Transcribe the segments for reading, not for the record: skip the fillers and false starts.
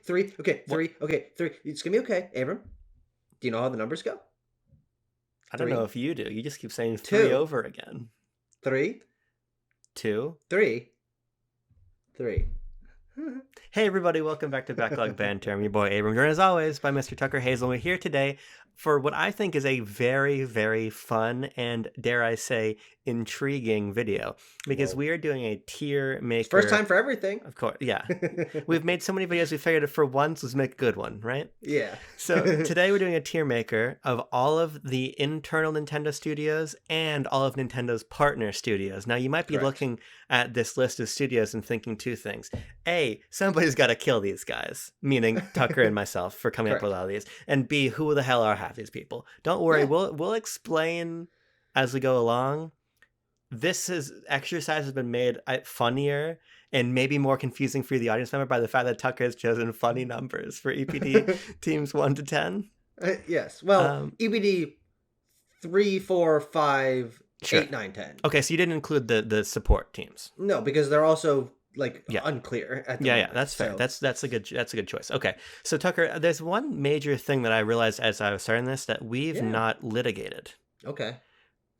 three. Okay, three. Okay, three. It's gonna be okay, Abram. Do you know how the numbers go? I don't know if you do. You just keep saying Two. 3 over again. 3, 2, 3, 3. Hey everybody, welcome back to Backlog Banter. I'm your boy Abram, joined as always by Mr. Tucker Hazel. We're here today for what I think is a very, very fun and, dare I say, intriguing video. Because we are doing a tier maker. First time for everything. Of course, yeah. We've made so many videos, we figured for once, let's make a good one, right? Yeah. So today we're doing a tier maker of all of the internal Nintendo studios and all of Nintendo's partner studios. Now you might be looking at this list of studios and thinking two things. A, somebody's got to kill these guys, meaning Tucker and myself for coming up with all these. And B, who the hell are half these people? Don't worry, we'll explain as we go along. This exercise has been made funnier and maybe more confusing for the audience member by the fact that Tucker has chosen funny numbers for EPD teams 1 to 10. Yes. Well, EPD 3, 4, 5, 8, 9, 10. Okay, so you didn't include the support teams. No, because they're also unclear at the moment. That's fair. So. That's a good choice. Okay. So Tucker, there's one major thing that I realized as I was starting this that we've not litigated. Okay.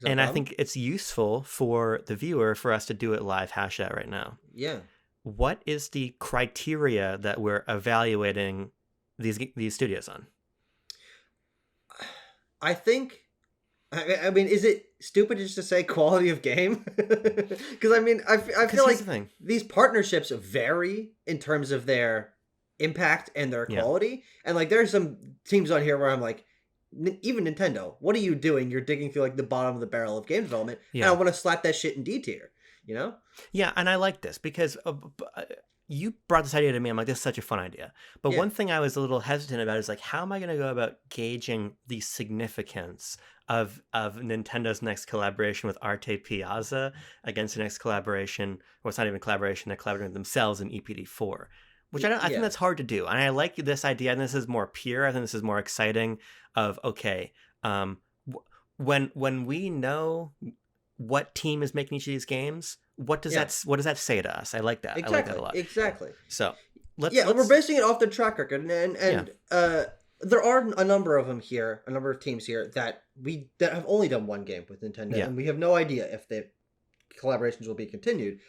And I think it's useful for the viewer for us to do it live, hash out right now. Yeah. What is the criteria that we're evaluating these studios on? I think, I mean, is it stupid just to say quality of game? Because I mean, I feel like these partnerships vary in terms of their impact and their quality. And like, there's some teams on here where I'm like, even Nintendo, what are you doing? You're digging through like the bottom of the barrel of game development. And I want to slap that shit in D tier, you know? Yeah, and I like this because you brought this idea to me. I'm like, this is such a fun idea. But one thing I was a little hesitant about is like, how am I going to go about gauging the significance of Nintendo's next collaboration with Artepiazza against the next collaboration, or it's not even collaboration, they're collaborating with themselves in EPD4. Which I think that's hard to do. And I like this idea, and this is more pure. I think this is more exciting of, okay, when we know what team is making each of these games, what does that say to us? I like that. Exactly. I like that a lot. Exactly. So we're basing it off the track record, and there are a number of them here, a number of teams here that have only done one game with Nintendo, and we have no idea if the collaborations will be continued.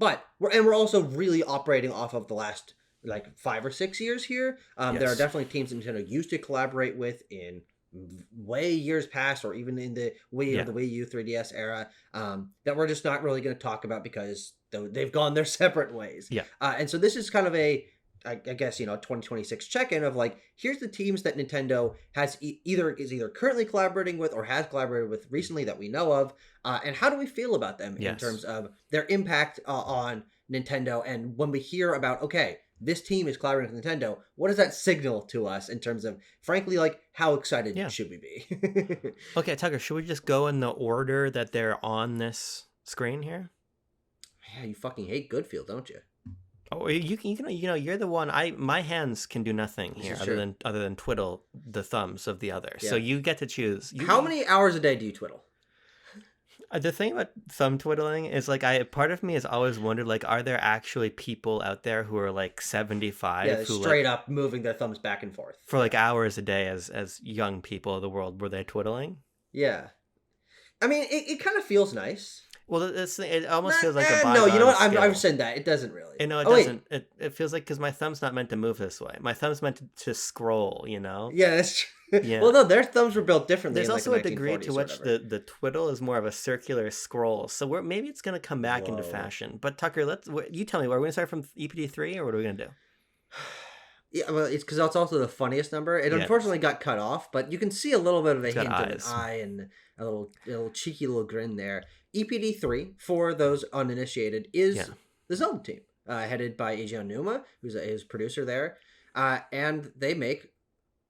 But we're also really operating off of the last like 5 or 6 years here. There are definitely teams that Nintendo used to collaborate with in way years past, or even in the Wii or the Wii U 3DS era, that we're just not really going to talk about because they've gone their separate ways. Yeah. And so this is kind of I guess, 2026 check-in of like, here's the teams that Nintendo has either currently collaborating with or has collaborated with recently that we know of, and how do we feel about them in terms of their impact on Nintendo? And when we hear about, okay, this team is collaborating with Nintendo, what does that signal to us in terms of, frankly, like, how excited should we be? Okay, Tucker, should we just go in the order that they're on this screen here? Yeah, you fucking hate Goodfield, don't you? Oh, you're the one. My hands can do nothing here other than twiddle the thumbs of the other. Yeah. So you get to choose. How many hours a day do you twiddle? The thing about thumb twiddling is like part of me has always wondered, like, are there actually people out there who are like 75 who straight up moving their thumbs back and forth for like hours a day as young people of the world? Were they twiddling? Yeah, I mean, it kind of feels nice. Well, it almost feels like a bygone no, you know what? skill. I've said that. It doesn't really. No, it doesn't. It feels like, because my thumb's not meant to move this way. My thumb's meant to scroll, Yeah, that's true. Yeah. Well, no, their thumbs were built differently. There's also a degree to which the twiddle is more of a circular scroll. So maybe it's going to come back into fashion. But Tucker, you tell me, are we going to start from EPD3 or what are we going to do? Yeah, well, it's because that's also the funniest number. It unfortunately got cut off, but you can see a little bit of a hint of an eye and a little cheeky little grin there. EPD3, for those uninitiated, is the Zelda team, headed by Eiji Onuma, who's producer there, and they make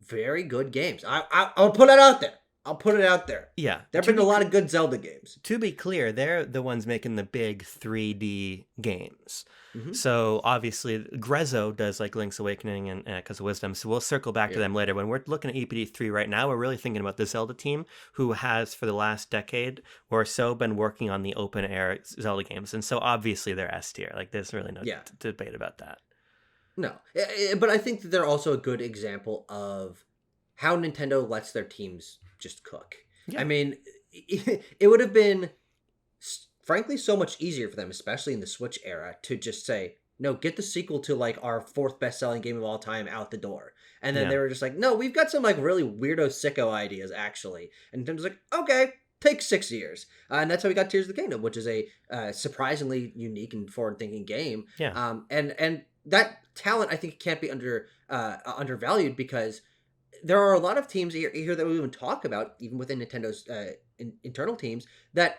very good games. I'll put it out there. I'll put it out there. Yeah. There have been a lot of good Zelda games. To be clear, they're the ones making the big 3D games. Mm-hmm. So obviously, Grezzo does like Link's Awakening and Echoes of Wisdom. So we'll circle back to them later. When we're looking at EPD3 right now, we're really thinking about the Zelda team, who has for the last decade or so been working on the open air Zelda games. And so obviously they're S tier. Like, there's really no debate about that. No, but I think that they're also a good example of how Nintendo lets their teams just cook. Yeah. I mean, it would have been, frankly, so much easier for them, especially in the Switch era, to just say, no, get the sequel to like our fourth best-selling game of all time out the door. And then Yeah. they were just like, no, we've got some like really weirdo sicko ideas, actually. And Nintendo's like, okay, take 6 years. And that's how we got Tears of the Kingdom, which is a surprisingly unique and forward-thinking game. Yeah. And that talent, I think, can't be undervalued, because there are a lot of teams here that we even talk about, even within Nintendo's internal teams, that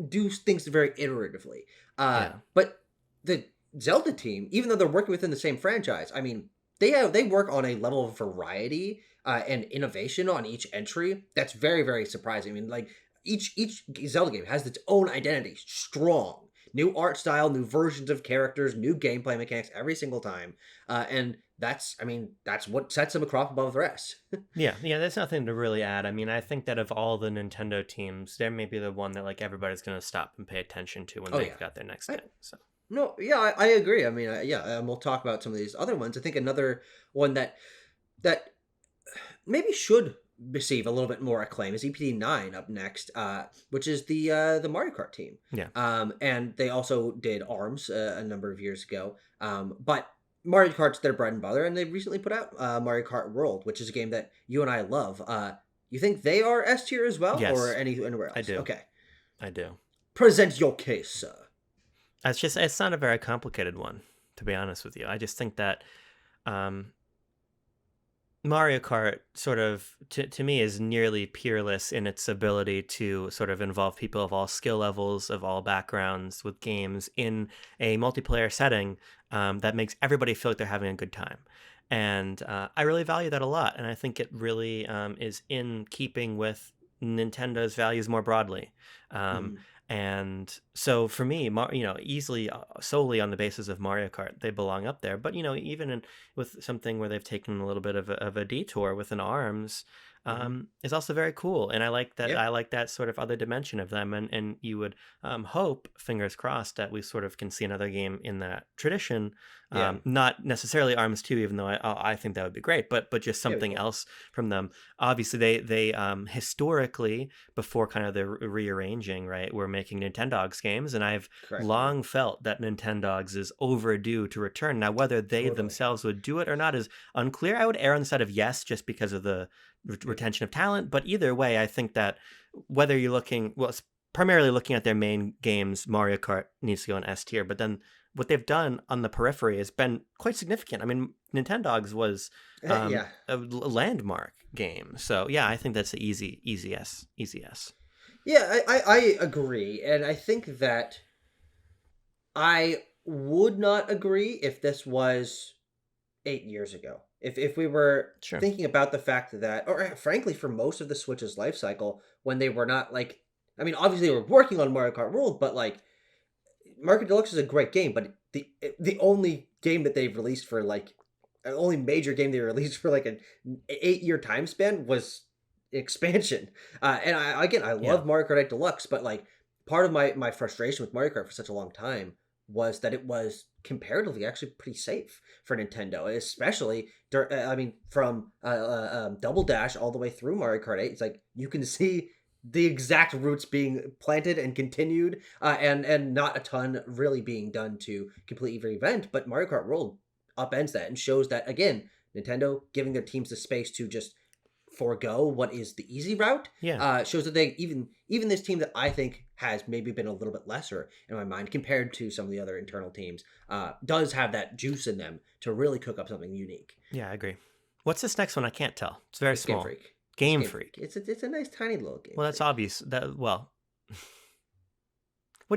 do things very iteratively. But the Zelda team, even though they're working within the same franchise, I mean, they work on a level of variety and innovation on each entry that's very, very surprising. I mean, like each Zelda game has its own identity, strong, new art style, new versions of characters, new gameplay mechanics every single time, and that's what sets them across above the rest. Yeah, there's nothing to really add. I mean, I think that of all the Nintendo teams, there may be the one that like everybody's going to stop and pay attention to when they've got their next thing. So no, yeah, I agree. I mean, we'll talk about some of these other ones. I think another one that maybe should receive a little bit more acclaim is EPD9 up next, which is the Mario Kart team. Yeah. And they also did ARMS a number of years ago. But Mario Kart's their bread and butter, and they recently put out Mario Kart World, which is a game that you and I love. You think they are S tier as well, yes, or anywhere else? I do. Okay, I do. Present your case, sir. It's not a very complicated one, to be honest with you. I just think that Mario Kart sort of, to me, is nearly peerless in its ability to sort of involve people of all skill levels, of all backgrounds with games in a multiplayer setting that makes everybody feel like they're having a good time. And I really value that a lot. And I think it really is in keeping with Nintendo's values more broadly. And so for me, easily solely on the basis of Mario Kart, they belong up there. But, even with something where they've taken a little bit of a detour with an ARMS, is also very cool. And I like that. I like that sort of other dimension of them. And you would hope, fingers crossed, that we sort of can see another game in that tradition. Not necessarily ARMS 2, even though I think that would be great, but just something else from them. Obviously, they historically, before kind of the rearranging, right, were making Nintendogs games, and I've long felt that Nintendogs is overdue to return. Now, whether they themselves would do it or not is unclear. I would err on the side of yes, just because of the retention of talent, but either way, I think that whether you're primarily looking at their main games, Mario Kart needs to go in S tier, but then what they've done on the periphery has been quite significant. I mean, Nintendogs was a landmark game. So yeah, I think that's an easy S. Yeah, I agree. And I think that I would not agree if this was 8 years ago. If we were thinking about the fact that, or frankly, for most of the Switch's life cycle, when they were not like, I mean, obviously they were working on Mario Kart World, but like, Mario Kart Deluxe is a great game, but the only game that they've released for like, only major game they released for like an 8-year time span was expansion. And I love Mario Kart 8 Deluxe, but like part of my frustration with Mario Kart for such a long time was that it was comparatively actually pretty safe for Nintendo, especially from Double Dash all the way through Mario Kart 8. It's like you can see the exact routes being planted and continued, and not a ton really being done to completely reinvent. But Mario Kart World upends that and shows that, again, Nintendo giving their teams the space to just forego what is the easy route. Shows that they even this team that I think has maybe been a little bit lesser in my mind compared to some of the other internal teams, does have that juice in them to really cook up something unique. Yeah, I agree. What's this next one? I can't tell. It's very small. Game Freak. It's a nice tiny little game. Well, that's obvious. What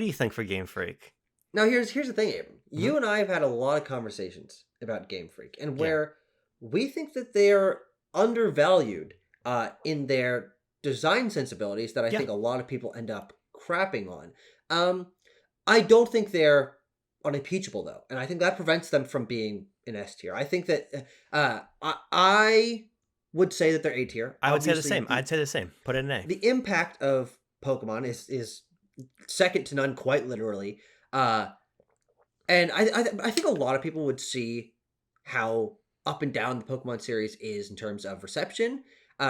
do you think for Game Freak? Now here's the thing, Abram. You and I have had a lot of conversations about Game Freak, and where we think that they're undervalued in their design sensibilities that I think a lot of people end up crapping on. I don't think they're unimpeachable though, and I think that prevents them from being an S tier. I think that I would say that they're A tier. I would say the same. I'd say the same. Put it in A. The impact of Pokemon is second to none, quite literally. And I think a lot of people would see how up and down the Pokemon series is in terms of reception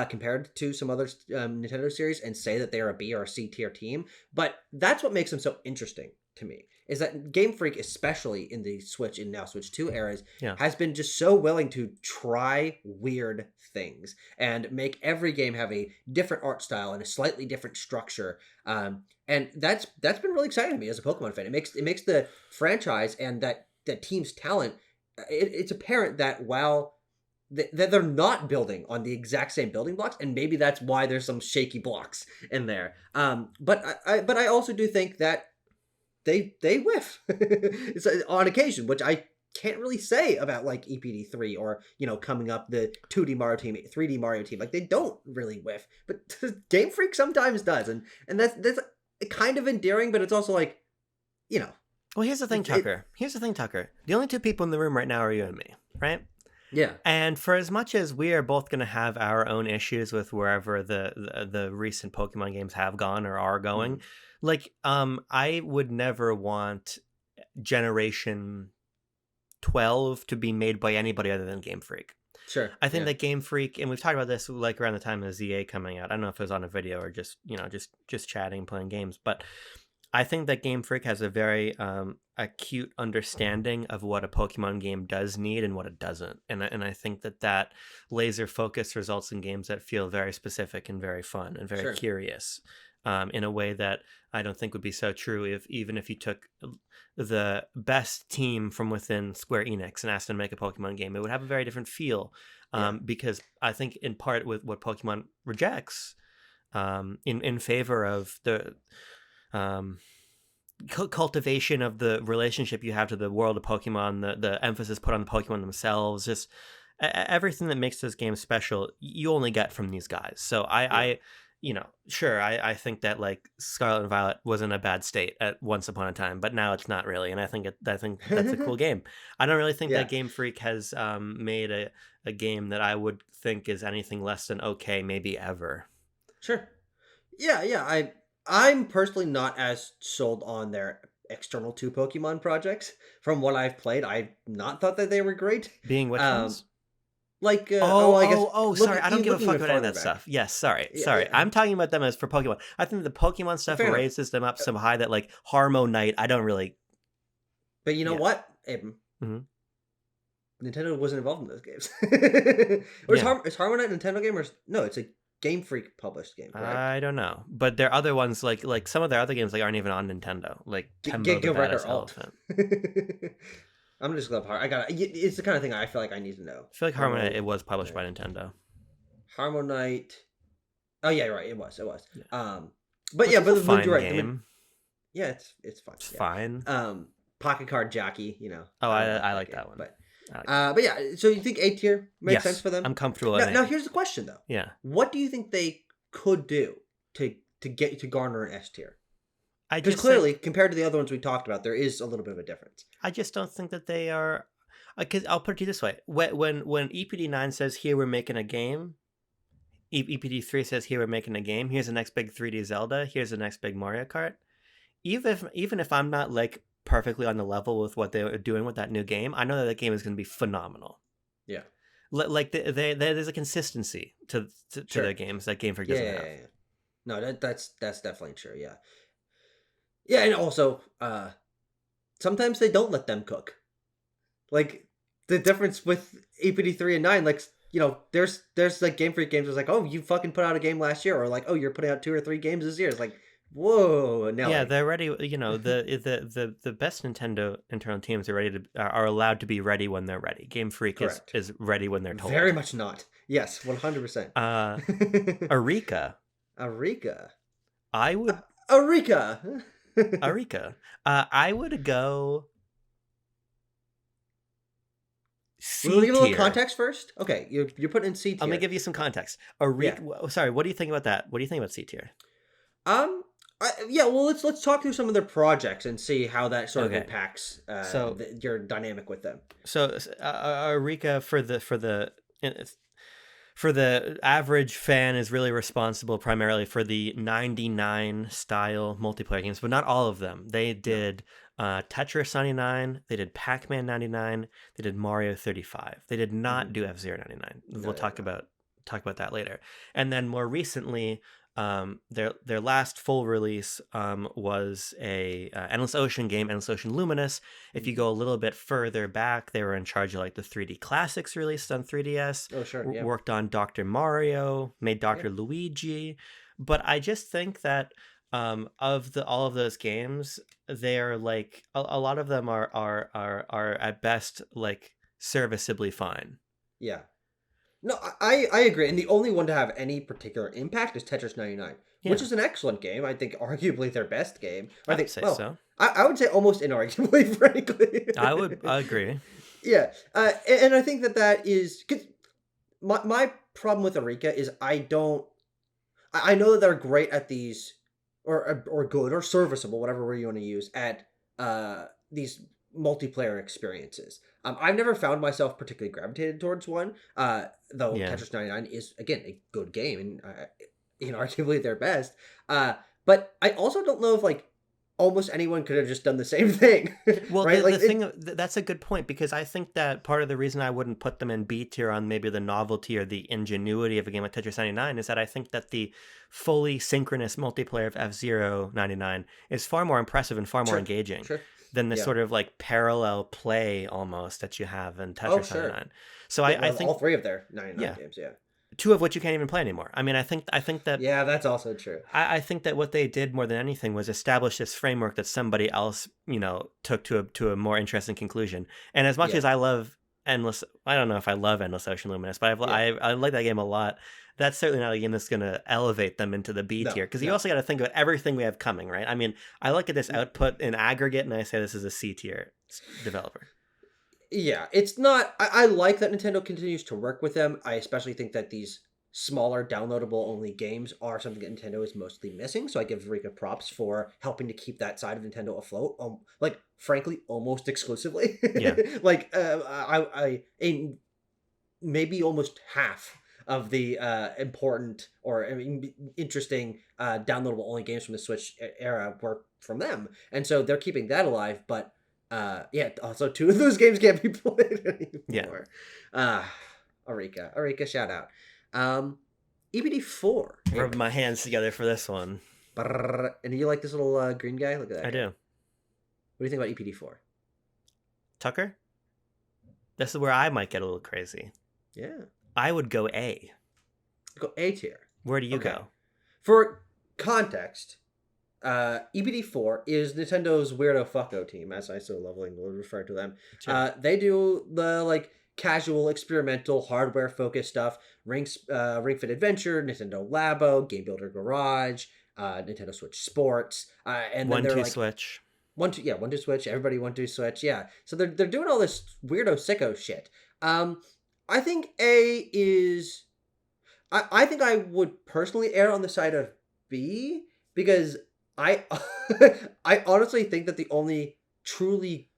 compared to some other Nintendo series, and say that they're a B or a C tier team. But that's what makes them so interesting to me, is that Game Freak, especially in the Switch and now Switch 2 eras, has been just so willing to try weird things and make every game have a different art style and a slightly different structure. And that's been really exciting to me as a Pokemon fan. It makes the franchise and that team's talent. It's apparent that while that they're not building on the exact same building blocks, and maybe that's why there's some shaky blocks in there. But I also do think that they whiff it's on occasion, which I can't really say about like EPD3 or coming up the 2D Mario team, 3D Mario team. Like, they don't really whiff, but Game Freak sometimes does, and that's kind of endearing, but it's also like, Well, here's the thing, Tucker. The only two people in the room right now are you and me, right? Yeah. And for as much as we are both going to have our own issues with wherever the recent Pokemon games have gone or are going, like, I would never want Generation 12 to be made by anybody other than Game Freak. Sure. I think that Game Freak, and we've talked about this like around the time of ZA coming out. I don't know if it was on a video or just just chatting, playing games, but I think that Game Freak has a very acute understanding of what a Pokemon game does need and what it doesn't. And I think that laser focus results in games that feel very specific and very fun and very curious, in a way that I don't think would be so true even if you took the best team from within Square Enix and asked them to make a Pokemon game. It would have a very different feel, because I think in part with what Pokemon rejects, in favor of the cultivation of the relationship you have to the world of Pokemon, the emphasis put on the Pokemon themselves, just everything that makes this game special, you only get from these guys. So I think that like Scarlet and Violet was in a bad state at once upon a time, but now it's not really, and I think that's a cool game. I don't really think that Game Freak has made a game that I would think is anything less than okay, maybe ever. Sure. Yeah. I'm personally not as sold on their external 2 Pokemon projects. From what I've played, I've not thought that they were great. Being which ones? Like, sorry, I don't give a fuck about any of that stuff. Yes, sorry. I'm talking about them as for Pokemon. I think the Pokemon stuff raises them up so high that, like, Harmo Knight, I don't really... But you know what, Aben? Nintendo wasn't involved in those games. Is Harmo Knight a Nintendo game, or... No, it's a Game Freak published game, correct? I don't know, but there are other ones like some of their other games like aren't even on Nintendo, like Tembo the Badass Elephant. I'm just gonna. It's the kind of thing I feel like I need to know. I feel like Harmo Knight, it was published by Nintendo. Harmo Knight. Oh yeah, right. It was. Yeah. But yeah, but the right game. Yeah, it's fine. It's fine. Pocket Card Jackie, Oh, I like that one. But yeah, so you think A tier makes sense for them? I'm comfortable. Now here's the question though. Yeah. What do you think they could do to get to garner an S tier? Because clearly, compared to the other ones we talked about, there is a little bit of a difference. I just don't think that they are. Because I'll put it to you this way: when EPD9 says here we're making a game, EPD3 says here we're making a game. Here's the next big 3D Zelda. Here's the next big Mario Kart. Even if I'm not like perfectly on the level with what they're doing with that new game, I know that game is going to be phenomenal. Yeah. Like there's a consistency to their games that Game Freak doesn't have. Yeah. No, that's definitely true. Yeah. Yeah, and also sometimes they don't let them cook. Like the difference with EPD3 and 9, like there's like Game Freak games. It's like, oh, you fucking put out a game last year, or like, oh, you're putting out 2 or 3 games this year. It's like, whoa, no. Yeah, they're ready. The best Nintendo internal teams are allowed to be ready when they're ready. Game Freak is ready when they're told. Very much not. Yes, 100%. Arika. I would. Arika. I would go. C Will we give a little context first? Okay, you're putting in C tier. I'm gonna give you some context. Arika. Sorry, what do you think about that? What do you think about C tier? Well, let's talk through some of their projects and see how that sort of impacts your dynamic with them. So, Arika for the average fan is really responsible primarily for the 99 style multiplayer games, but not all of them. They did Tetris 99. They did Pac-Man 99. They did Mario 35. They did not do F-Zero 99. We'll talk about that later. And then more recently, their last full release was a Endless Ocean game, Endless Ocean Luminous. If you go a little bit further back, they were in charge of like the 3D Classics released on 3DS. Oh, sure. Yeah. Worked on Dr. Mario, made Dr. Luigi. But I just think that of all of those games, they are like a lot of them are at best like serviceably fine. Yeah. No, I agree. And the only one to have any particular impact is Tetris 99, which is an excellent game. I think arguably their best game. I think say so. I would say almost inarguably, frankly. I agree. Yeah. And I think that is... Cause my problem with Eureka is I know that they're great at these, or good, or serviceable, whatever word you want to use, at these multiplayer experiences. I've never found myself particularly gravitated towards one, though Tetris 99 is, again, a good game, and inarguably their best. But I also don't know if, like, almost anyone could have just done the same thing. Well, right? That's a good point, because I think that part of the reason I wouldn't put them in B tier on maybe the novelty or the ingenuity of a game like Tetris 99 is that I think that the fully synchronous multiplayer of F-Zero 99 is far more impressive and far more engaging. Than the sort of like parallel play almost that you have in Tetris 99. So I think all three of their 99 games, two of which you can't even play anymore. I mean, I think that that's also true. I think that what they did more than anything was establish this framework that somebody else, took to a more interesting conclusion. And as much as I love I don't know if I love Endless Ocean Luminous, but I like that game a lot. That's certainly not a game that's going to elevate them into the B tier, because you also got to think about everything we have coming, right? I mean, I look at this output in aggregate and I say this is a C tier developer. Yeah, it's not... I like that Nintendo continues to work with them. I especially think that these smaller, downloadable only games are something that Nintendo is mostly missing, so I give Rika props for helping to keep that side of Nintendo afloat. Like, frankly, almost exclusively. Yeah. Like, in maybe almost half of the important or interesting downloadable only games from the Switch era were from them, and so they're keeping that alive. But also two of those games can't be played anymore. Eureka, shout out. EPD4. Rub my hands together for this one. And you like this little green guy? Look at that. I do. What do you think about EPD4? Tucker? This is where I might get a little crazy. Yeah. I would go A. Go A tier. Where do you go? For context, EPD4 is Nintendo's weirdo fucko team, as I so lovingly will refer to them. Sure. They do the like casual, experimental, hardware-focused stuff. Ring Fit Adventure, Nintendo Labo, Game Builder Garage, Nintendo Switch Sports, and then they're like Switch. 1-2 Switch. Everybody 1-2 Switch. Yeah, so they're doing all this weirdo sicko shit. I think A is... I think I would personally err on the side of B, because I honestly think that the only truly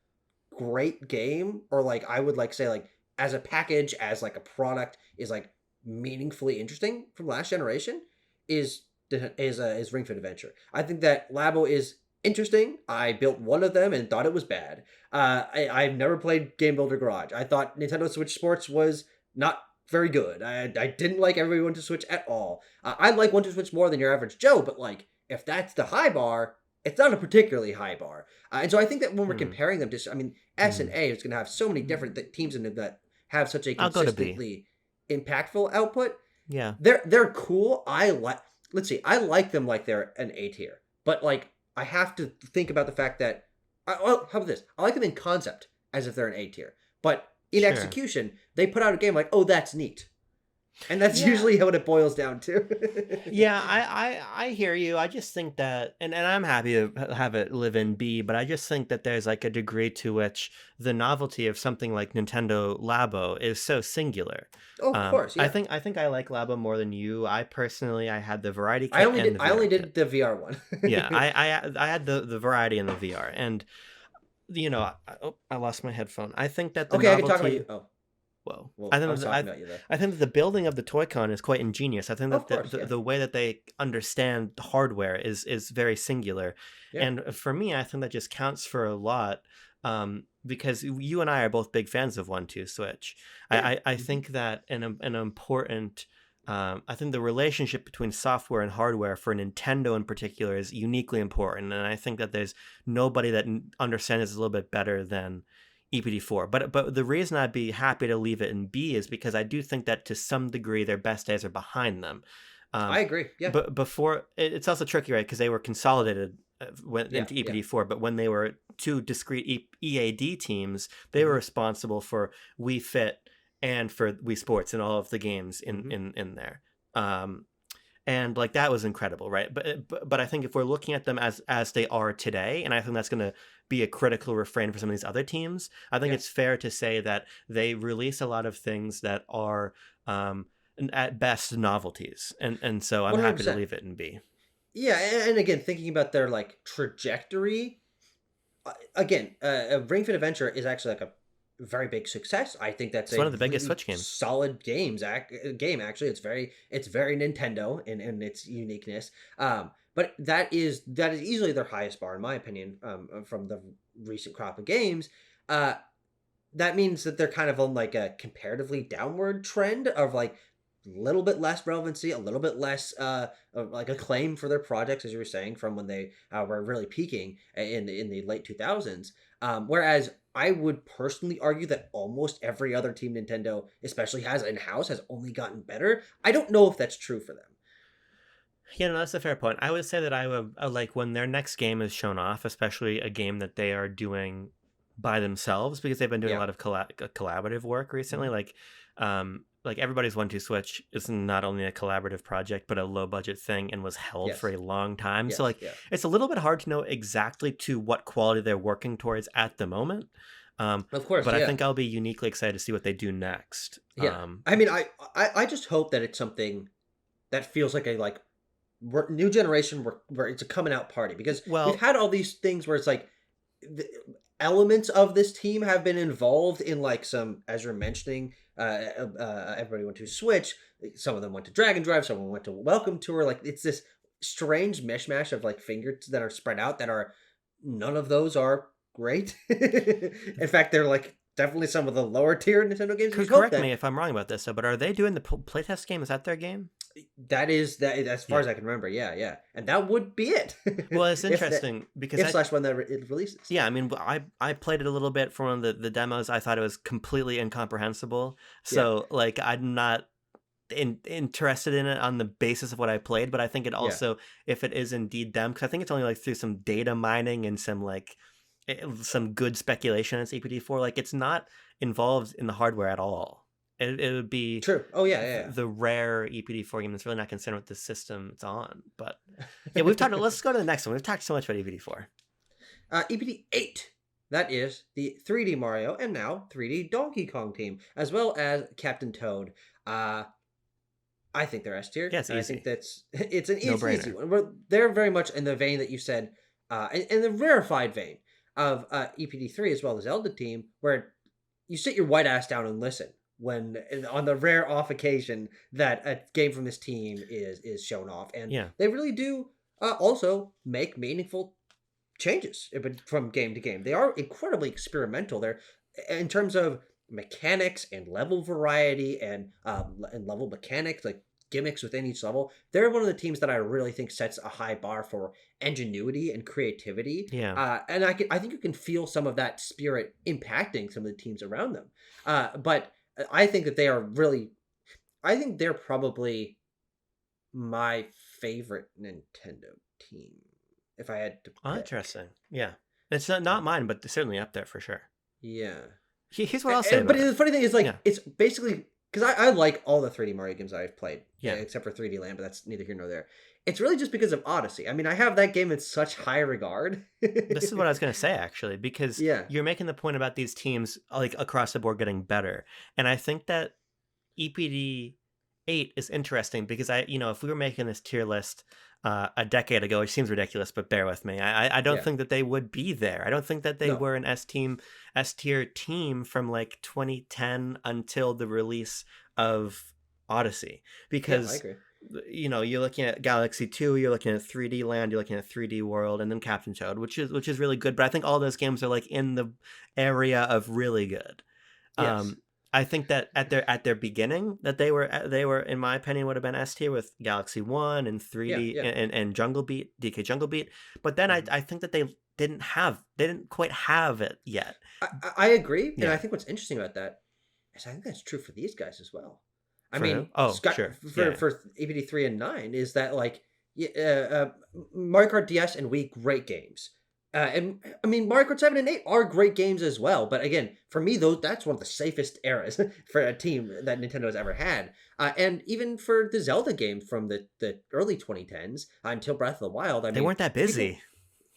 great game, or like I would like say like as a package, as like a product, is like meaningfully interesting from last generation, is Ring Fit Adventure. I think that Labo is interesting. I built one of them and thought it was bad. I've never played Game Builder Garage. I thought Nintendo Switch Sports was not very good. I didn't like everybody 1-2 Switch at all. I like 1-2 Switch more than your average Joe, but like if that's the high bar, it's not a particularly high bar. And so I think that when we're comparing them to, I mean, S and A is going to have so many different teams in it that have such a consistently impactful output. Yeah, they're cool. I like them like they're an A tier, but like I have to think about the fact that, how about this? I like them in concept as if they're an A tier, but in execution, they put out a game like, oh, that's neat. And that's usually what it boils down to. Yeah, I hear you. I just think that, and I'm happy to have it live in B, but I just think that there's like a degree to which the novelty of something like Nintendo Labo is so singular. Oh, of course. Yeah. I think I like Labo more than you. I had the variety kit. I only did the VR one. Yeah, I had the variety and the VR, and I lost my headphone. I think that the novelty... I can talk about you. Oh. whoa. Well, I I was think talking about you there. I think that the building of the Toy-Con is quite ingenious. I think Of that course, yeah. the way that they understand the hardware is very singular. Yeah. And for me, I think that just counts for a lot, because you and I are both big fans of 1-2 Switch. Yeah. I think that an important I think the relationship between software and hardware for Nintendo in particular is uniquely important, and I think that there's nobody that understands it a little bit better than EPD4. But the reason I'd be happy to leave it in B is because I do think that to some degree their best days are behind them. I agree. Yeah. But before, it's also tricky, right? Because they were consolidated into Yeah. EPD4, but when they were two discrete EAD teams, they were responsible for Wii Fit and for Wii Sports and all of the games in there. And like that was incredible, right? But I think if we're looking at them as they are today, and I think that's going to be a critical refrain for some of these other teams, I think it's fair to say that they release a lot of things that are at best novelties, and so I'm 100%. happy to leave it in B. Yeah, and again, thinking about their like trajectory, again, Ring Fit Adventure is actually like a very big success. I think that's one of the biggest Switch games. Solid game actually. It's very Nintendo in its uniqueness. But that is easily their highest bar in my opinion. From the recent crop of games. That means that they're kind of on like a comparatively downward trend of like a little bit less relevancy, a little bit less like acclaim for their projects, as you were saying, from when they were really peaking in the late 2000s. Whereas I would personally argue that almost every other team Nintendo especially has in-house has only gotten better. I don't know if that's true for them. Yeah, no, that's a fair point. I would say that I would like when their next game is shown off, especially a game that they are doing by themselves, because they've been doing a lot of collaborative work recently. Like everybody's 1-2 Switch is not only a collaborative project, but a low budget thing and was held for a long time. So it's a little bit hard to know exactly to what quality they're working towards at the moment. Of course, but I think I'll be uniquely excited to see what they do next. Yeah, I mean, I just hope that it's something that feels like a new generation where it's a coming out party, because we've had all these things where it's like the elements of this team have been involved in like some, as you're mentioning, everybody went to Switch, some of them went to Dragon Drive, some of them went to Welcome Tour. Like it's this strange mishmash of like fingers that are spread out that are, none of those are great. In fact, they're like definitely some of the lower tier Nintendo games. Correct me if I'm wrong about this, but are they doing the playtest game? Is that their game? That is as far as I can remember. Yeah, and that would be it. Well, it's interesting because if when it releases. Yeah, I mean, I played it a little bit for one of the demos. I thought it was completely incomprehensible. So like, I'm not interested in it on the basis of what I played, but I think it also, if it is indeed them, because I think it's only like through some data mining and some good speculation on EPD4, like it's not involved in the hardware at all. It would be true. Oh yeah. The rare EPD4 game that's really not concerned with the system it's on. But yeah, we've talked. Let's go to the next one. We've talked so much about EPD4. EPD8. That is the 3D Mario and now 3D Donkey Kong team, as well as Captain Toad. I think they're S tier. Yeah, it's easy. I think it's an easy one. They're very much in the vein that you said, in the rarefied vein of EPD3 as well as Zelda team, where you sit your white ass down and listen when on the rare off occasion that a game from this team is shown off, and they really do also make meaningful changes from game to game. They are incredibly experimental. They're in terms of mechanics and level variety and level mechanics, like gimmicks within each level. They're one of the teams that I really think sets a high bar for ingenuity and creativity. And I think you can feel some of that spirit impacting some of the teams around them. But I think that they are really, I think they're probably my favorite Nintendo team, if I had to pick. Oh, interesting. Yeah. It's not mine, but they're certainly up there for sure. Yeah. Here's what I'll say about But the funny thing is, like, it's basically, because I like all the 3D Mario games I've played, except for 3D Land, but that's neither here nor there. It's really just because of Odyssey. I mean, I have that game in such high regard. This is what I was going to say, actually, because you're making the point about these teams like across the board getting better. And I think that EPD 8 is interesting because if we were making this tier list a decade ago, which seems ridiculous, but bear with me. I don't think that they would be there. I don't think that they were an S tier team from like 2010 until the release of Odyssey, because I agree. You're looking at Galaxy 2, you're looking at 3D Land, you're looking at 3D World, and then Captain Toad, which is really good. But I think all those games are like in the area of really good. Yes. I think that at their beginning that they were in my opinion would have been S tier with Galaxy 1 and 3D and Jungle Beat, DK Jungle Beat. But then I think that they didn't quite have it yet. I agree, and I think what's interesting about that is I think that's true for these guys as well. I mean, sure. For EPD 3 and 9 is that like Mario Kart DS and Wii, great games. And I mean, Mario Kart 7 and 8 are great games as well. But again, for me, that's one of the safest eras for a team that Nintendo has ever had. And even for the Zelda games from the early 2010s until Breath of the Wild, they weren't that busy.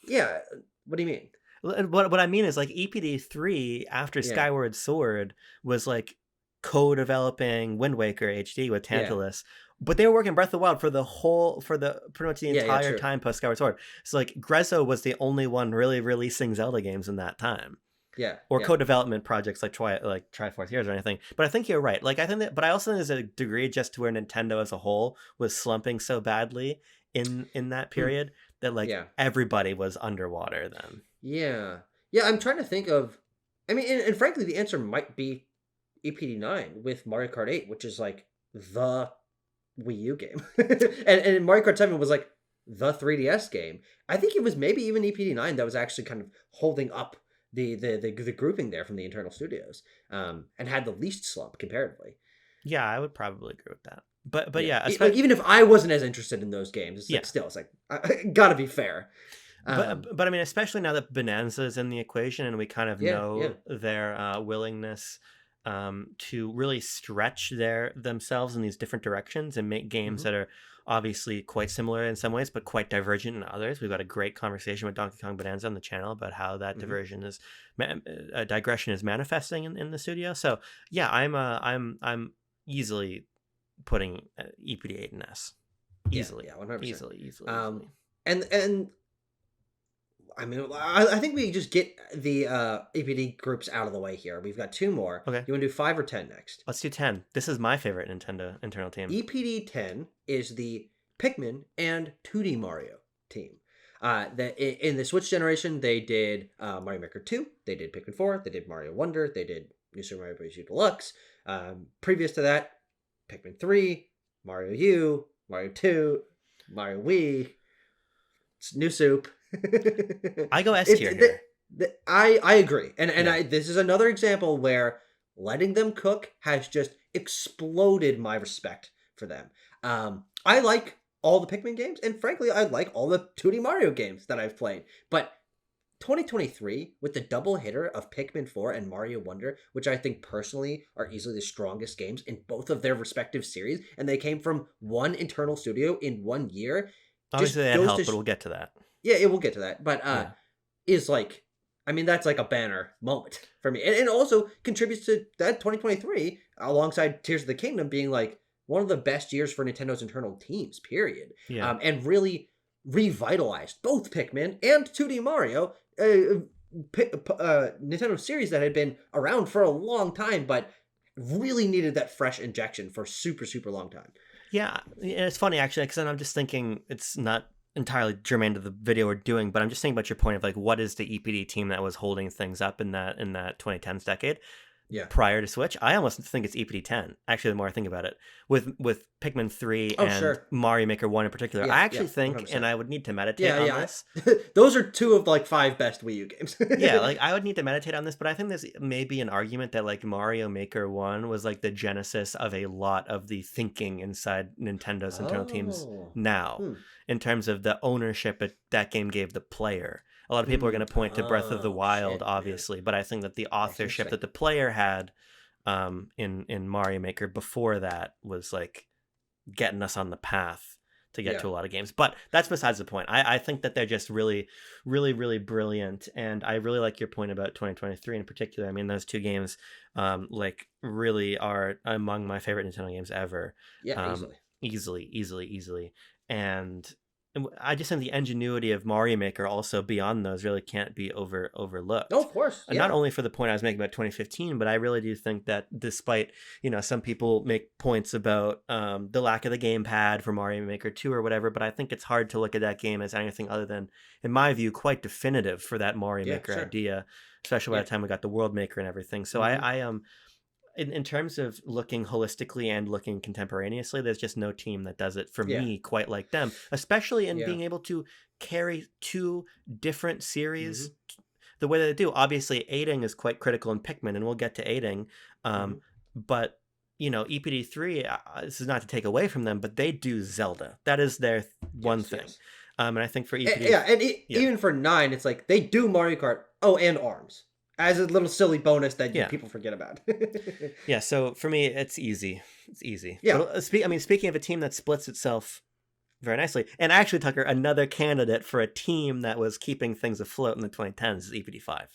What do you mean? What I mean is like EPD 3 after Skyward Sword was like co-developing Wind Waker HD with Tantalus, but they were working Breath of the Wild for pretty much the entire time post Skyward Sword. So like Grezzo was the only one really releasing Zelda games in that time. Co-development projects like Triforce Heroes or anything. But I think you're right. Like I think that, but I also think there's a degree just to where Nintendo as a whole was slumping so badly in that period that like everybody was underwater then. Yeah. I'm trying to think of. I mean, and frankly, the answer might be EPD 9 with Mario Kart 8, which is like the Wii U game, and Mario Kart 7 was like the 3DS game. I think it was maybe even EPD 9 that was actually kind of holding up the grouping there from the internal studios, and had the least slump comparatively. Yeah, I would probably agree with that. But like, even if I wasn't as interested in those games, it's like still, it's like gotta be fair. But I mean, especially now that Bonanza is in the equation, and we kind of know their willingness to really stretch themselves in these different directions and make games that are obviously quite similar in some ways, but quite divergent in others. We've got a great conversation with Donkey Kong Bonanza on the channel about how that digression is manifesting in the studio. So yeah, I'm easily putting EPD 8 in S. Easily. 100%. Easily. And I mean, I think we just get the EPD groups out of the way here. We've got 2 more. Okay. You want to do 5 or 10 next? Let's do 10. This is my favorite Nintendo internal team. EPD 10 is the Pikmin and 2D Mario team. In the Switch generation, they did Mario Maker 2, they did Pikmin 4, they did Mario Wonder, they did New Super Mario Bros. U Deluxe. Previous to that, Pikmin 3, Mario U, Mario 2, Mario Wii, New Soup. I go S tier here. I agree, and this is another example where letting them cook has just exploded my respect for them. I like all the Pikmin games, and frankly, I like all the 2D Mario games that I've played. But 2023, with the double hitter of Pikmin 4 and Mario Wonder, which I think personally are easily the strongest games in both of their respective series, and they came from one internal studio in 1 year. Obviously, that helped, but we'll get to that. Yeah, we'll get to that. But is like, I mean, that's like a banner moment for me. And also contributes to that 2023, alongside Tears of the Kingdom being like one of the best years for Nintendo's internal teams, period. Yeah. And really revitalized both Pikmin and 2D Mario, Nintendo series that had been around for a long time, but really needed that fresh injection for super, super long time. Yeah, it's funny actually, because I'm just thinking it's not entirely germane to the video we're doing, but I'm just thinking about your point of like, what is the EPD team that was holding things up in that 2010s decade? Prior to Switch, I almost think it's EPD 10. Actually, the more I think about it, with Pikmin 3 and Mario Maker 1 in particular, I actually think, 100%. And I would need to meditate on this. Those are 2 of like 5 best Wii U games. Like I would need to meditate on this, but I think there's maybe an argument that like Mario Maker 1 was like the genesis of a lot of the thinking inside Nintendo's internal teams now, in terms of the ownership that game gave the player. A lot of people are going to point to Breath of the Wild, obviously, but I think that the authorship that the player had in Mario Maker before that was like getting us on the path to get to a lot of games. But that's besides the point. I think that they're just really, really, really brilliant. And I really like your point about 2023 in particular. I mean, those two games like really are among my favorite Nintendo games ever. Yeah, Easily. And I just think the ingenuity of Mario Maker also beyond those really can't be overlooked. Oh, of course. And not only for the point I was making about 2015, but I really do think that despite, some people make points about the lack of the gamepad for Mario Maker 2 or whatever, but I think it's hard to look at that game as anything other than, in my view, quite definitive for that Mario Maker idea, especially by the time we got the World Maker and everything. So I am... In terms of looking holistically and looking contemporaneously, there's just no team that does it for me quite like them, especially in being able to carry two different series the way that they do. Obviously, aiding is quite critical in Pikmin, and we'll get to aiding. But, EPD3, this is not to take away from them, but they do Zelda. That is their one thing. Yes. And I think for EPD... Even for 9, it's like they do Mario Kart. Oh, and ARMS. As a little silly bonus that people forget about. So for me, it's easy. Yeah. But, speaking of a team that splits itself very nicely, and actually, Tucker, another candidate for a team that was keeping things afloat in the 2010s is EPD5.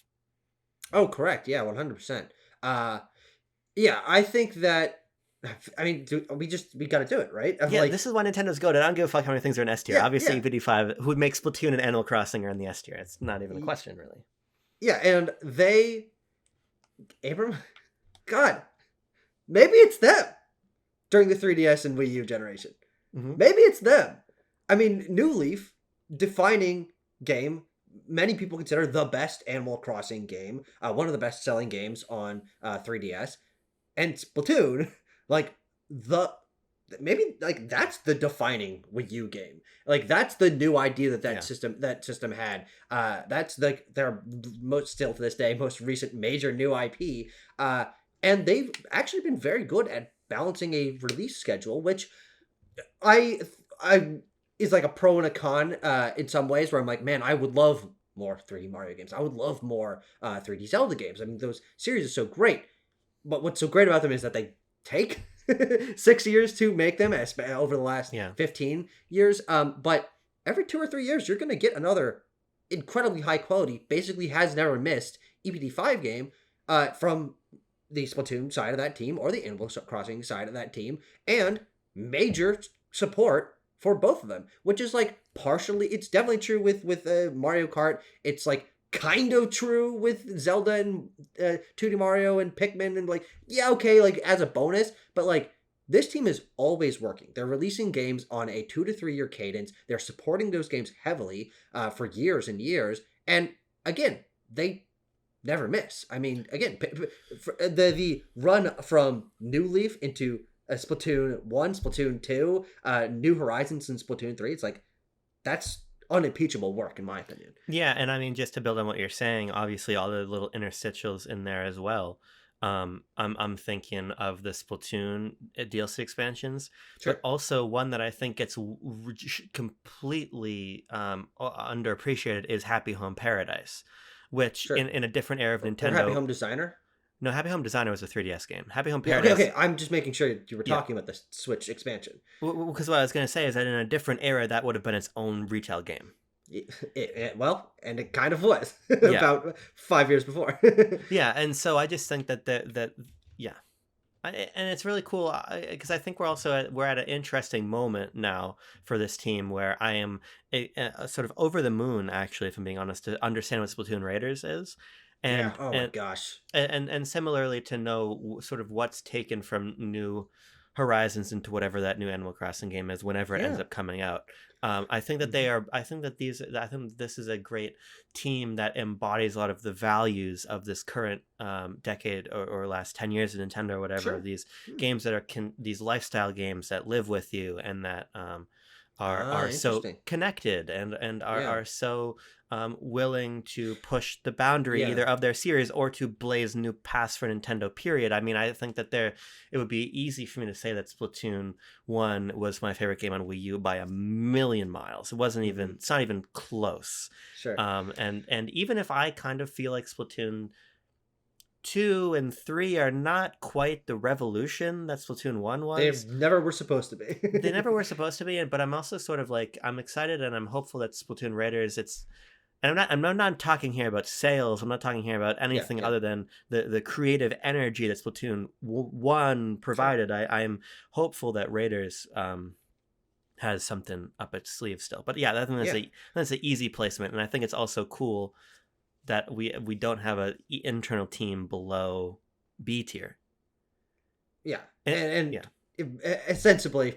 Oh, correct. Yeah, 100%. I think that... we got to do it, right? This is why Nintendo's goated. I don't give a fuck how many things are in S tier. Obviously, EPD5, who makes Splatoon and Animal Crossing, are in the S tier. It's not even a question, really. Yeah, and God, maybe it's them during the 3DS and Wii U generation. Maybe it's them. I mean, New Leaf, defining game, many people consider the best Animal Crossing game, one of the best-selling games on 3DS, and Splatoon, that's the defining Wii U game. That's the new idea that system had. That's their most, still to this day, most recent major new IP. And they've actually been very good at balancing a release schedule, which I is like a pro and a con in some ways, where I'm like, man, I would love more 3D Mario games. I would love more 3D Zelda games. I mean, those series are so great. But what's so great about them is that they take 6 years to make them over the last 15 years. But every 2 or 3 years, you're going to get another incredibly high quality, basically has never missed EPD5 game from the Splatoon side of that team or the Animal Crossing side of that team, and major support for both of them, which is partially, it's definitely true with Mario Kart. It's kind of true with Zelda and 2D Mario and Pikmin, and as a bonus, but this team is always working. They're releasing games on a 2 to 3 year cadence. They're supporting those games heavily for years and years. And again, they never miss. I mean, again, the run from New Leaf into Splatoon 1, Splatoon 2, New Horizons, and Splatoon 3, it's that's unimpeachable work, in my opinion. Yeah, and I mean, just to build on what you're saying, obviously all the little interstitials in there as well. I'm thinking of the Splatoon DLC expansions, but also one that I think gets completely underappreciated is Happy Home Paradise, which in a different era of Nintendo. Or Happy Home Designer? No, Happy Home Designer was a 3DS game. Happy Home Paradise. Okay. I'm just making sure you were talking about the Switch expansion. Because what I was going to say is that in a different era, that would have been its own retail game. And it kind of was about 5 years before. And so I just think that and it's really cool because I think we're at an interesting moment now for this team where I am sort of over the moon, actually, if I'm being honest, to understand what Splatoon Raiders is. And, my gosh. And similarly to know sort of what's taken from New Horizons into whatever that new Animal Crossing game is, whenever it ends up coming out. I think that I think this is a great team that embodies a lot of the values of this current decade or last 10 years of Nintendo or whatever. These games that are these lifestyle games that live with you and that are so connected and are so willing to push the boundary either of their series or to blaze new paths for Nintendo, period. I mean, I think that it would be easy for me to say that Splatoon 1 was my favorite game on Wii U by a million miles. It's not even close. And even if I kind of feel like Splatoon 2 and 3 are not quite the revolution that Splatoon 1 They was. never were supposed to be. They never were supposed to be, but I'm also sort of like, I'm excited and I'm hopeful that Splatoon Raiders, and I'm not talking here about sales. I'm not talking here about anything other than the creative energy that Splatoon 1 provided. Sure. I'm hopeful that Raiders has something up its sleeve still. But yeah, that's an easy placement, and I think it's also cool that we don't have an internal team below B tier. Yeah, and ostensibly,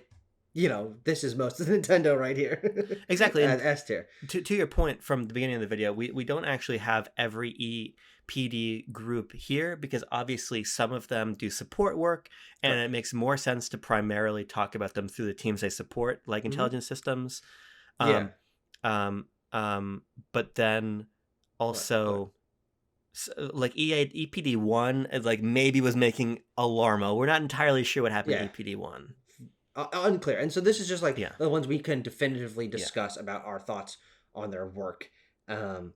this is most of Nintendo right here. Exactly. S tier. To your point from the beginning of the video, we don't actually have every EPD group here because obviously some of them do support work, and it makes more sense to primarily talk about them through the teams they support, like intelligence systems. But then also like EPD1 like maybe was making Alarmo. We're not entirely sure what happened to EPD1. Unclear. And so this is just like the ones we can definitively discuss about our thoughts on their work. And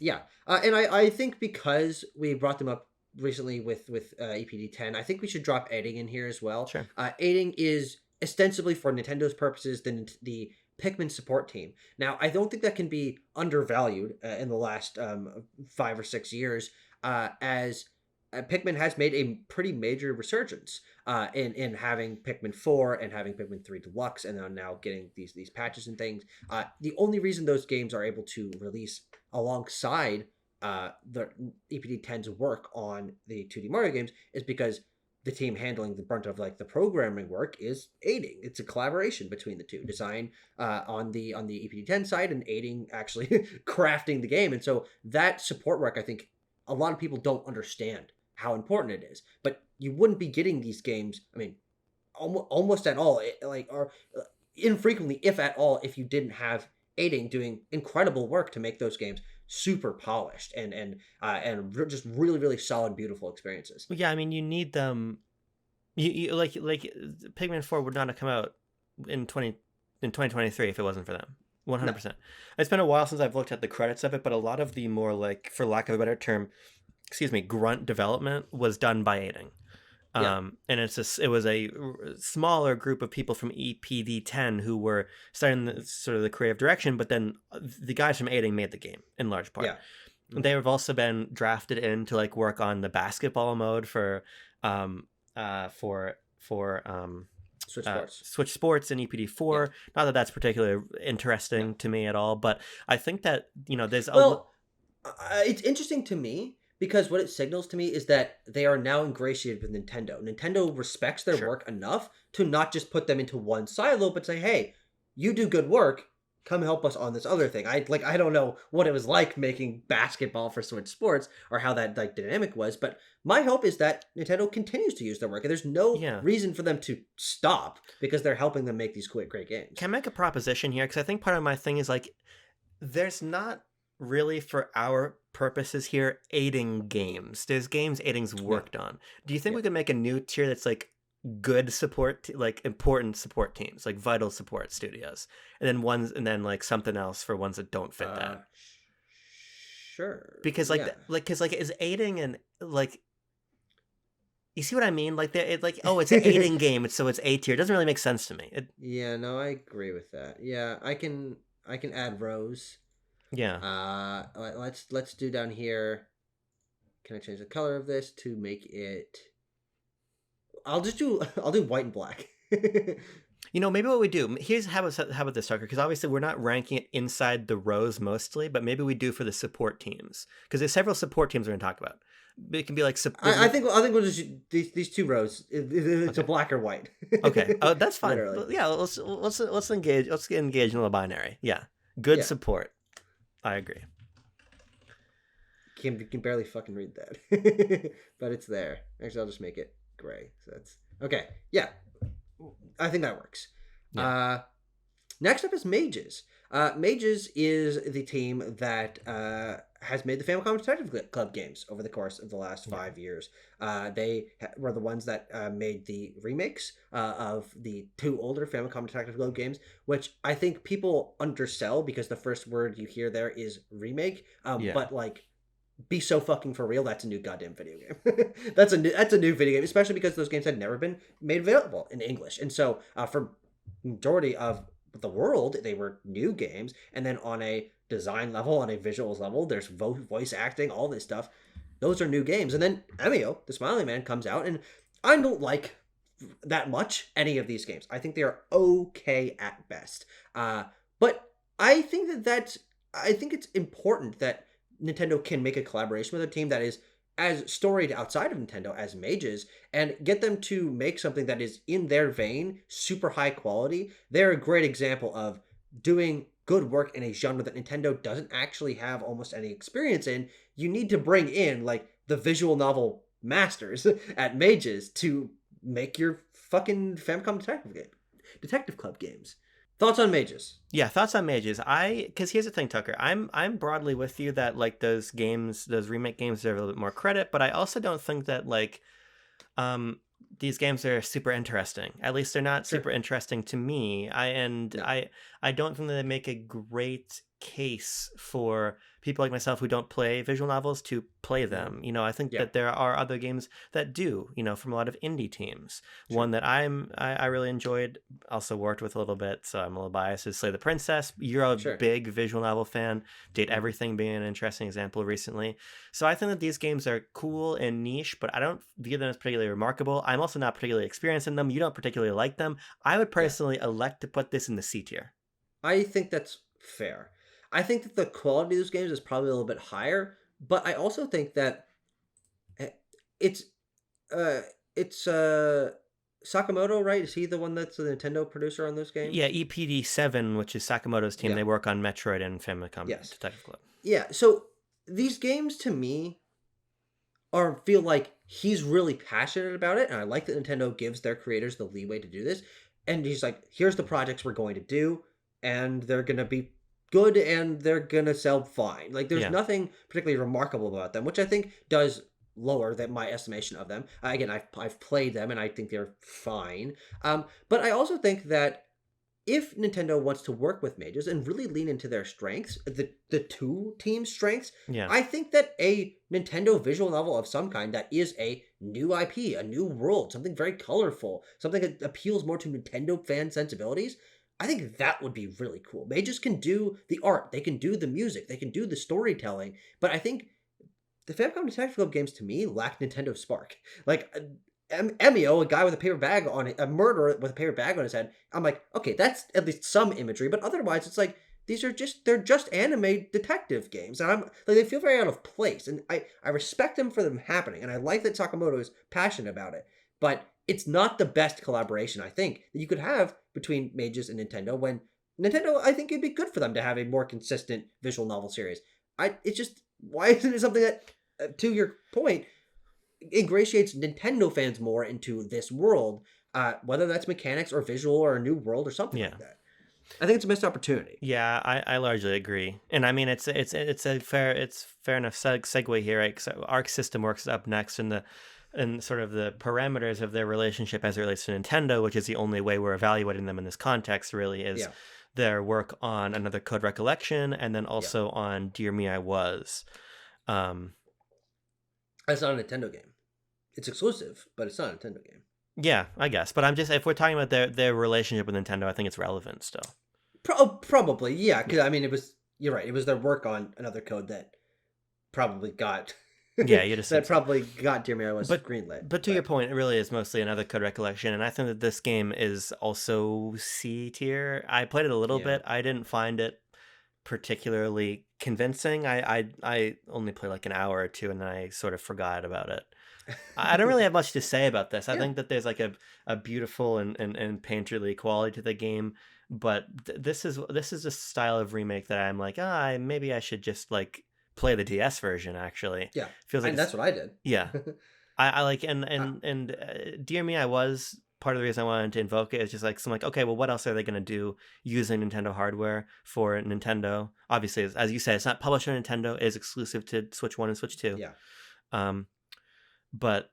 I think because we brought them up recently with EPD 10, I think we should drop aiding in here as well. Sure. Aiding is ostensibly for Nintendo's purposes the Pikmin support team. Now, I don't think that can be undervalued in the last 5 or 6 years, as Pikmin has made a pretty major resurgence in having Pikmin 4 and having Pikmin 3 Deluxe, and now getting these patches and things. The only reason those games are able to release alongside the EPD 10's work on the 2D Mario games is because the team handling the brunt of like the programming work is aiding. It's a collaboration between the two, design on the EPD 10 side and aiding actually crafting the game. And so that support work, I think a lot of people don't understand how important it is. But you wouldn't be getting these games, I mean, almost at all, or infrequently, if at all, if you didn't have aiding doing incredible work to make those games super polished and just really, really solid, beautiful experiences. Yeah, I mean, you need them. You like Pikmin 4 would not have come out in 2023 if it wasn't for them. 100%. No. It's been a while since I've looked at the credits of it, but a lot of the more like, for lack of a better term, grunt development was done by aiding. And it was a smaller group of people from EPD 10 who were starting the creative direction, but then the guys from aiding made the game in large part. Yeah. They have also been drafted in to like work on the basketball mode for Switch Sports in EPD 4. Yeah. Not that that's particularly interesting to me at all, but I think that there's it's interesting to me. Because what it signals to me is that they are now ingratiated with Nintendo. Nintendo respects their work enough to not just put them into one silo, but say, hey, you do good work. Come help us on this other thing. I don't know what it was like making basketball for Switch Sports or how that like dynamic was, but my hope is that Nintendo continues to use their work. And there's no reason for them to stop because they're helping them make these great games. Can I make a proposition here? Because I think part of my thing is like, there's not really for our purposes here aiding games. There's games aiding's worked on. Do you think we could make a new tier that's like good support, like important support teams, like vital support studios, and then like something else for ones that don't fit that? Sure. Because is aiding and like, you see what I mean? Like it's an aiding game, so it's A tier. It doesn't really make sense to me. No, I agree with that. Yeah, I can add rows. Yeah. Let's do down here. Can I change the color of this to make it? I'll do white and black. Maybe what we do, here's how about this, Tucker, because obviously we're not ranking it inside the rows mostly, but maybe we do for the support teams, because there's several support teams we're going to talk about. It can be like I think we'll just these two rows. It's a black or white. Okay. Oh, that's fine. Yeah, let's engage. Let's get engaged in the binary. Yeah. Good support. I agree. You can barely fucking read that. But it's there. Actually, I'll just make it gray. So that's okay. Yeah. I think that works. Yeah. Next up is Mages. Mages is the team that has made the Famicom Detective Club games over the course of the last 5 years. They were the ones that made the remakes of the 2 older Famicom Detective Club games, which I think people undersell because the first word you hear there is remake. But like be so fucking for real, that's a new goddamn video game. That's a new video game, especially because those games had never been made available in English. And so for majority of the world, they were new games. And then on a design level, on a visuals level, there's voice acting, all this stuff. Those are new games. And then Emio, the Smiling Man, comes out, and I don't like that much any of these games. I think they are okay at best. But I think I think it's important that Nintendo can make a collaboration with a team that is as storied outside of Nintendo as Mages, and get them to make something that is in their vein, super high quality. They're a great example of doing good work in a genre that Nintendo doesn't actually have almost any experience in. You need to bring in like the visual novel masters at Mages to make your fucking Famicom Detective Club games. Thoughts on Mages? Yeah, thoughts on Mages. Because here's the thing, Tucker. I'm broadly with you that like those games, those remake games deserve a little bit more credit, but I also don't think that like these games are super interesting. At least they're not super interesting to me. I don't think that they make a great case for people like myself who don't play visual novels to play them. You know, I think that there are other games that do, you know, from a lot of indie teams. One that I really enjoyed, also worked with a little bit, so I'm a little biased, is Slay the Princess. You're a big visual novel fan. Date Everything being an interesting example recently. So I think that these games are cool and niche, but I don't view them as particularly remarkable. I'm also not particularly experienced in them. You don't particularly like them. I would personally elect to put this in the C tier. I think that's fair. I think that the quality of those games is probably a little bit higher, but I also think that it's Sakamoto, right? Is he the one that's the Nintendo producer on those games? Yeah, EPD7, which is Sakamoto's team. They work on Metroid and Famicom Detective Club. Yeah, so these games to me feel like he's really passionate about it, and I like that Nintendo gives their creators the leeway to do this. And he's like, here's the projects we're going to do, and they're going to be good, and they're going to sell fine. Like, there's nothing particularly remarkable about them, which I think does lower my estimation of them. Again, I've played them, and I think they're fine. But I also think that if Nintendo wants to work with Mages and really lean into their strengths, the two teams' strengths, I think that a Nintendo visual novel of some kind that is a new IP, a new world, something very colorful, something that appeals more to Nintendo fan sensibilities, I think that would be really cool. Mages can do the art, they can do the music, they can do the storytelling, but I think the Famicom Detective Club games to me lack Nintendo spark. Like, Emio, a guy with a paper bag on it, a murderer with a paper bag on his head. I'm like, okay, that's at least some imagery, but otherwise it's like, they're just anime detective games. And I'm like, they feel very out of place. And I respect them for them happening. And I like that Sakamoto is passionate about it, but it's not the best collaboration, I think, that you could have between Mages and Nintendo, when Nintendo, I think it'd be good for them to have a more consistent visual novel series. It's just, why isn't it something that, to your point, ingratiates Nintendo fans more into this world, whether that's mechanics or visual or a new world or something like that. I think it's a missed opportunity. Yeah, I largely agree, and I mean it's fair enough segue here, right? Because Arc System Works is up next, and sort of the parameters of their relationship as it relates to Nintendo, which is the only way we're evaluating them in this context, really, is their work on Another Code Recollection, and then also on Dear Me, I Was. It's not a Nintendo game. It's exclusive, but it's not a Nintendo game. Yeah, I guess. But I'm just, if we're talking about their relationship with Nintendo, I think it's relevant still. Probably, yeah. Because I mean, you're right. It was their work on Another Code that probably got. Yeah, you just that probably got Dear Me, I Was greenlit. But to your point, it really is mostly Another Code Recollection, and I think that this game is also C tier. I played it a little bit. I didn't find it particularly convincing. I only played like an hour or two, and then I sort of forgot about it. I don't really have much to say about this. I think that there's like a beautiful and painterly quality to the game, but this is a style of remake that I'm like, maybe I should just like play the DS version. Actually, feels like that's what I did. Yeah, I like and Dear Me, I Was. Part of the reason I wanted to invoke it is just like, so I'm like, okay, well, what else are they going to do using Nintendo hardware for Nintendo? Obviously, as you said, it's not published on Nintendo. It is exclusive to Switch 1 and Switch 2. Yeah. But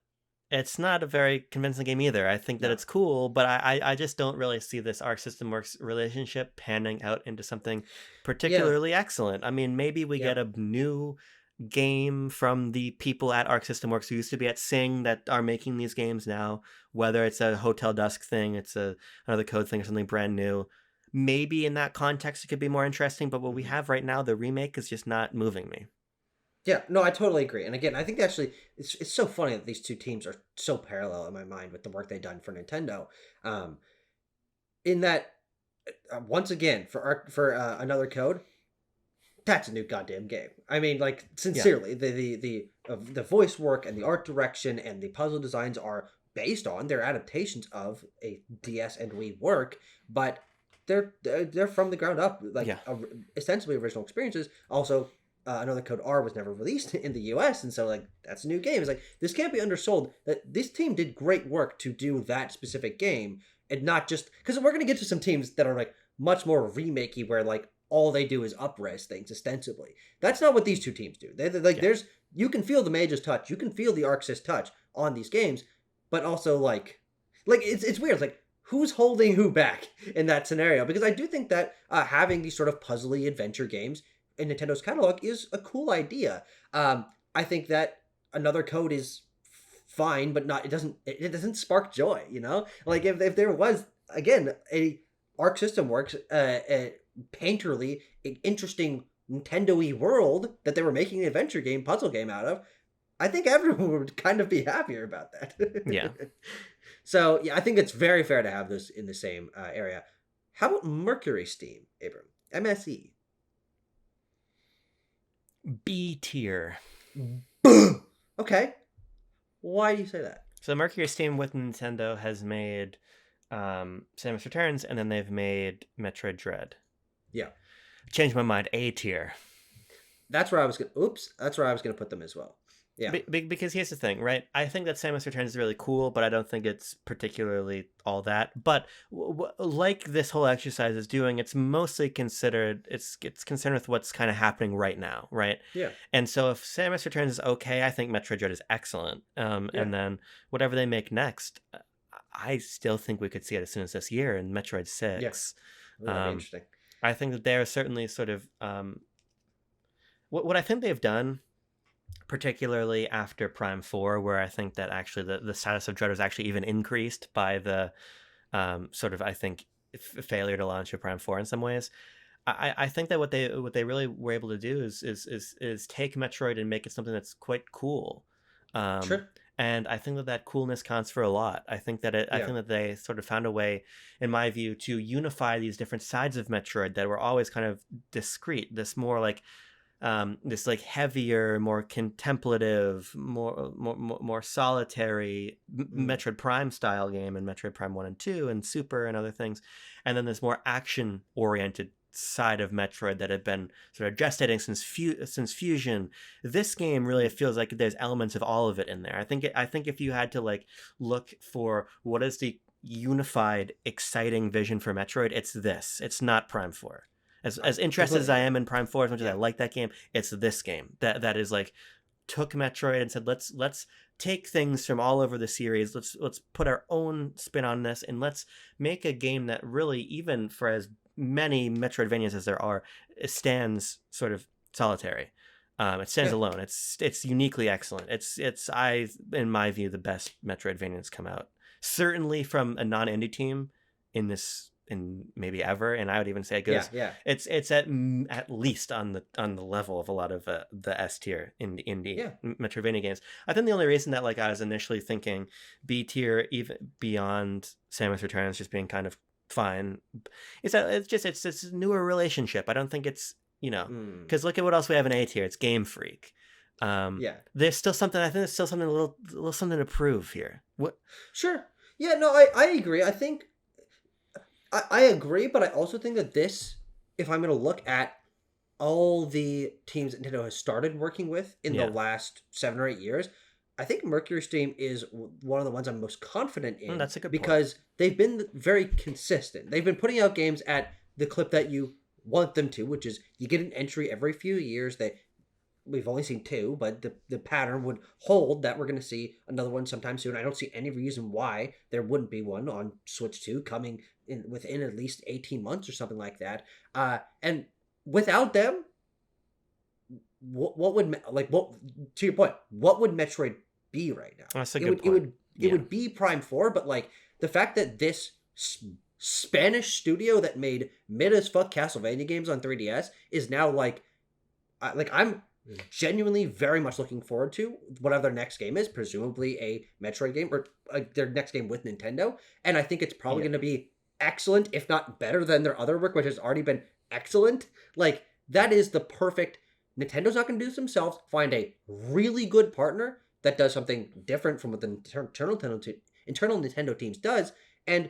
it's not a very convincing game either. I think that it's cool, but I just don't really see this Arc System Works relationship panning out into something particularly excellent. I mean, maybe we get a new game from the people at Arc System Works who used to be at Sing that are making these games now, whether it's a Hotel Dusk thing, it's another Code thing, or something brand new. Maybe in that context it could be more interesting, but what we have right now, the remake, is just not moving me. Yeah, no, I totally agree. And again, I think actually it's so funny that these two teams are so parallel in my mind with the work they've done for Nintendo. In that, once again, for Another Code, that's a new goddamn game. I mean, like, sincerely, the voice work and the art direction and the puzzle designs are based on, they're adaptations of a DS and Wii work, but they're from the ground up, like essentially original experiences. Also, Another Code R was never released in the US, and so like that's a new game. It's like this can't be undersold that this team did great work to do that specific game, and not just because we're gonna get to some teams that are like much more remakey, where like all they do is up-res things ostensibly. That's not what these two teams do. They're like there's you can feel the Mage's touch, you can feel the ArcSys touch on these games, but also like it's weird. It's like who's holding who back in that scenario? Because I do think that having these sort of puzzly adventure games in Nintendo's catalog is a cool idea. I think that Another Code is fine, but not. It doesn't spark joy. You know, like if there was again a Arc System Works a painterly, interesting Nintendo-y world that they were making an adventure game, puzzle game out of, I think everyone would kind of be happier about that. Yeah. So yeah, I think it's very fair to have those in the same area. How about Mercury Steam, Abram? MSE. B tier. Okay. Why do you say that? So Mercury Steam with Nintendo has made Samus Returns, and then they've made Metroid Dread. Yeah. Changed my mind. A tier. That's where I was going to... Oops. That's where I was going to put them as well. Yeah. Because here's the thing, right? I think that Samus Returns is really cool, but I don't think it's particularly all that. But like this whole exercise is doing, it's mostly considered, it's concerned with what's kind of happening right now, right? Yeah. And so if Samus Returns is okay, I think Metroid Dread is excellent. And then whatever they make next, I still think we could see it as soon as this year in Metroid 6. Yes. Really interesting. I think that they're certainly sort of... what I think they've done, particularly after Prime 4, where I think that actually the status of Dread was actually even increased by the sort of, I think, failure to launch of Prime 4 in some ways. I think that what they really were able to do is take Metroid and make it something that's quite cool. Sure. And I think that coolness counts for a lot. I think that I think that they sort of found a way, in my view, to unify these different sides of Metroid that were always kind of discrete. This more like this like heavier, more contemplative, more solitary Metroid Prime style game, and Metroid Prime 1 and 2 and Super and other things, and then this more action oriented side of Metroid that had been sort of gestating since Fusion. This game really feels like there's elements of all of it in there. I think if you had to like look for what is the unified, exciting vision for Metroid, it's this. It's not Prime 4. As interested as I am in Prime 4, as much as I like that game, it's this game that is like took Metroid and said let's take things from all over the series, let's put our own spin on this, and let's make a game that really, even for as many Metroidvanias as there are, it stands sort of solitary. It stands alone. It's uniquely excellent. It's in my view, the best Metroidvanias come out, certainly from a non-indie team in maybe ever, and I would even say it goes. It's at least on the level of a lot of the S tier indie Metroidvania games. I think the only reason that like I was initially thinking B tier, even beyond Samus Returns just being kind of fine, is that it's this newer relationship. I don't think it's, because look at what else we have in A tier. It's Game Freak. There's still something. I think there's still something a little something to prove here. What? Sure. Yeah. No, I agree. I think. I agree, but I also think that this, if I'm going to look at all the teams that Nintendo has started working with in the last 7 or 8 years, I think Mercury Steam is one of the ones I'm most confident in. That's a good point. Because they've been very consistent. They've been putting out games at the clip that you want them to, which is you get an entry every few years. We've only seen 2, but the pattern would hold that we're going to see another one sometime soon. I don't see any reason why there wouldn't be one on Switch 2 coming within at least 18 months or something like that. And without them, what would like what to your point? What would Metroid be right now? That's a good point. It would be Prime 4, but like the fact that this Spanish studio that made mid as fuck Castlevania games on 3DS is now like I'm genuinely very much looking forward to whatever their next game is, presumably a Metroid game or their next game with Nintendo, and I think it's probably going to be excellent, if not better than their other work, which has already been excellent. Like that is the perfect. Nintendo's not going to do this themselves. Find a really good partner that does something different from what the internal Nintendo teams does, and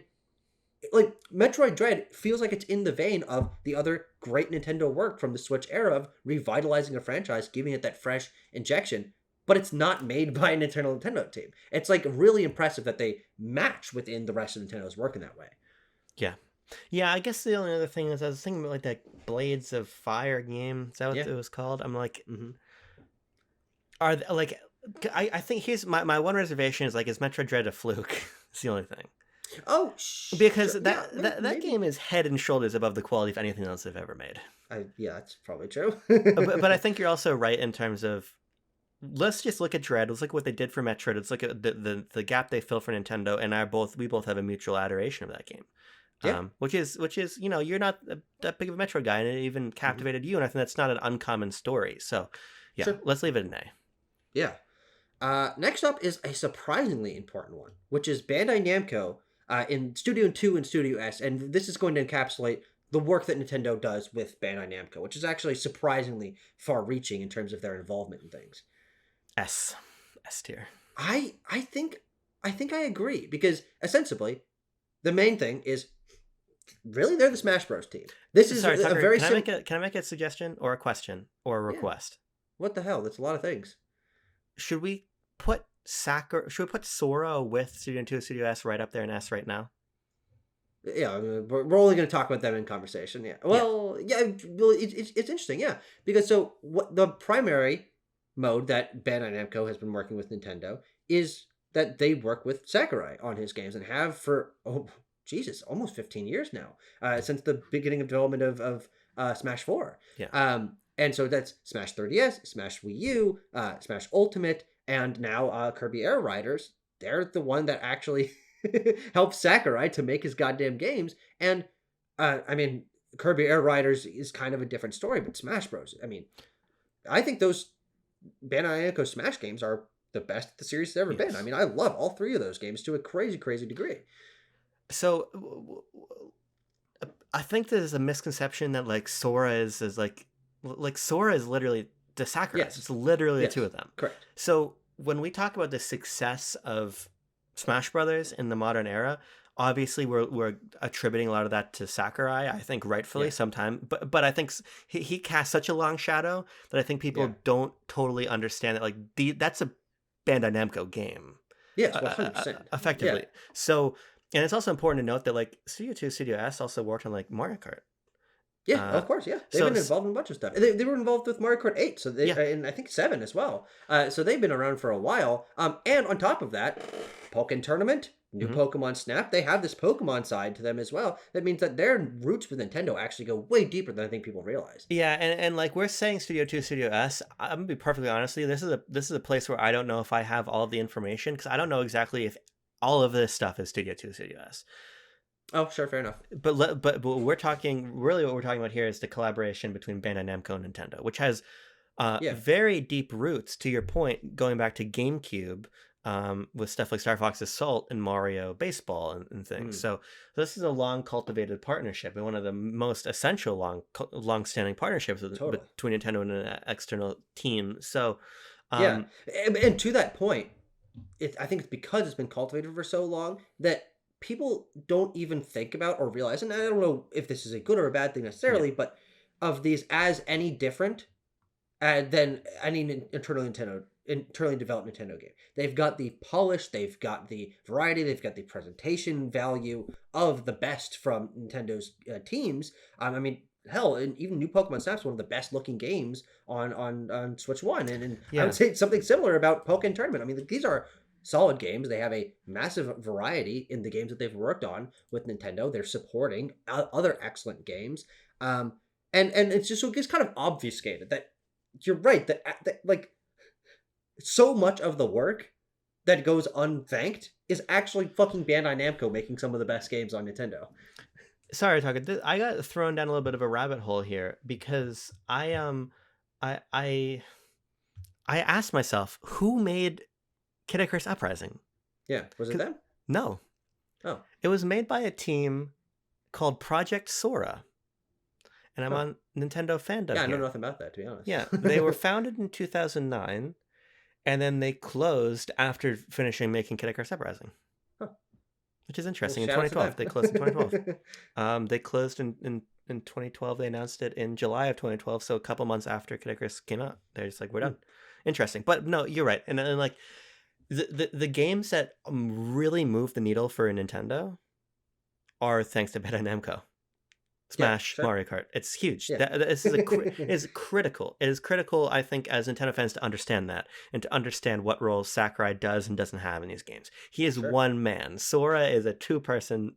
like Metroid Dread feels like it's in the vein of the other great Nintendo work from the Switch era of revitalizing a franchise, giving it that fresh injection, but it's not made by an internal Nintendo team. It's like really impressive that they match within the rest of Nintendo's work in that way. Yeah. Yeah, I guess the only other thing is I was thinking about like that Blades of Fire game. Is that what it was called? I'm like, are like, I think here's my one reservation is like, is Metroid Dread a fluke? It's the only thing. Oh, because that game is head and shoulders above the quality of anything else they've ever made. Yeah, that's probably true. but I think you're also right in terms of, let's just look at Dread. Let's look at what they did for Metroid. Let's look at the gap they fill for Nintendo, and we both have a mutual adoration of that game. Yeah. Which is you're not that big of a Metroid guy, and it even captivated you, and I think that's not an uncommon story. So yeah, sure. Let's leave it an A. Yeah. Next up is a surprisingly important one, which is Bandai Namco in Studio 2 and Studio S, and this is going to encapsulate the work that Nintendo does with Bandai Namco, which is actually surprisingly far-reaching in terms of their involvement in things. S tier. I think I agree, because ostensibly the main thing is really they're the Smash Bros team. This is Tucker, a very can I make a suggestion or a question or a request? Yeah. What the hell? That's a lot of things. Should we put Sora with Studio 2 and Studio S right up there in S right now? Yeah, we're only going to talk about them in conversation. Yeah. Well, it's interesting. Yeah, because so what the primary mode that Bandai Namco has been working with Nintendo is that they work with Sakurai on his games and have for almost 15 years now, since the beginning of development of Smash 4. Yeah. And so that's Smash 3DS, Smash Wii U, Smash Ultimate, and now Kirby Air Riders. They're the one that actually helps Sakurai to make his goddamn games. And I mean, Kirby Air Riders is kind of a different story, but Smash Bros. I mean, I think those Bandai Namco Smash games are the best the series has ever been. I mean, I love all three of those games to a crazy, crazy degree. So I think there's a misconception that like Sora is like Sora is literally the Sakurai. Yes. It's literally the two of them. Correct. So when we talk about the success of Smash Brothers in the modern era, obviously we're attributing a lot of that to Sakurai. I think rightfully sometimes, but I think he cast such a long shadow that I think people don't totally understand that. Like that's a Bandai Namco game. Yes, 100%. Effectively. Yeah. So, and it's also important to note that like Studio 2, Studio S also worked on like Mario Kart. Yeah, of course, yeah. They've been involved in a bunch of stuff. They were involved with Mario Kart 8, so and I think 7 as well. So they've been around for a while. And on top of that, Pokken Tournament, new Pokemon Snap, they have this Pokemon side to them as well. That means that their roots with Nintendo actually go way deeper than I think people realize. Yeah, and like we're saying Studio 2, Studio S, I'm going to be perfectly honest with you, this is a place where I don't know if I have all of the information, because I don't know exactly if all of this stuff is Studio 2, Studio S. Oh, sure, fair enough. But what we're talking about here is the collaboration between Bandai Namco and Nintendo, which has very deep roots, to your point, going back to GameCube, with stuff like Star Fox Assault and Mario Baseball and things. So this is a long cultivated partnership, and one of the most essential long-standing partnerships between Nintendo and an external team. So and to that point, I think it's because it's been cultivated for so long that people don't even think about or realize, and I don't know if this is a good or a bad thing necessarily, but of these as any different than any internally developed Nintendo game. They've got the polish, they've got the variety, they've got the presentation value of the best from Nintendo's teams. I mean, hell, and even new Pokemon Snap's one of the best looking games on Switch 1. And I would say something similar about Pokken Tournament. I mean, these are solid games. They have a massive variety in the games that they've worked on with Nintendo. They're supporting other excellent games. And it's just so it gets kind of obfuscated that you're right that like so much of the work that goes unthanked is actually fucking Bandai Namco making some of the best games on Nintendo. Sorry, Tucker. I got thrown down a little bit of a rabbit hole here because I I I asked myself who made Kid Icarus Uprising. Yeah, was it them? No. Oh, it was made by a team called Project Sora, and I'm on Nintendo fandom. Yeah, I know here. nothing about that, to be honest. Yeah, they were founded in 2009, and then they closed after finishing making Kid Icarus Uprising. Which is interesting. Well, in 2012, they closed in 2012. They closed in 2012. They announced it in July of 2012, so a couple months after Kid Icarus came out. They're just like, we're done. Interesting, but no, you're right. And like the games that really move the needle for Nintendo are thanks to Bandai Namco. Smash, Mario Kart. It's huge. This is critical. It is critical, I think, as Nintendo fans to understand that and to understand what roles Sakurai does and doesn't have in these games. He is one man. Sora is a 2-person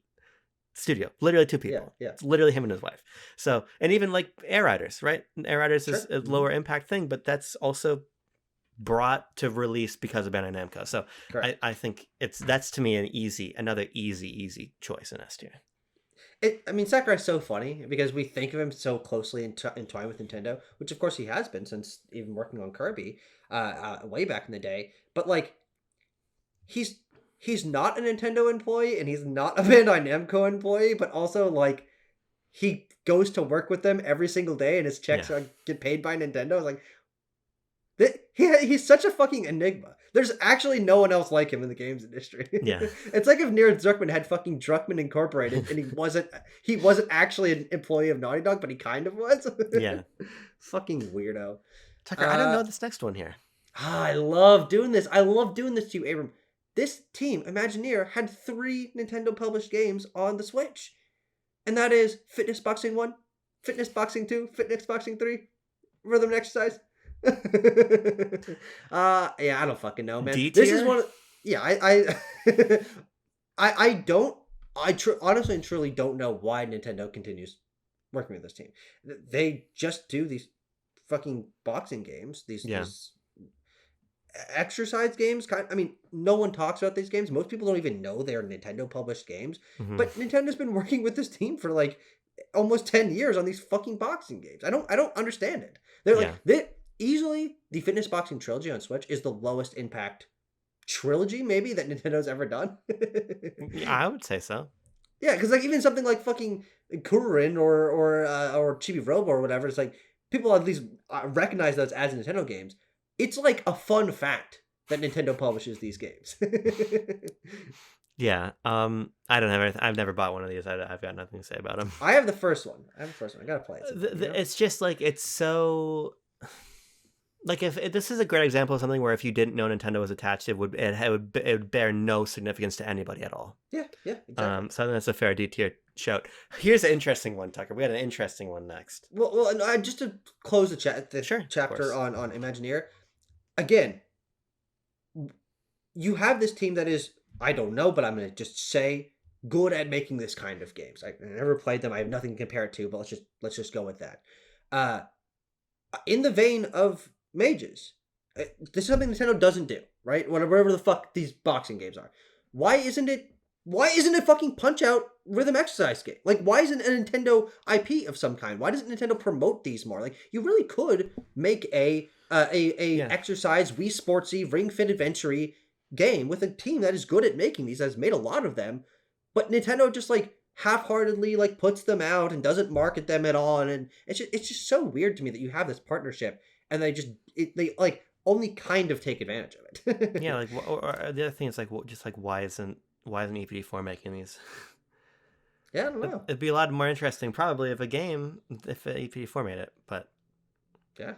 studio, literally 2 people. It's literally him and his wife. So, and even like Air Riders, right? Air Riders is a lower impact thing, but that's also brought to release because of Bandai Namco. So I think that's to me another easy choice in S tier. I mean, Sakurai's so funny because we think of him so closely entwined with Nintendo, which of course he has been since even working on Kirby, way back in the day. But like, he's not a Nintendo employee and he's not a Bandai Namco employee, but also like he goes to work with them every single day and his checks get paid by Nintendo. Like, he's such a fucking enigma. There's actually no one else like him in the games industry. Yeah. It's like if Neil Druckmann had fucking Druckmann Incorporated and he wasn't actually an employee of Naughty Dog, but he kind of was. Yeah. Fucking weirdo. Tucker, I don't know this next one here. I love doing this. I love doing this to you, Abram. This team, Imagineer, had 3 Nintendo published games on the Switch. And that is Fitness Boxing 1, Fitness Boxing 2, Fitness Boxing 3, Rhythm and Exercise. Yeah, I don't fucking know, man. D-tier? This is one of, honestly and truly don't know why Nintendo continues working with this team. They just do these fucking boxing games, these exercise games. I mean, no one talks about these games. Most people don't even know they're Nintendo published games. But Nintendo's been working with this team for like almost 10 years on these fucking boxing games. I don't understand it. They're like easily, the Fitness Boxing trilogy on Switch is the lowest impact trilogy maybe that Nintendo's ever done. Yeah, I would say so. Yeah, because like even something like fucking Kurin or Chibi Robo or whatever, it's like people at least recognize those as Nintendo games. It's like a fun fact that Nintendo publishes these games. Yeah, I don't have anything. I've never bought one of these. I've got nothing to say about them. I have the first one. I gotta play it. It's just like it's so. Like if this is a great example of something where if you didn't know Nintendo was attached, it would bear no significance to anybody at all. Yeah, exactly. So I think that's a fair D tier shout. Here's an interesting one, Tucker. We had an interesting one next. Well, just to close the chapter on Imagineer, again, you have this team that is, I don't know, but I'm gonna just say good at making this kind of games. I never played them. I have nothing to compare it to, but let's just go with that. In the vein of Mages, this is something Nintendo doesn't do, right? Whatever the fuck these boxing games are. Why isn't it fucking Punch-Out rhythm exercise game? Like, why isn't a Nintendo IP of some kind? Why doesn't Nintendo promote these more? Like, you really could make a exercise, Wii Sportsy, Ring Fit Adventure game with a team that is good at making these, has made a lot of them, but Nintendo just like half-heartedly like puts them out and doesn't market them at all, and it's just so weird to me that you have this partnership and they like only kind of take advantage of it. Yeah, like or the other thing is like why isn't EPD4 making these? Yeah, I don't know. It'd be a lot more interesting probably if EPD4 made it, but yeah.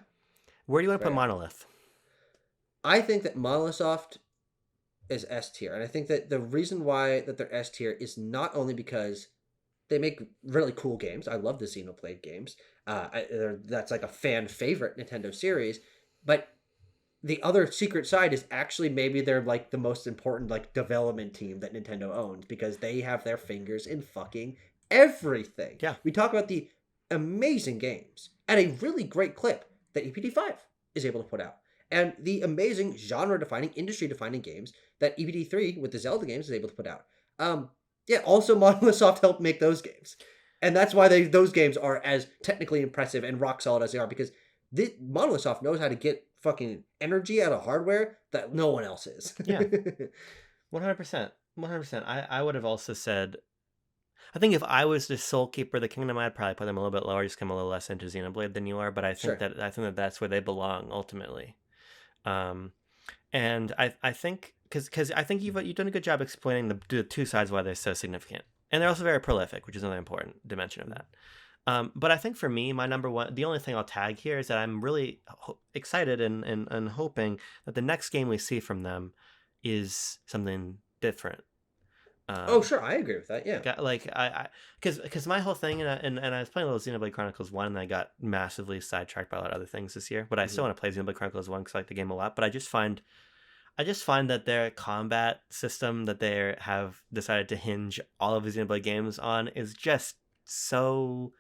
Where do you want to put Monolith? I think that Monolith is S tier, and I think that the reason why that they're S tier is not only because they make really cool games. I love the Xenoblade games. That's like a fan favorite Nintendo series. But the other secret side is actually maybe they're like the most important like development team that Nintendo owns because they have their fingers in fucking everything. Yeah. We talk about the amazing games at a really great clip that EPD5 is able to put out, and the amazing genre-defining, industry-defining games that EPD3 with the Zelda games is able to put out. Also Monolith Soft helped make those games, and that's why those games are as technically impressive and rock solid as they are, because Monolith Soft knows how to get fucking energy out of hardware that no one else is. Yeah. 100%. 100%. I would have also said, I think if I was the sole keeper of the kingdom, I'd probably put them a little bit lower, just come a little less into Xenoblade than you are. But I think that that's where they belong ultimately. And I think because I think you've done a good job explaining the two sides why they're so significant, and they're also very prolific, which is another important dimension of that. But I think for me, my number one, the only thing I'll tag here is that I'm really excited and hoping that the next game we see from them is something different. Sure, I agree with that. Yeah, like because my whole thing, and I was playing a little Xenoblade Chronicles 1, and I got massively sidetracked by a lot of other things this year. But I still want to play Xenoblade Chronicles 1 because I like the game a lot. But I just find that their combat system that they have decided to hinge all of the Xenoblade games on is just so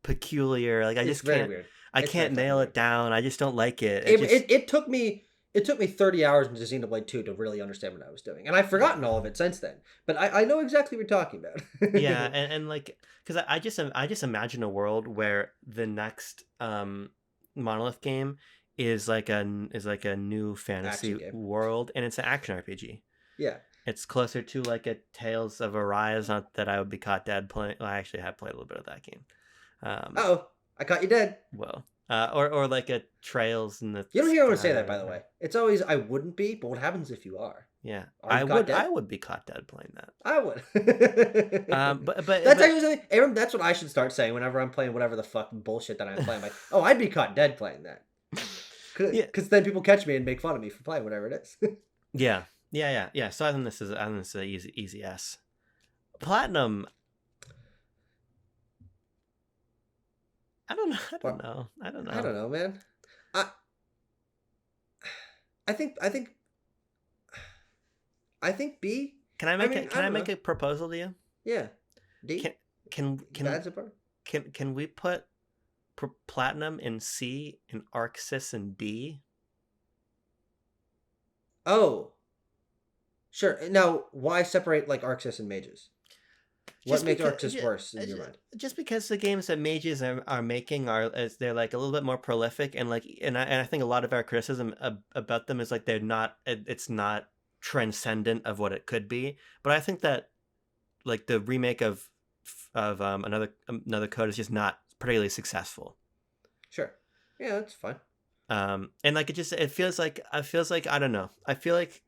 peculiar. Like I just can't. Weird. I can't nail it down. I just don't like it. It took me 30 hours into Xenoblade 2 to really understand what I was doing. And I've forgotten all of it since then. But I know exactly what you're talking about. Yeah, and like, because I just imagine a world where the next Monolith game is like a new fantasy world, and it's an action RPG. Yeah. It's closer to like a Tales of Arise, not that I would be caught dead playing. Well, I actually have played a little bit of that game. I caught you dead. Well, or like a Trails in the. You don't hear anyone say that, by the way. It's always I wouldn't be, but what happens if you are? Yeah, I would be caught dead playing that. I would. But that's actually something, Aaron. That's what I should start saying whenever I'm playing whatever the fuck bullshit that I'm playing. Like, I'd be caught dead playing that. Because then people catch me and make fun of me for playing whatever it is. Yeah. So I think this is an easy S. Platinum. I don't know, man. I think B. Can I make a proposal to you? Yeah. D. Can we put Platinum in C and Arxis in D? Oh. Sure. Now, why separate like Arxis and Mages? What makes Arxis worse in your mind? Just because the games that Mages are making they're like a little bit more prolific, and like and I think a lot of our criticism about them is like it's not transcendent of what it could be. But I think that like the remake of another code is just not particularly successful. Sure. Yeah, that's fine. And like it feels like I don't know. I feel like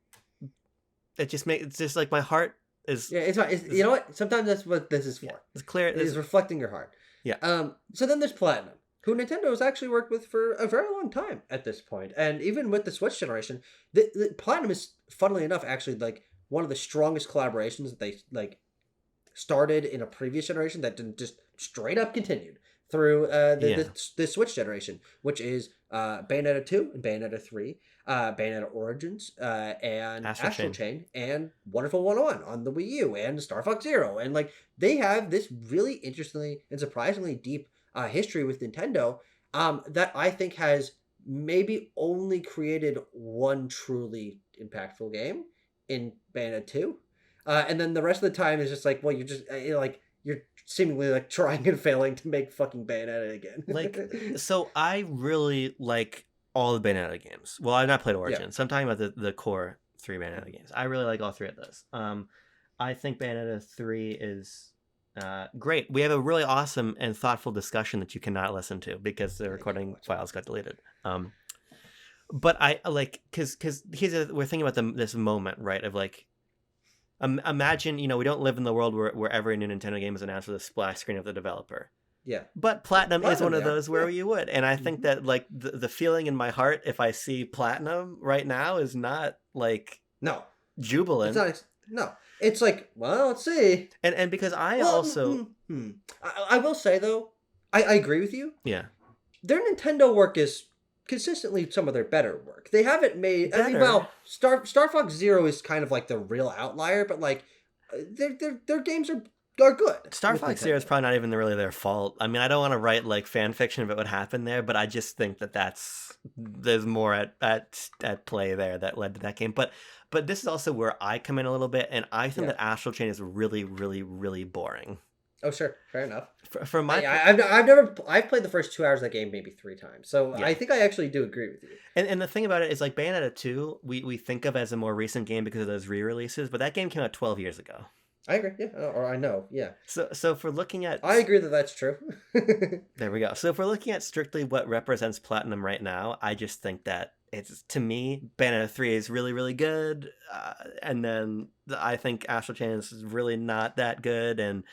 it's just like my heart is. Yeah, it's fine. You know what? Sometimes that's what this is for. Yeah, it's clear. It is reflecting your heart. Yeah. So then there's Platinum, who Nintendo has actually worked with for a very long time at this point, and even with the Switch generation, the Platinum is, funnily enough, actually like one of the strongest collaborations that they like started in a previous generation that didn't just straight up continued through the Switch generation, which is Bayonetta 2 and Bayonetta 3, Bayonetta Origins, and Astral Chain, and Wonderful 101 on the Wii U, and Star Fox Zero. And like they have this really interestingly and surprisingly deep history with Nintendo that I think has maybe only created one truly impactful game in Bayonetta 2. And then the rest of the time is just like, well, you're seemingly like trying and failing to make fucking Bayonetta again. Like, so I really like all the Bayonetta games. Well, I've not played Origins. Yeah. So I'm talking about the core 3 Bayonetta games. I really like all 3 of those. I think Bayonetta 3 is great. We have a really awesome and thoughtful discussion that you cannot listen to because the recording files got deleted. But I like, because we're thinking about this moment, right, of like, imagine, we don't live in the world where every new Nintendo game is announced with a splash screen of the developer. Yeah. But Platinum is one of those where you would. And I think that like the feeling in my heart if I see Platinum right now is not like jubilant. It's like, well, let's see. And because I also I will say though, I agree with you. Yeah. Their Nintendo work is consistently some of their better work. They haven't made. I mean, well, Star Fox Zero is kind of like the real outlier, but like their games are are good. Star Fox Zero is probably not even really their fault. I mean, I don't want to write like fan fiction about what happened there, but I just think that there's more at play there that led to that game. But this is also where I come in a little bit, and I think that Astral Chain is really, really, really boring. Oh, sure. Fair enough. For my I've played the first 2 hours of that game maybe 3 times. So I think I actually do agree with you. And the thing about it is, like, Bayonetta 2, we think of as a more recent game because of those re-releases, but that game came out 12 years ago. I agree, yeah. Or I know, yeah. So if we're looking at... I agree that that's true. There we go. So if we're looking at strictly what represents Platinum right now, I just think that it's, to me, Bayonetta 3 is really, really good. And then I think Astral Chain is really not that good. And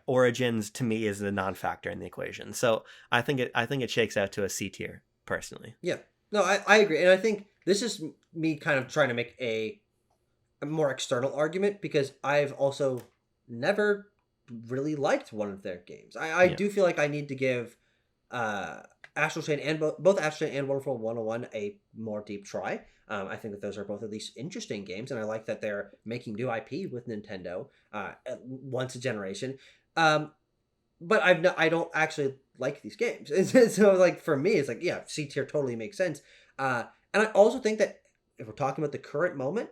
Origins, to me, is a non-factor in the equation. So I think it shakes out to a C tier, personally. Yeah. No, I agree. And I think this is me kind of trying to make a more external argument, because I've also never really liked one of their games. I do feel like I need to give Astral Chain and both Astral Chain and Wonderful 101 a more deep try. I think that those are both at least interesting games, and I like that they're making new IP with Nintendo once a generation. But I don't actually like these games. So like for me, it's like, yeah, C tier totally makes sense. And I also think that if we're talking about the current moment,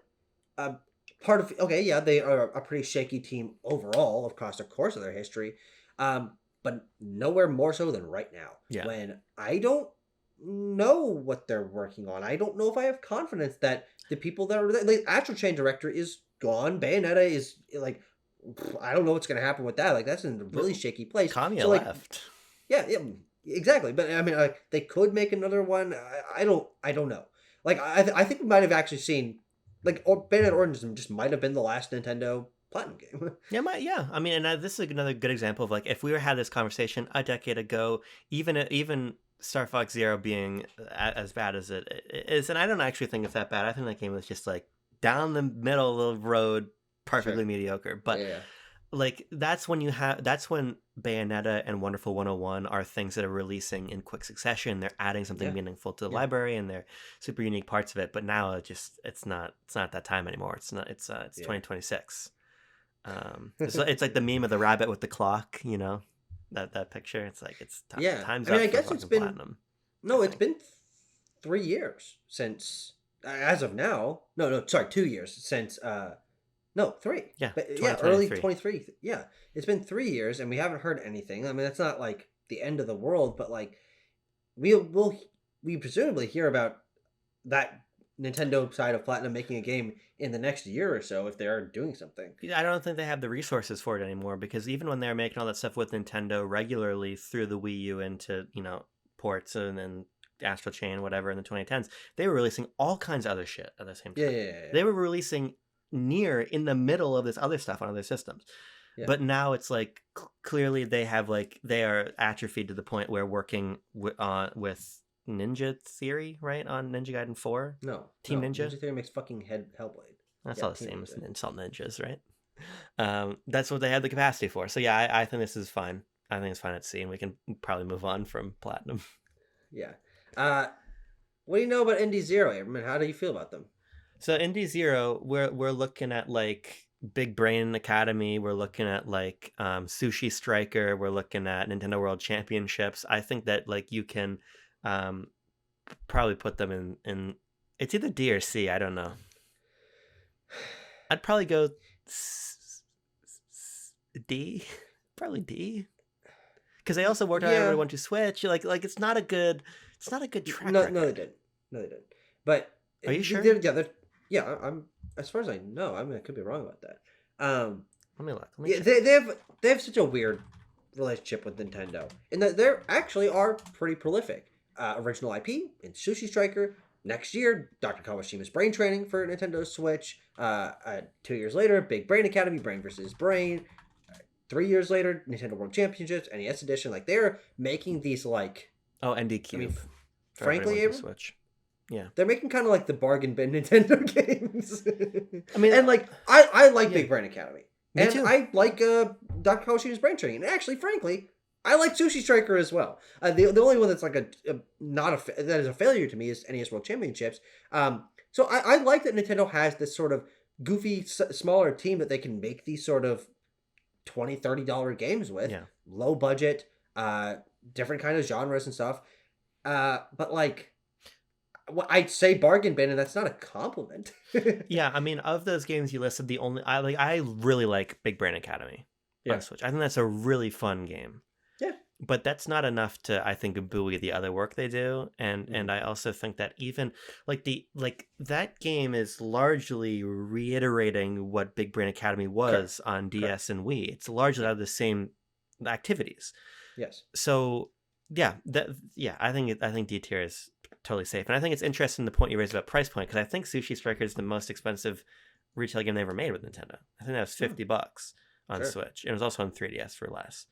part of they are a pretty shaky team overall across the course of their history, but nowhere more so than right now. Yeah. When I don't know what they're working on, I don't know if I have confidence that the people that are the Astral Chain director is gone. Bayonetta is like, I don't know what's going to happen with that. Like, that's in a really shaky place. Kamiya left. Yeah, exactly. But I mean, like, they could make another one. I don't know. Like, I think we might have actually seen, like, Bayonetta Origins just might have been the last Nintendo Platinum game. Yeah. I mean, and this is another good example of, like, if we had this conversation a decade ago, even Star Fox Zero being as bad as it is, and I don't actually think it's that bad. I think that game was just, like, down the middle of the road, perfectly mediocre. But like, that's when Bayonetta and Wonderful 101 are things that are releasing in quick succession. They're adding something meaningful to the library, and they're super unique parts of it. But now it's not that time anymore. It's 2026. It's like the meme of the rabbit with the clock, you know, that picture. It's like time's up. I guess it's been Platinum. No, it's been 3 years since, as of now. No, sorry, 2 years since. No, 3. Yeah, early 23. Yeah, it's been 3 years, and we haven't heard anything. I mean, that's not like the end of the world, but like we presumably hear about that Nintendo side of Platinum making a game in the next year or so if they are doing something. I don't think they have the resources for it anymore, because even when they're making all that stuff with Nintendo regularly through the Wii U into, you know, ports and then Astral Chain, whatever, in the 2010s, they were releasing all kinds of other shit at the same time. Yeah. They were releasing in the middle of this other stuff on other systems. But now it's like clearly they are atrophied to the point where working with Ninja Theory, right, on Ninja Gaiden 4? No. Team Ninja? Ninja Theory makes fucking Hellblade. That's all the same as Insult Ninjas, right? That's what they had the capacity for. So yeah, I think this is fine. I think it's fine at C, and we can probably move on from Platinum. Yeah. What do you know about Indie Zero, Abraham? How do you feel about them? So Indie Zero, we're looking at like Big Brain Academy. We're looking at like Sushi Striker. We're looking at Nintendo World Championships. I think that like you can probably put them in. It's either D or C. I don't know. I'd probably go D. Probably D. Because they also worked on Everyone to Switch. Like it's not a good track record. No, they didn't. But are you sure? Yeah, I'm. As far as I know, I mean, I could be wrong about that. Let me look. They have such a weird relationship with Nintendo, in that they actually are pretty prolific. Original IP in Sushi Striker. Next year, Dr. Kawashima's Brain Training for Nintendo Switch. 2 years later, Big Brain Academy, Brain vs. Brain. 3 years later, Nintendo World Championships, NES Edition. Like, they're making these like ND Cube. I mean, frankly, Switch. Yeah, they're making kind of like the bargain bin Nintendo games. I mean, and like I like Big Brain Academy, Me too. I like Dr. Kawashima's Brain Training, and actually, frankly, I like Sushi Striker as well. The only one that's like that is a failure to me is NES World Championships. So I like that Nintendo has this sort of goofy, smaller team that they can make these sort of $20-$30 games with. Yeah. Low budget, different kind of genres and stuff. But like, I'd say bargain bin, and that's not a compliment. Yeah, I mean, of those games you listed, I really like Big Brain Academy on Switch. I think that's a really fun game. Yeah. But that's not enough to, I think, buoy the other work they do. And I also think that even that game is largely reiterating what Big Brain Academy was on DS and Wii. It's largely out of the same activities. Yes. So I think D tier is totally safe. And I think it's interesting the point you raised about price point, because I think Sushi Striker is the most expensive retail game they ever made with Nintendo. I think that was $50 on Switch. And it was also on 3DS for less.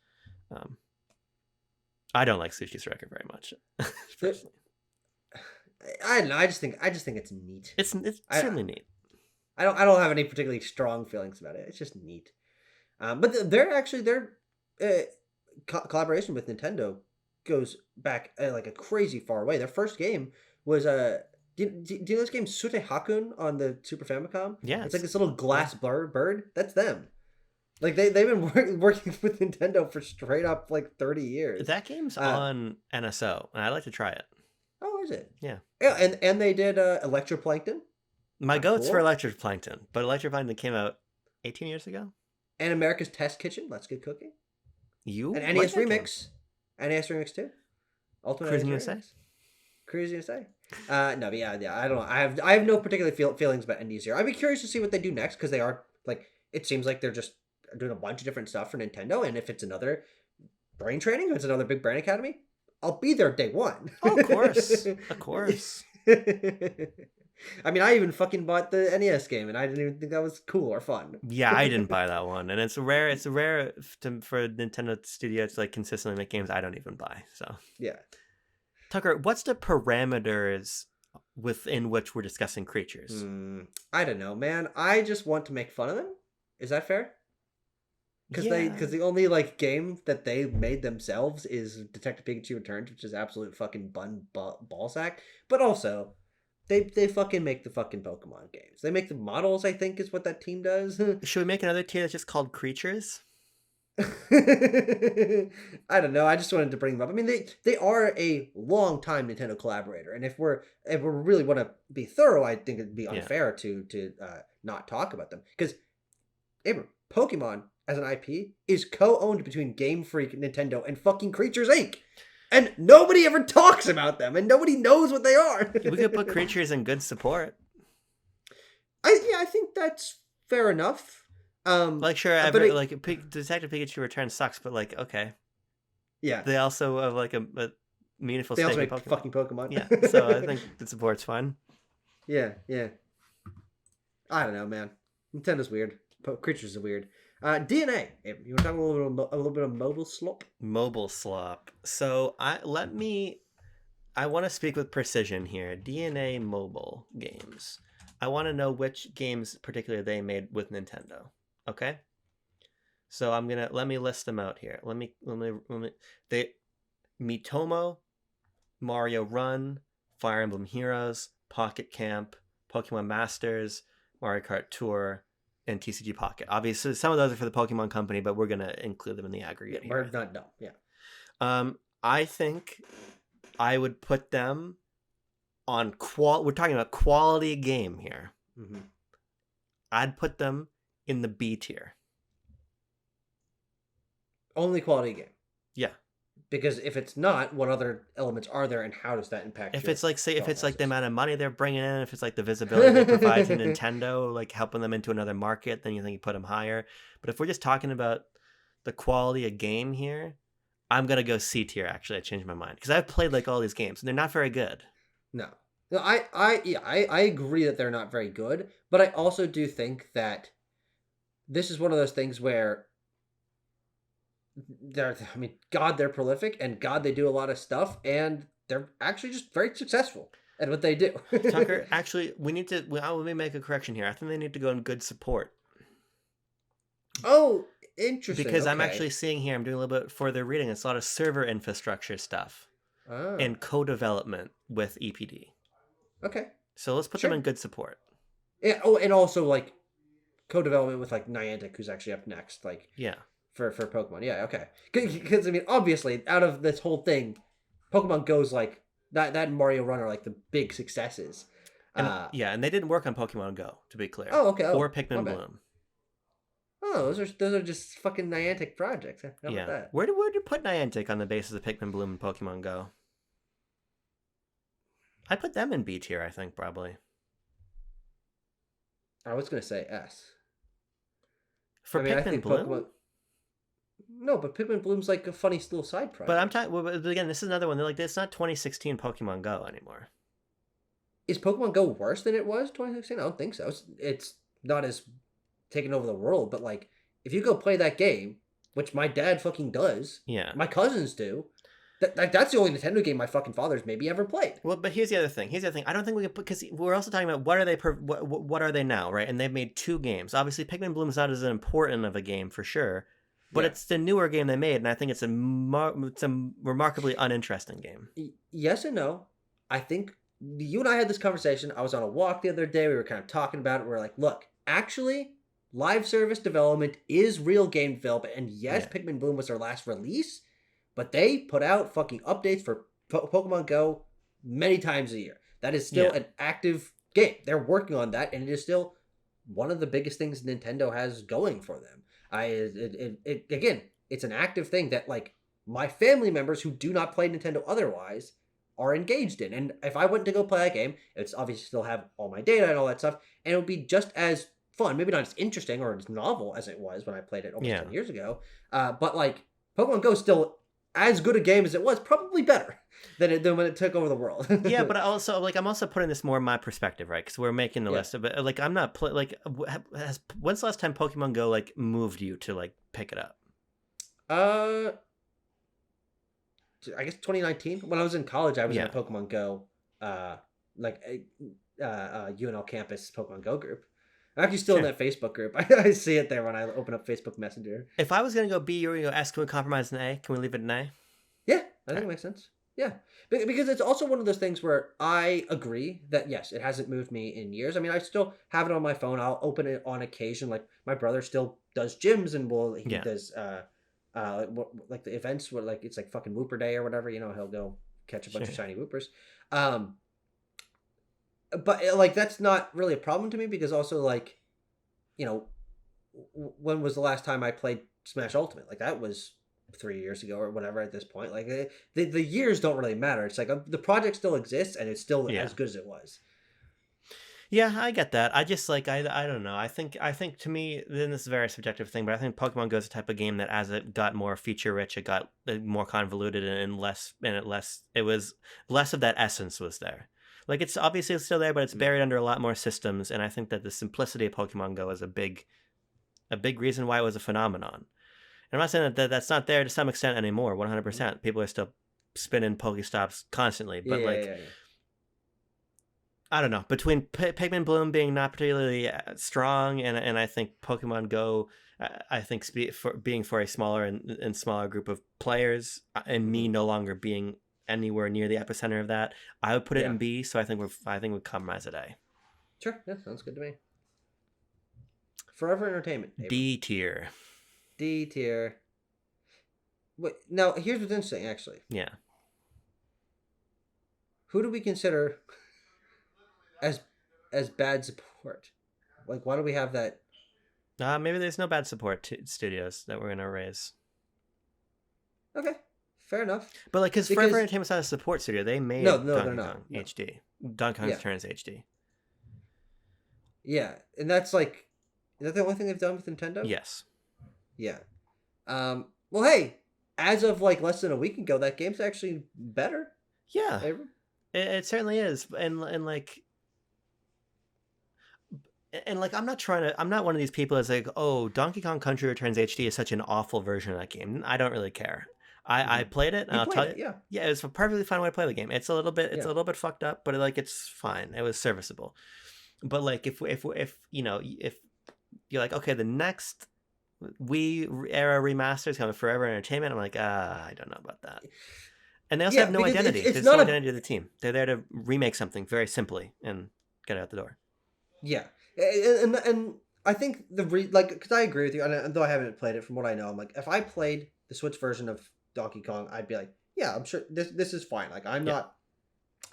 I don't like Sushi Striker very much. I don't know. I just think it's neat. It's certainly neat. I don't have any particularly strong feelings about it. It's just neat. But their collaboration with Nintendo goes back like a crazy far away. Their first game was do you know this game Sute Hakun on the Super Famicom? Yeah, it's like this little glass bird. That's them. Like they've been working with Nintendo for straight up like 30 years. That game's on NSO, and I'd like to try it. Oh, is it? Yeah. Yeah, and they did Electroplankton. My goat's for Electroplankton, but Electroplankton came out 18 years ago. And America's Test Kitchen, Let's Get Cooking. You and NES Remix. NES Remix too. Ultimate Cruising USA. Cruising USA. No, but yeah. I don't know. I have no particular feelings about NES here. I'd be curious to see what they do next, because they are like, it seems like they're just doing a bunch of different stuff for Nintendo, and if it's another brain training, if it's another Big Brain Academy, I'll be there day one. Oh, of course. I mean, I even fucking bought the NES game, and I didn't even think that was cool or fun. Yeah, I didn't buy that one, and it's rare for Nintendo Studio to like consistently make games I don't even buy. So yeah, Tucker, what's the parameters within which we're discussing creatures? I don't know, man. I just want to make fun of them. Is that fair? Because the only like game that they made themselves is Detective Pikachu Returns, which is absolute fucking ballsack. But also, they fucking make the fucking Pokemon games. They make the models, I think, is what that team does. Should we make another tier that's just called Creatures? I don't know. I just wanted to bring them up. I mean, they are a long time Nintendo collaborator, and if we really want to be thorough, I think it'd be unfair to not talk about them, because Pokemon as an IP is co-owned between Game Freak, Nintendo, and fucking Creatures Inc. And nobody ever talks about them, and nobody knows what they are. We could put Creatures in good support. I think that's fair enough. Detective Pikachu Returns sucks, but like, okay. Yeah. They also have like a meaningful stake in Pokemon. Fucking Pokemon. Yeah, so I think the support's fine. Yeah. I don't know, man. Nintendo's weird. Creatures are weird. DNA. You want to talk a little bit of mobile slop? Mobile slop. So I want to speak with precision here. DNA mobile games. I want to know which games particularly they made with Nintendo. Okay. So let me list them out here. Miitomo, Mario Run, Fire Emblem Heroes, Pocket Camp, Pokemon Masters, Mario Kart Tour, and TCG Pocket. Obviously, some of those are for the Pokemon Company, but we're going to include them in the aggregate here. We're not dumb, yeah. I think I would put them on we're talking about quality game here. Mm-hmm. I'd put them in the B tier. Only quality game. Yeah. Because if it's not, what other elements are there, and how does that impact? If it's like the amount of money they're bringing in, if it's like the visibility they provide to Nintendo, like helping them into another market, then you think you put them higher. But if we're just talking about the quality of game here, I'm gonna go C tier. Actually, I changed my mind because I've played like all these games and they're not very good. No, I agree that they're not very good, but I also do think that this is one of those things where they're prolific, and God, they do a lot of stuff, and they're actually just very successful at what they do. Tucker, actually, let me make a correction here. I think they need to go in good support. Oh, interesting. Because I'm actually seeing here, I'm doing a little bit further reading. It's a lot of server infrastructure stuff and co-development with EPD. Okay. So let's put them in good support. Yeah. Oh, and also like co-development with like Niantic, who's actually up next. Like, yeah. for Pokemon. Yeah, okay. Because I mean, obviously, out of this whole thing, Pokemon Go's like that and Mario Run are like the big successes. And and they didn't work on Pokemon Go, to be clear. Oh, okay. Or Pikmin Bloom. Oh, those are just fucking Niantic projects. How about that? Where do you put Niantic on the basis of Pikmin Bloom and Pokemon Go? I put them in B tier, I think, probably. I was gonna say S. For Pikmin Bloom? Pokemon... No, but Pikmin Bloom's like a funny little side project. But I'm talking. Well, again, this is another one. They're like, it's not 2016 Pokemon Go anymore. Is Pokemon Go worse than it was 2016? I don't think so. It's not as taking over the world, but like, if you go play that game, which my dad fucking does, my cousins do. That's the only Nintendo game my fucking father's maybe ever played. Well, but here's the other thing. I don't think we can put, because we're also talking about what are they now, right? And they've made 2 games. Obviously, Pikmin Bloom is not as important of a game for sure, but it's the newer game they made, and I think it's a remarkably uninteresting game. Yes and no. I think you and I had this conversation. I was on a walk the other day. We were kind of talking about it. We were like, look, actually, live service development is real game development, and yes, Pikmin Bloom was their last release. But they put out fucking updates for Pokemon Go many times a year. That is still an active game. They're working on that, and it is still one of the biggest things Nintendo has going for them. Again, it's an active thing that like my family members who do not play Nintendo otherwise are engaged in. And if I went to go play that game, it's obviously still have all my data and all that stuff, and it would be just as fun, maybe not as interesting or as novel as it was when I played it almost 10 years ago. But like Pokemon Go is still as good a game as it was, probably better than when it took over the world. Yeah, but also like I'm also putting this more in my perspective, right? Because we're making the list of it. Like I'm not when's the last time Pokemon Go like moved you to like pick it up? I guess 2019 when I was in college. I was in a Pokemon Go, UNL campus Pokemon Go group. I'm actually still in that Facebook group. I see it there when I open up Facebook Messenger. If I was going to go B, you were going to go S. Can we compromise an A? Can we leave it an A? Yeah, I think it makes sense. Yeah. Because it's also one of those things where I agree that, yes, it hasn't moved me in years. I mean, I still have it on my phone. I'll open it on occasion. Like, my brother still does gyms and he does, like the events where, like, it's like fucking Whooper Day or whatever. You know, he'll go catch a bunch of shiny Whoopers. But like that's not really a problem to me because also like, you know, when was the last time I played Smash Ultimate? Like that was 3 years ago or whatever at this point. Like the years don't really matter. It's like the project still exists and it's still as good as it was. Yeah, I get that. I just like I don't know. I think to me, then this is a very subjective thing, but I think Pokemon Go is the type of game that as it got more feature rich, it got more convoluted it was less of that essence was there. Like it's obviously still there, but it's buried under a lot more systems, and I think that the simplicity of Pokemon Go is a big reason why it was a phenomenon. And I'm not saying that that's not there to some extent anymore. 100%, people are still spinning Pokestops constantly, but I don't know. Between Pikmin Bloom being not particularly strong, and I think Pokemon Go, I think being for a smaller and smaller group of players, and me no longer being anywhere near the epicenter of that, I would put it in B. So I think we'd compromise at A. Sure, yeah, sounds good to me. Forever Entertainment. D tier. D tier. Wait, now here's what's interesting, actually. Yeah. Who do we consider as bad support? Like, why do we have that? Maybe there's no bad support studios that we're gonna raise. Okay. Fair enough. But like, because Forever Entertainment's not a support studio. They made Donkey Kong HD. Donkey Kong Returns HD. Yeah, and that's like, is that the only thing they've done with Nintendo? Yes. Yeah. Well, hey, as of like less than a week ago, that game's actually better. Yeah. It certainly is, and like. And like, I'm not one of these people that's like, oh, Donkey Kong Country Returns HD is such an awful version of that game. I don't really care. I played it, and I'll tell you, yeah, it's a perfectly fine way to play the game. It's a little bit fucked up, but like it's fine. It was serviceable. But like, if you know, if you're like, okay, the next Wii era remaster is coming, Forever Entertainment, I'm like, I don't know about that. And they also have no identity. There's no identity to the team. They're there to remake something very simply and get it out the door. Yeah, and I think because I agree with you, and though I haven't played it, from what I know, I'm like, if I played the Switch version of Donkey Kong, I'd be like, yeah, I'm sure this is fine. Like, I'm Yeah.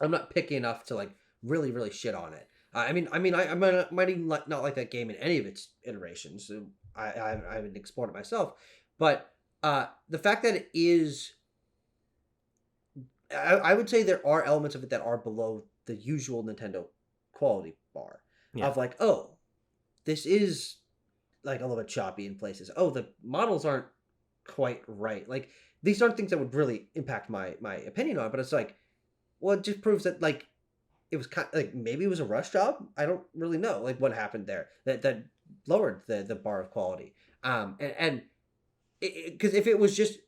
not picky enough to like really really shit on it. I might even not like that game in any of its iterations. So I haven't explored it myself, but the fact that it is, I would say there are elements of it that are below the usual Nintendo quality bar Yeah. of like, oh, this is like a little bit choppy in places. Oh, the models aren't quite right. Like, these aren't things that would really impact my opinion on it, but it's like, well, it just proves that like it was kind of, like, maybe it was a rush job. I don't really know like what happened there that lowered the bar of quality. And because if it was just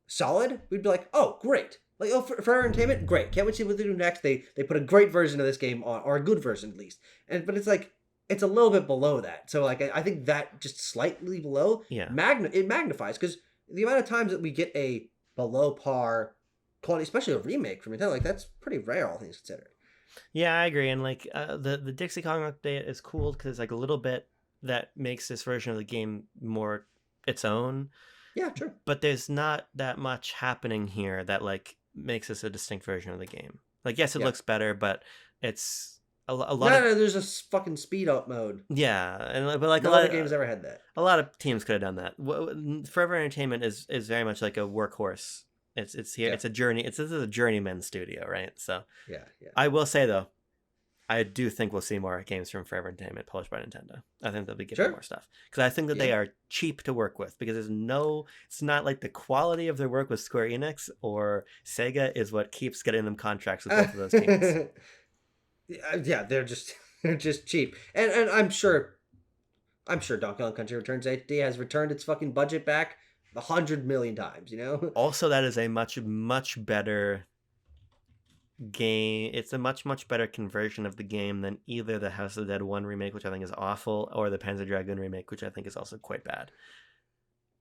solid, we'd be like, oh, great. Like, oh, for our entertainment, great. Can't wait to see what they do next. They put a great version of this game on, or a good version at least. But it's like, it's a little bit below that. So like, I think that just slightly below, Yeah. it magnifies, because the amount of times that we get a below par quality, especially a remake from Nintendo, like, that's pretty rare, all things considered. Yeah, I agree. And like the Dixie Kong update is cool because it's like a little bit that makes this version of the game more its own. Yeah, true. But there's not that much happening here that like makes this a distinct version of the game. Like, yes, it looks better, but it's a lot. No, there's a fucking speed up mode. Yeah, and but like no other game's ever had that. A lot of teams could have done that. Forever Entertainment is very much like a workhorse. It's here. Yeah. It's a journey. This is a journeyman studio, right? So yeah. I will say though, I do think we'll see more games from Forever Entertainment published by Nintendo. I think they'll be getting more stuff because I think that they are cheap to work with, because it's not like the quality of their work with Square Enix or Sega is what keeps getting them contracts with both of those teams. Yeah, they're just cheap, and I'm sure Donkey Kong Country Returns HD has returned its fucking budget back 100 million times. You know. Also, that is a much better game. It's a much better conversion of the game than either the House of the Dead 1 remake, which I think is awful, or the Panzer Dragoon remake, which I think is also quite bad.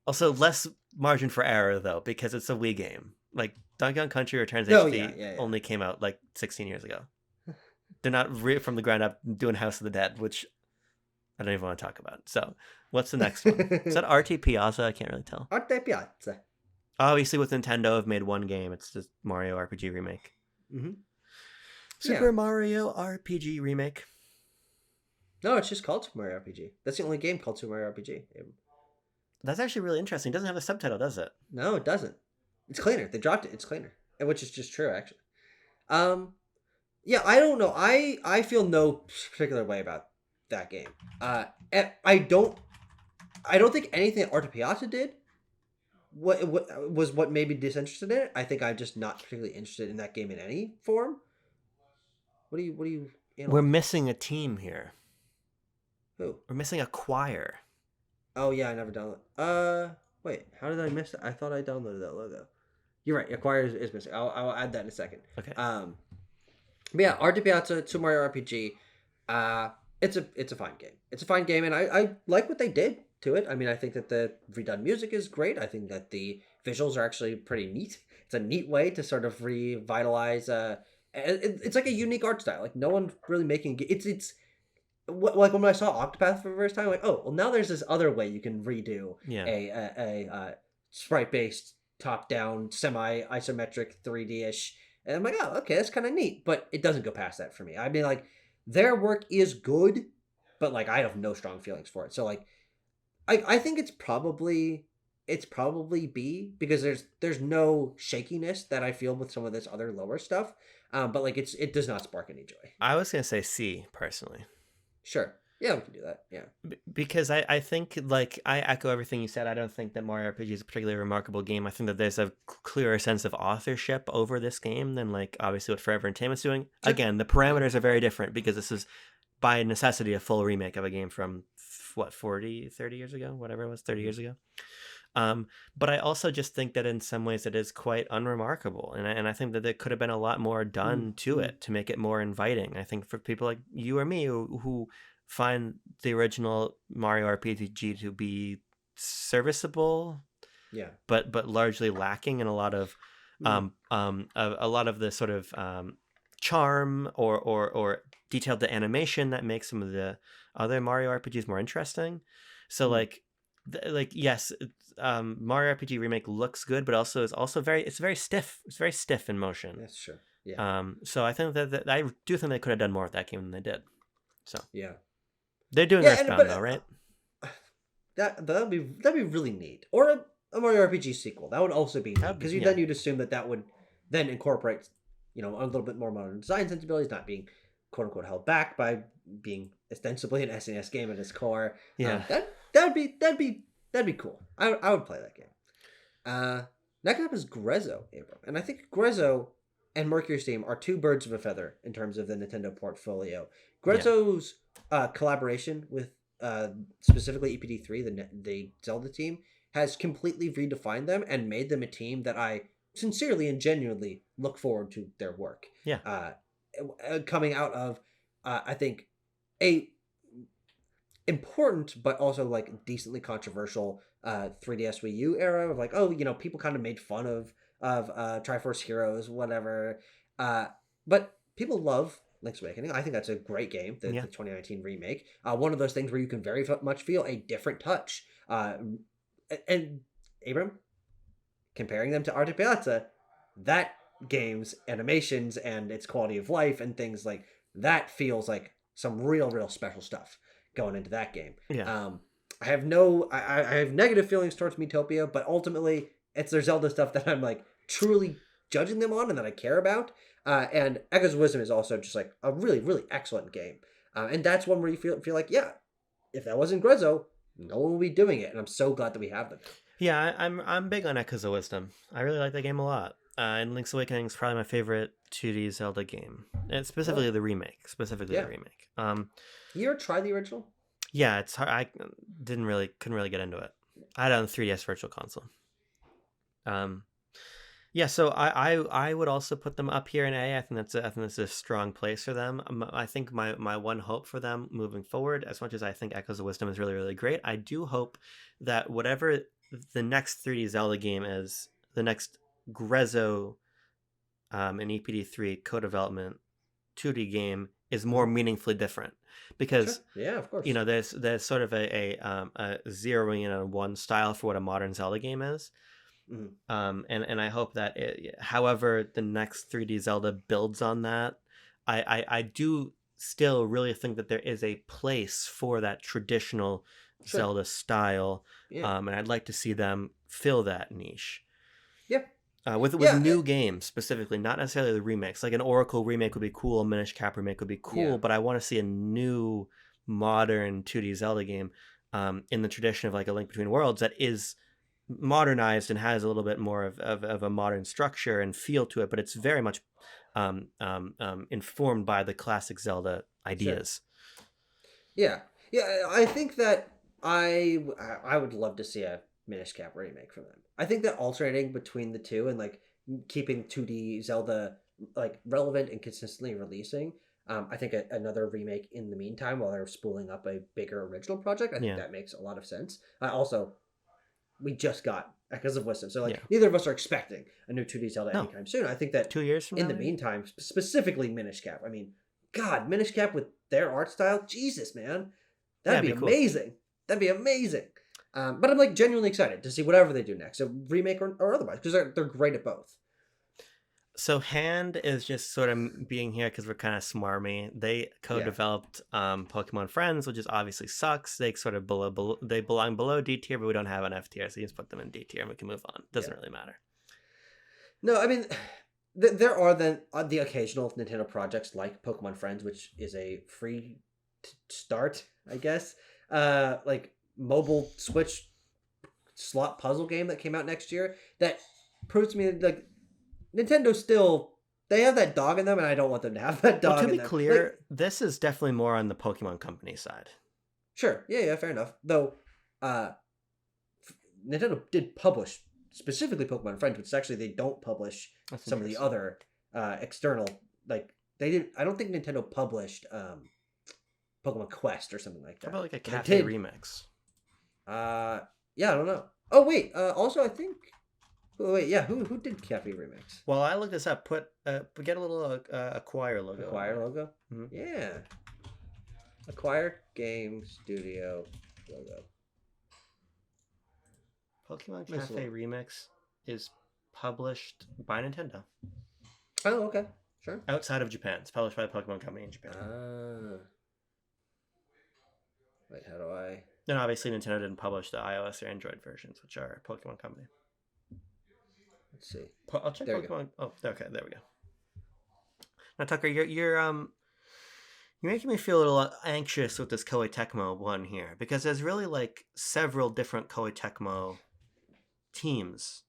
Also, less margin for error though, because it's a Wii game. Like, Donkey Kong Country Returns HD only came out like 16 years ago. They're not from the ground up doing House of the Dead, which I don't even want to talk about. So, what's the next one? Is that Artepiazza? I can't really tell. Artepiazza. Obviously, with Nintendo, have made one game. It's just Mario RPG remake. Mm-hmm. Super Mario RPG remake. No, it's just called Super Mario RPG. That's the only game called Super Mario RPG. That's actually really interesting. It doesn't have a subtitle, does it? No, it doesn't. It's cleaner. They dropped it. It's cleaner, which is just true, actually. Yeah, I don't know. I feel no particular way about that game. I don't think anything that Artepiazza did what made me disinterested in it. I think I'm just not particularly interested in that game in any form. What do you know? We're missing a team here. Who? We're missing a choir. Oh yeah, I never downloaded. Wait, how did I miss it? I thought I downloaded that logo. You're right. A choir is missing. I'll add that in a second. Okay. But yeah, Artepiazza, Super Mario RPG. It's a fine game. It's a fine game, and I like what they did to it. I mean, I think that the redone music is great. I think that the visuals are actually pretty neat. It's a neat way to sort of revitalize. It's like a unique art style. Like, no one's really making it's like when I saw Octopath for the first time. Like, oh, well, now there's this other way you can redo a sprite based top down semi isometric 3D ish. And I'm like, oh, okay, that's kind of neat. But it doesn't go past that for me. I mean, like, their work is good, but like, I have no strong feelings for it. So like, I think it's probably B, because there's no shakiness that I feel with some of this other lower stuff. But like, it does not spark any joy. I was gonna say C personally. Sure. Yeah, we can do that. Yeah. Because I think, like, I echo everything you said. I don't think that Mario RPG is a particularly remarkable game. I think that there's a clearer sense of authorship over this game than, like, obviously what Forever Entertainment's doing. Sure. Again, the parameters are very different because this is, by necessity, a full remake of a game from, 30 years ago? Whatever it was, 30 years ago. But I also just think that in some ways it is quite unremarkable. And I think that there could have been a lot more done to it to make it more inviting. I think for people like you or me who find the original Mario RPG to be serviceable, but largely lacking in a lot of a lot of the sort of charm or detailed the animation that makes some of the other Mario RPGs more interesting. So yes, Mario RPG Remake looks good, but also is also very stiff. It's very stiff in motion. That's true. Yeah. So I think that I do think they could have done more with that game than they did. So yeah, they're doing Earthbound though, right? That'd be really neat. Or a Mario RPG sequel. That would also be neat, because then you'd assume that would then incorporate, a little bit more modern design sensibilities, not being quote unquote held back by being ostensibly an SNES game at its core. Yeah, that'd be cool. I would play that game. Next up is Grezzo, Abram, and I think Grezzo and Mercury Steam are two birds of a feather in terms of the Nintendo portfolio. Grezzo's collaboration with specifically EPD3, the Zelda team, has completely redefined them and made them a team that I sincerely and genuinely look forward to their work. Yeah. Coming out of, I think, a important but also like decently controversial 3DS Wii U era of like, people kind of made fun of Triforce Heroes, whatever. But people love Link's Awakening. I think that's a great game, the 2019 remake. One of those things where you can very much feel a different touch. And Abram, comparing them to Artepiazza, that game's animations and its quality of life and things like that feels like some real special stuff going into that game. I have negative feelings towards Miitopia, but ultimately it's their Zelda stuff that I'm like truly judging them on and that I care about. And Echoes of Wisdom is also just like a really excellent game. And that's one where you feel like, if that wasn't Grezzo, no one would be doing it. And I'm so glad that we have them. Yeah, I'm big on Echoes of Wisdom. I really like that game a lot. And Link's Awakening is probably my favorite 2D Zelda game, and specifically the remake. You ever tried the original? Yeah, it's hard. I couldn't really get into it. I had it on the 3DS Virtual Console. So I would also put them up here in A. I think that's a strong place for them. I think my one hope for them moving forward, as much as I think Echoes of Wisdom is really great, I do hope that whatever the next 3D Zelda game is, the next Grezzo and EPD3 co-development 2D game is more meaningfully different, because of course, there's sort of a zeroing in on one style for what a modern Zelda game is. And I hope that however the next 3D Zelda builds on that, I do still really think that there is a place for that traditional Zelda style, and I'd like to see them fill that niche. With new games specifically, not necessarily the remakes. Like an Oracle remake would be cool, a Minish Cap remake would be cool, but I want to see a new modern 2D Zelda game in the tradition of like a Link Between Worlds that is modernized and has a little bit more of a modern structure and feel to it, but it's very much informed by the classic Zelda ideas. I think that I would love to see a Minish Cap remake from them. I think that alternating between the two and like keeping 2D Zelda like relevant and consistently releasing, I think another remake in the meantime while they're spooling up a bigger original project, I think that makes a lot of sense. Also, we just got Echoes of Wisdom, so neither of us are expecting a new 2D Zelda anytime soon. I think that 2 years from in now, the meantime, specifically Minish Cap. I mean, God, Minish Cap with their art style, Jesus, man, that'd be amazing. Cool. That'd be amazing. But I'm like genuinely excited to see whatever they do next, so remake or otherwise, because they're great at both. So Hand is just sort of being here because we're kind of smarmy. They co-developed Pokemon Friends, which is obviously sucks. They sort of they belong below D tier, but we don't have an F tier, so you just put them in D tier and we can move on. Doesn't really matter. No, I mean, there are the occasional Nintendo projects like Pokemon Friends, which is a free start, I guess. Like mobile Switch slot puzzle game that came out next year that proves to me that, like, Nintendo still, they have that dog in them, and I don't want them to have that dog in them. To be clear, this is definitely more on the Pokemon Company side. Sure. Yeah, fair enough. Though, Nintendo did publish specifically Pokemon Friends, which actually they don't publish some of the other external, like, they didn't, I don't think Nintendo published Pokemon Quest or something like that. How about like a cafe remix? Yeah, I don't know. Oh, wait, also I think Wait, yeah, who did Cafe Remix? Well, I looked this up. Get a little Acquire logo. Acquire logo? Mm-hmm. Yeah. Acquire Game Studio logo. Pokemon Cafe Remix is published by Nintendo. Oh, okay. Sure. Outside of Japan. It's published by the Pokemon Company in Japan. Wait, how do I... And obviously Nintendo didn't publish the iOS or Android versions, which are Pokemon Company. Let's see. I'll check there Pokemon. Oh, okay, there we go. Now, Tucker, you're making me feel a little anxious with this Koei Tecmo one here, because there's really like several different Koei Tecmo teams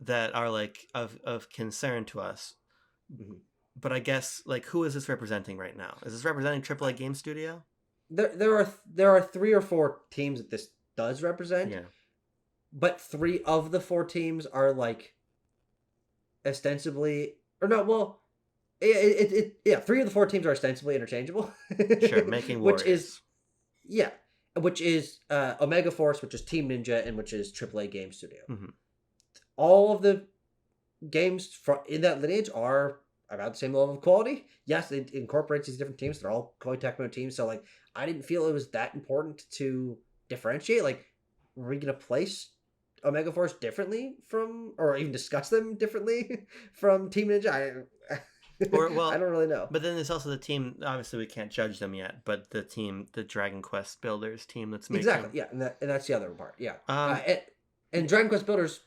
that are like of concern to us. But I guess like who is this representing right now? Is this representing AAA Game Studio? There are 3 or 4 teams that this does represent. Yeah. But 3 of the 4 teams are like ostensibly, or no, well, 3 of the 4 teams are ostensibly interchangeable. Sure, making Warriors. Which is Omega Force, which is Team Ninja, and which is AAA Game Studio. All of the games in that lineage are about the same level of quality. Yes, it incorporates these different teams. They're all Koei Tecmo teams. So, like, I didn't feel it was that important to differentiate. Like, were we going to place Omega Force differently from, or even discuss them differently from Team Ninja? I don't really know. But then there's also the team, obviously we can't judge them yet, but the Dragon Quest Builders team that's making... Exactly, yeah, and that's the other part, yeah. And Dragon Quest Builders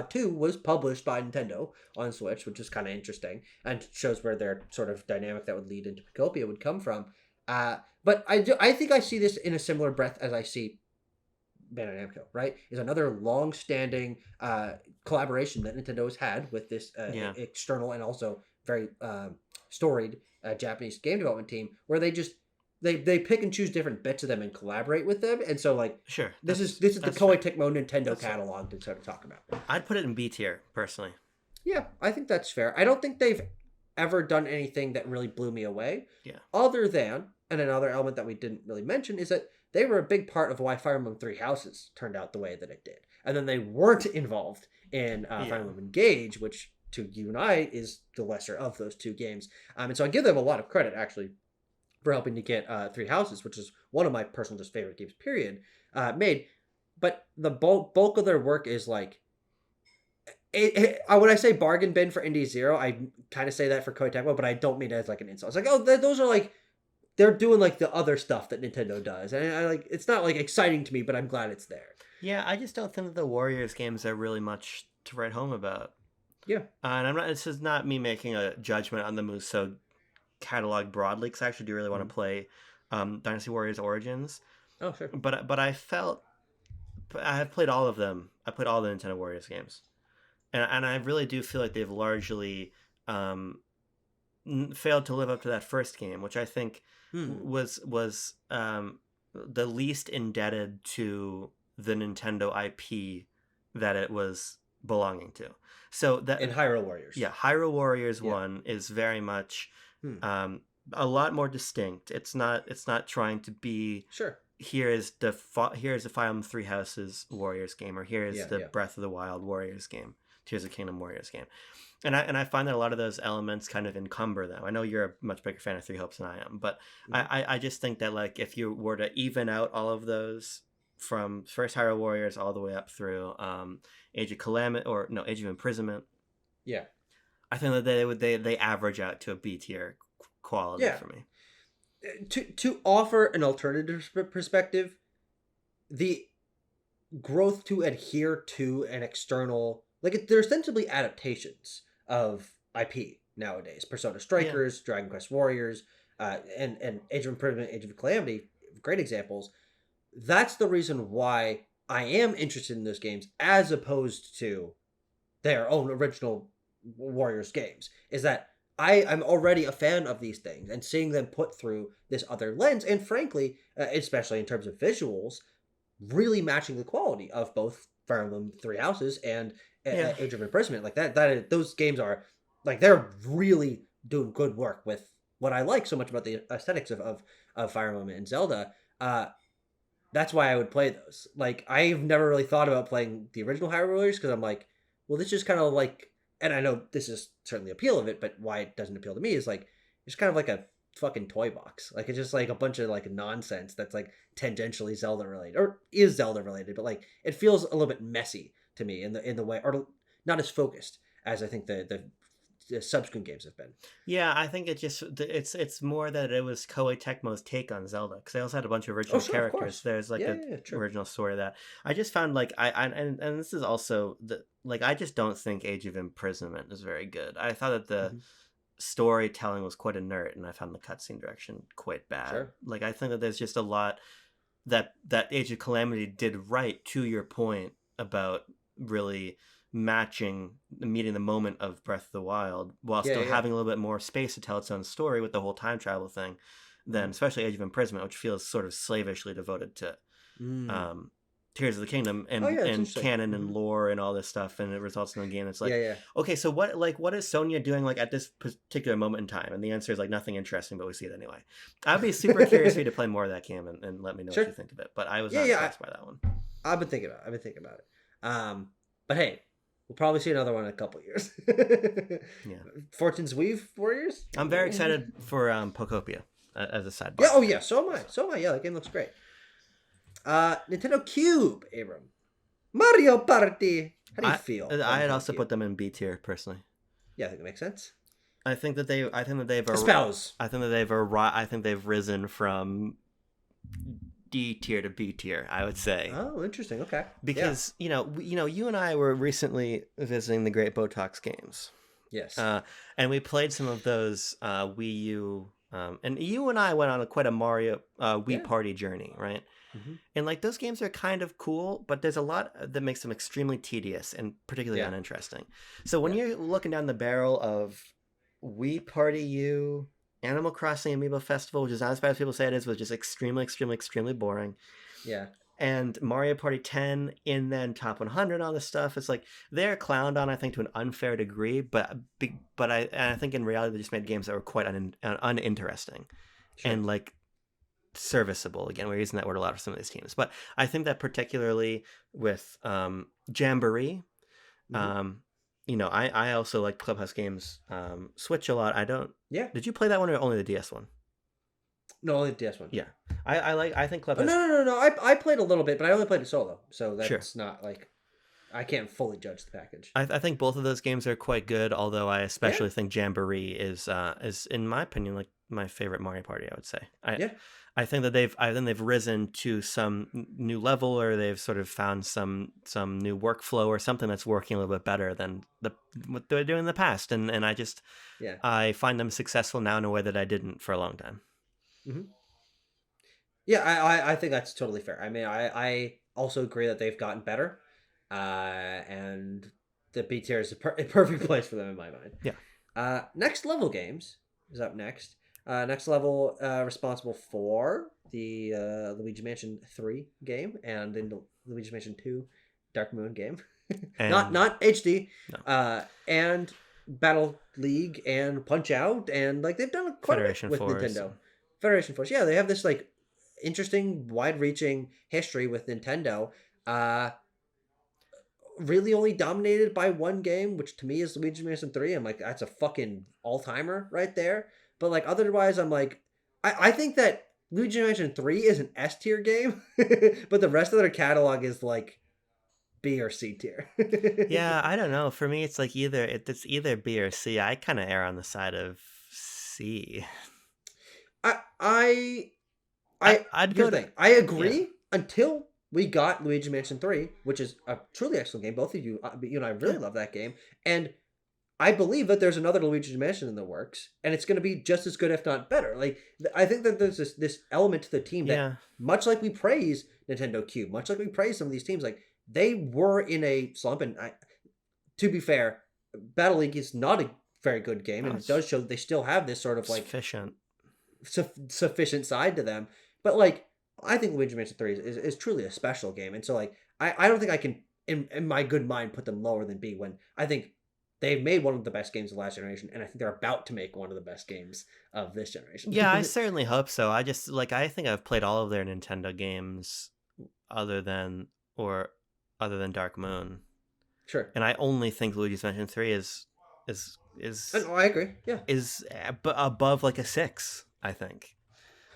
2 was published by Nintendo on Switch, which is kind of interesting, and shows where their sort of dynamic that would lead into Picopia would come from. But I think I see this in a similar breath as I see Bandai Namco, right? Is another long-standing collaboration that Nintendo has had with this external and also very storied Japanese game development team, where they just they pick and choose different bits of them and collaborate with them. And so, like, sure, this is the Koei Tecmo Nintendo catalog to sort of talk about. I'd put it in B tier personally. Yeah, I think that's fair. I don't think they've ever done anything that really blew me away. Yeah. Other than, and another element that we didn't really mention is that they were a big part of why Fire Emblem Three Houses turned out the way that it did. And then they weren't involved in Fire Emblem Engage, which to you and I is the lesser of those 2 games. And so I give them a lot of credit, actually, for helping to get Three Houses, which is one of my personal just favorite games, period, made. But the bulk of their work is like, when I say bargain bin for Indie Zero, I kind of say that for Koei Tecmo, but I don't mean it as like an insult. It's like, oh, those are like, they're doing like the other stuff that Nintendo does, and I like, it's not like exciting to me, but I'm glad it's there. Yeah, I just don't think that the Warriors games are really much to write home about. Yeah, and I'm not. This is not me making a judgment on the Musou catalog broadly, because I actually do really want to play Dynasty Warriors Origins. Oh, sure. But I felt I have played all of them. I played all the Nintendo Warriors games, and I really do feel like they've largely failed to live up to that first game, which I think was the least indebted to the Nintendo IP that it was belonging to. So that in Hyrule Warriors, Hyrule Warriors 1 is very much a lot more distinct. It's not trying to be here is the Fire Emblem Three Houses Warriors game, or here is the Breath of the Wild Warriors game, Tears of the Kingdom Warriors game. And I find that a lot of those elements kind of encumber them. I know you're a much bigger fan of Three Hopes than I am, but I just think that, like, if you were to even out all of those from first Hyrule Warriors all the way up through Age of Imprisonment, I think that they average out to a B tier quality for me. To offer an alternative perspective, the growth to adhere to an external, like, they're ostensibly adaptations of IP nowadays. Persona Strikers, Dragon Quest Warriors, and Age of Imprisonment, Age of Calamity, great examples. That's the reason why I am interested in those games, as opposed to their own original Warriors games, is that I'm already a fan of these things, and seeing them put through this other lens, and frankly, especially in terms of visuals, really matching the quality of both Fire Emblem Three Houses and Age of Imprisonment. Like that those games are, like, they're really doing good work with what I like so much about the aesthetics of Fire Emblem and Zelda. that's why I would play those. Like, I've never really thought about playing the original Hyrule Warriors because I'm like, well, this is kind of like, and I know this is certainly the appeal of it, but why it doesn't appeal to me is like, it's kind of like a fucking toy box. Like, it's just like a bunch of like nonsense that's like tangentially Zelda related or is Zelda related, but like it feels a little bit messy to me in the way, or not as focused as I think the subsequent games have been. Yeah, I think it's more that it was Koei Tecmo's take on Zelda because they also had a bunch of original characters. There's like original story of that. I just found like and this is also like I just don't think Age of Imprisonment is very good. I thought that the storytelling was quite inert, and I found the cutscene direction quite bad. Like I think that there's just a lot that Age of Calamity did right, to your point about really meeting the moment of Breath of the Wild while still having a little bit more space to tell its own story with the whole time travel thing than especially Age of Imprisonment, which feels sort of slavishly devoted to Tears of the Kingdom and canon and lore and all this stuff, and it results in a game that's like okay, so what is Sonya doing like at this particular moment in time? And the answer is like nothing interesting, but we see it anyway. I'd be super curious for you to play more of that game and let me know what you think of it, but I was not impressed by that one. I've been thinking about it. But hey, we'll probably see another one in a couple years. Fortune's Weave Warriors? I'm very excited for Pokopia as a sidebar. Yeah, so am I. Yeah, that game looks great. Nintendo Cube, Abram. Mario Party. How do you feel? I had also put them in B tier personally. Yeah, I think it makes sense. I think that they've espouse. I think they've risen from D tier to B tier, I would say. Oh, interesting. Okay. Because you and I were recently visiting the Great Botox Games. Yes. And we played some of those Wii U, and you and I went on quite a Mario Wii Party journey, right? Mm-hmm. And like those games are kind of cool, but there's a lot that makes them extremely tedious and particularly uninteresting. So when you're looking down the barrel of Wii Party U, Animal Crossing Amiibo Festival, which is not as bad as people say it is, was just extremely, extremely, extremely boring. Yeah. And Mario Party 10, and then Top 100, all this stuff. It's like they're clowned on, I think, to an unfair degree, but I think in reality they just made games that were quite uninteresting and like serviceable. Again, we're using that word a lot for some of these teams, but I think that particularly with Jamboree, I also like Clubhouse Games Switch a lot. I don't. Yeah. Did you play that one or only the DS one? No, only the DS one. Yeah. I think Clubhouse. No. I played a little bit, but I only played it solo, so that's not like I can't fully judge the package. I think both of those games are quite good, although I especially think Jamboree is in my opinion like my favorite Mario Party. I would say. I think that they've risen to some new level, or they've sort of found some new workflow or something that's working a little bit better than what they were doing in the past, and I find them successful now in a way that I didn't for a long time. Mm-hmm. Yeah, I think that's totally fair. I mean, I also agree that they've gotten better, and the B tier is a perfect place for them in my mind. Yeah. Next Level Games is up next. Next Level, responsible for the Luigi Mansion 3 game and then the Luigi Mansion 2 Dark Moon game. not HD. No. And Battle League and Punch Out, and like they've done quite a bit with Nintendo. Federation Force. Yeah, they have this like interesting, wide-reaching history with Nintendo. Really only dominated by one game, which to me is Luigi Mansion 3. I'm like, that's a fucking all-timer right there. But like otherwise, I'm like, I think that Luigi Mansion 3 is an S tier game, but the rest of their catalog is like B or C tier. Yeah, I don't know. For me, it's like it's either B or C. I kind of err on the side of C. I'd go to. I agree until we got Luigi Mansion 3, which is a truly excellent game. Both of you and I really love that game, and I believe that there's another Luigi's Mansion in the works, and it's going to be just as good, if not better. Like, I think that there's this element to the team that, much like we praise Nintendo Cube, much like we praise some of these teams, like, they were in a slump, and to be fair, Battle League is not a very good game, and it does show that they still have this sort of, like, sufficient side to them. But, like, I think Luigi Mansion 3 is truly a special game, and so, like, I don't think I can, in my good mind, put them lower than B when I think they've made one of the best games of last generation, and I think they're about to make one of the best games of this generation. Yeah, I certainly hope so. I think I've played all of their Nintendo games other than Dark Moon. Sure. And I only think Luigi's Mansion 3 is Oh, I agree. Yeah. is above like a 6, I think.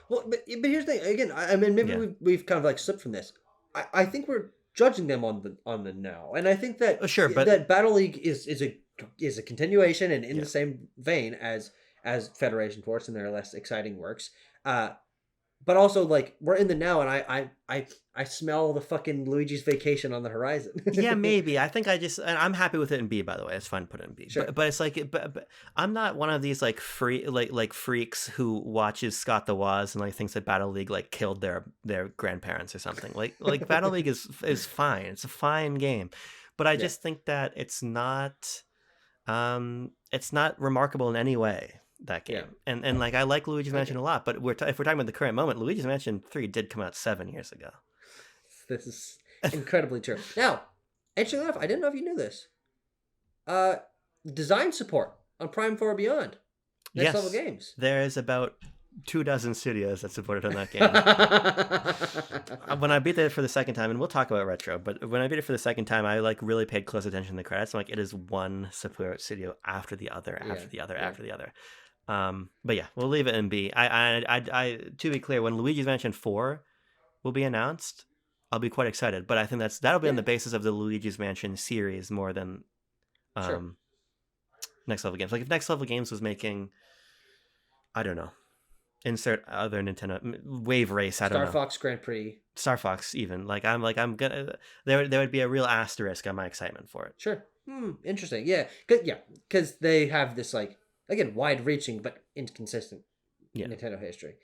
Well, but here's the thing. Again, I mean, maybe we've kind of like slipped from this. I think we're judging them on the now, and I think that Sure, but that Battle League is a continuation and in the same vein as Federation Force and their less exciting works. But also, like, we're in the now, and I smell the fucking Luigi's Vacation on the horizon. Yeah, maybe. I think and I'm happy with it in B, by the way. It's fun to put it in B. Sure. But it's like, but I'm not one of these like freaks who watches Scott the Woz and like thinks that Battle League like killed their grandparents or something. Like Battle League is fine. It's a fine game, but I just think that it's not remarkable in any way. That game. And like I like Luigi's Mansion a lot, but if we're talking about the current moment, Luigi's Mansion 3 did come out 7 years ago. This is incredibly true. Now, interestingly enough, I didn't know if you knew this. Design support on Prime 4 Beyond. Next Level Games. There is about 24 studios that supported on that game. When I beat it for the second time, and we'll talk about retro, but when I beat it for the second time, I like really paid close attention to the credits. I'm like, it is one support studio after the other, after the other, after the other. But yeah, we'll leave it in B. I to be clear, when Luigi's Mansion 4 will be announced, I'll be quite excited. But I think that'll be on the basis of the Luigi's Mansion series more than Next Level Games. Like if Next Level Games was making, I don't know, insert other Nintendo Wave Race. I don't know. Star Fox Grand Prix. Star Fox even. I'm gonna. There would be a real asterisk on my excitement for it. Sure. Interesting. Yeah. Because they have this like. Again, wide-reaching but inconsistent Nintendo history.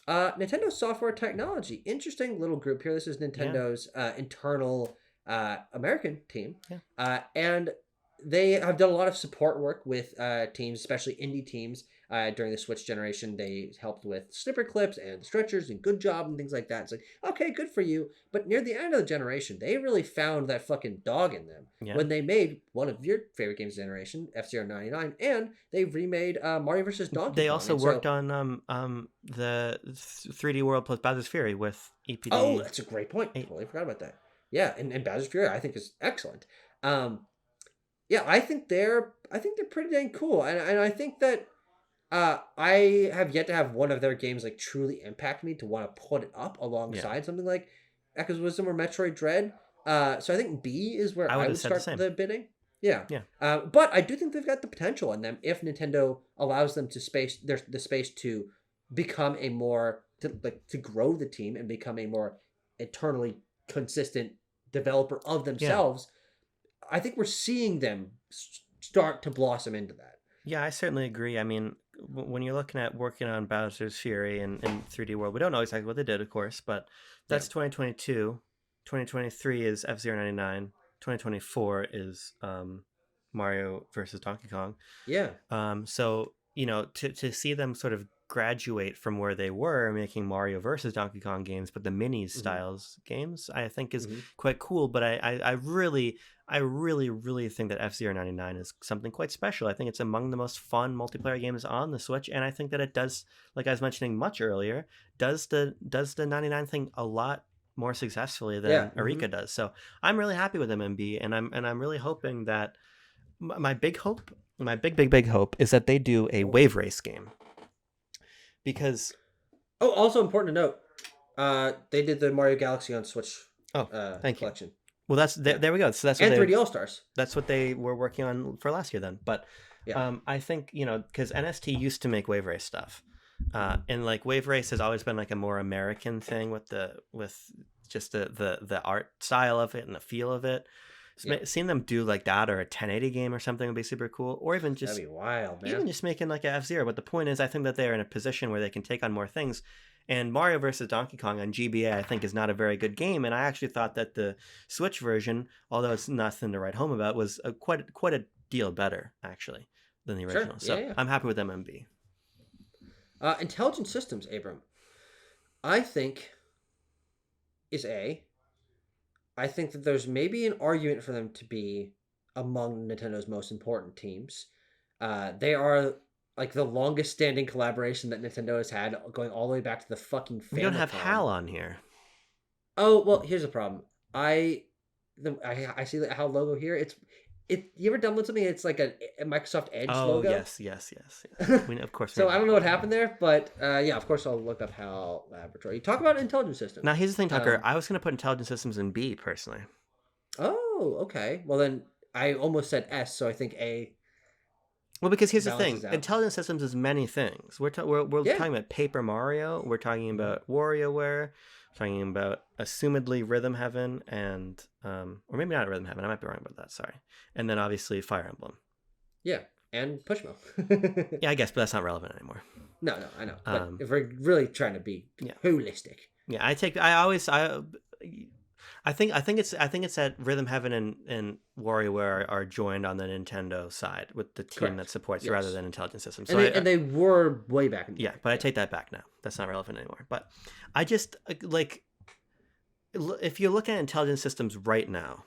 Nintendo Software Technology. Interesting little group here. This is Nintendo's internal American team. Yeah. And they have done a lot of support work with teams, especially indie teams. During the Switch generation, they helped with snipper clips and stretchers and Good Job and things like that. It's like, okay, good for you. But near the end of the generation, they really found that fucking dog in them when they made one of your favorite games of the generation, F-Zero 99, and they remade Mario vs. Donkey Kong. They also worked on the 3D World plus Bowser's Fury with EPD. Oh, that's a great point. Totally forgot about that. Yeah, and Bowser's Fury I think is excellent. Yeah, I think they're pretty dang cool, and I think that. I have yet to have one of their games like truly impact me to want to put it up alongside something like Echoes of Wisdom or Metroid Dread. So I think B is where I would start the bidding. Yeah. But I do think they've got the potential in them if Nintendo allows them the space to become a more to grow the team and become a more eternally consistent developer of themselves. Yeah. I think we're seeing them start to blossom into that. Yeah, I certainly agree. I mean, when you're looking at working on Bowser's Fury and 3D World, we don't know exactly what they did, of course, but that's 2022. 2023 is F-Zero 99. 2024 is Mario versus Donkey Kong. Yeah. So, to see them sort of graduate from where they were making Mario versus Donkey Kong games, but the minis styles games, I think is quite cool. But I really think that F-Zero 99 is something quite special. I think it's among the most fun multiplayer games on the Switch, and I think that it does, like I was mentioning much earlier, does the 99 thing a lot more successfully than Eureka does. So I'm really happy with MMB, and I'm really hoping that my big hope is that they do a Wave Race game. Because also important to note, they did the Mario Galaxy on Switch collection. You. Well, that's there we go. So that's and 3D All Stars. That's what they were working on for last year then. But I think because NST used to make Wave Race stuff, and like Wave Race has always been like a more American thing with just the art style of it and the feel of it. Seeing them do like that or a 1080 game or something would be super cool, or even just that'd be wild, man. Even just making like a F-Zero. But the point is, I think that they're in a position where they can take on more things. And Mario vs. Donkey Kong on GBA, I think, is not a very good game. And I actually thought that the Switch version, although it's nothing to write home about, was quite a deal better actually than the original. Sure. So I'm happy with MMB. Intelligent Systems, Abram, I think is A. I think that there's maybe an argument for them to be among Nintendo's most important teams. They are like the longest standing collaboration that Nintendo has had, going all the way back to the fucking Famicom. We don't have HAL on here. Oh well, here's the problem. I see the HAL logo here. You ever download something? It's like a Microsoft Edge Oh logo. yes, yes, yes, yes. Of course we So know I don't that know what logo. happened there, but yeah, of course I'll look up HAL Laboratory. You talk about intelligent Now systems. here's the thing, Tucker. I was gonna put intelligent systems in B personally. Oh, okay. Well then, I almost said S, so I think A Well, because here's the thing: balances out. intelligent systems is many things. We're Yeah. talking about Paper Mario. We're talking about WarioWare. We're talking about assumedly Rhythm Heaven and or maybe not Rhythm Heaven. I might be wrong about that. Sorry. And then obviously Fire Emblem. Yeah, and Pushmo. Yeah, I guess, but that's not relevant anymore. No, I know. But if we're really trying to be holistic. Yeah, I think it's that Rhythm Heaven and WarioWare are joined on the Nintendo side with the team that supports rather than Intelligent Systems. So and they were way back in the day. But I take that back now. That's not relevant anymore. But I just like if you're looking at Intelligent Systems right now,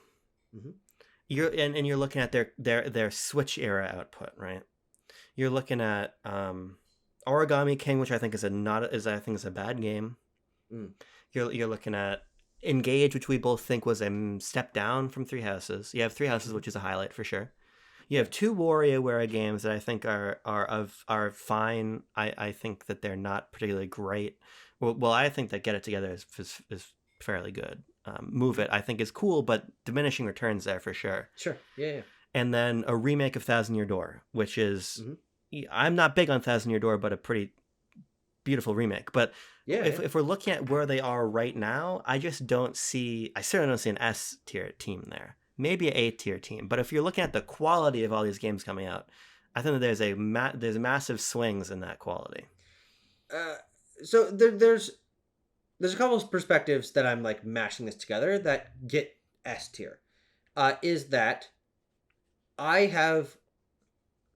you're looking at their Switch era output, right? You're looking at Origami King, which I think is a bad game. You're looking at Engage, which we both think was a step down from Three Houses. You have Three Houses, which is a highlight for sure. You have two WarioWare games that I think are fine. I think that they're not particularly great. Well, I think that Get It Together is fairly good. Move It I think is cool, but diminishing returns there for sure. Sure, yeah. And then a remake of Thousand Year Door, which is I'm not big on Thousand Year Door, but a pretty beautiful remake. But if we're looking at where they are right now, I certainly don't see an S tier team there. Maybe an A tier team. But if you're looking at the quality of all these games coming out, I think that there's massive swings in that quality. So there's a couple of perspectives that I'm like mashing this together that get S tier. Is that I have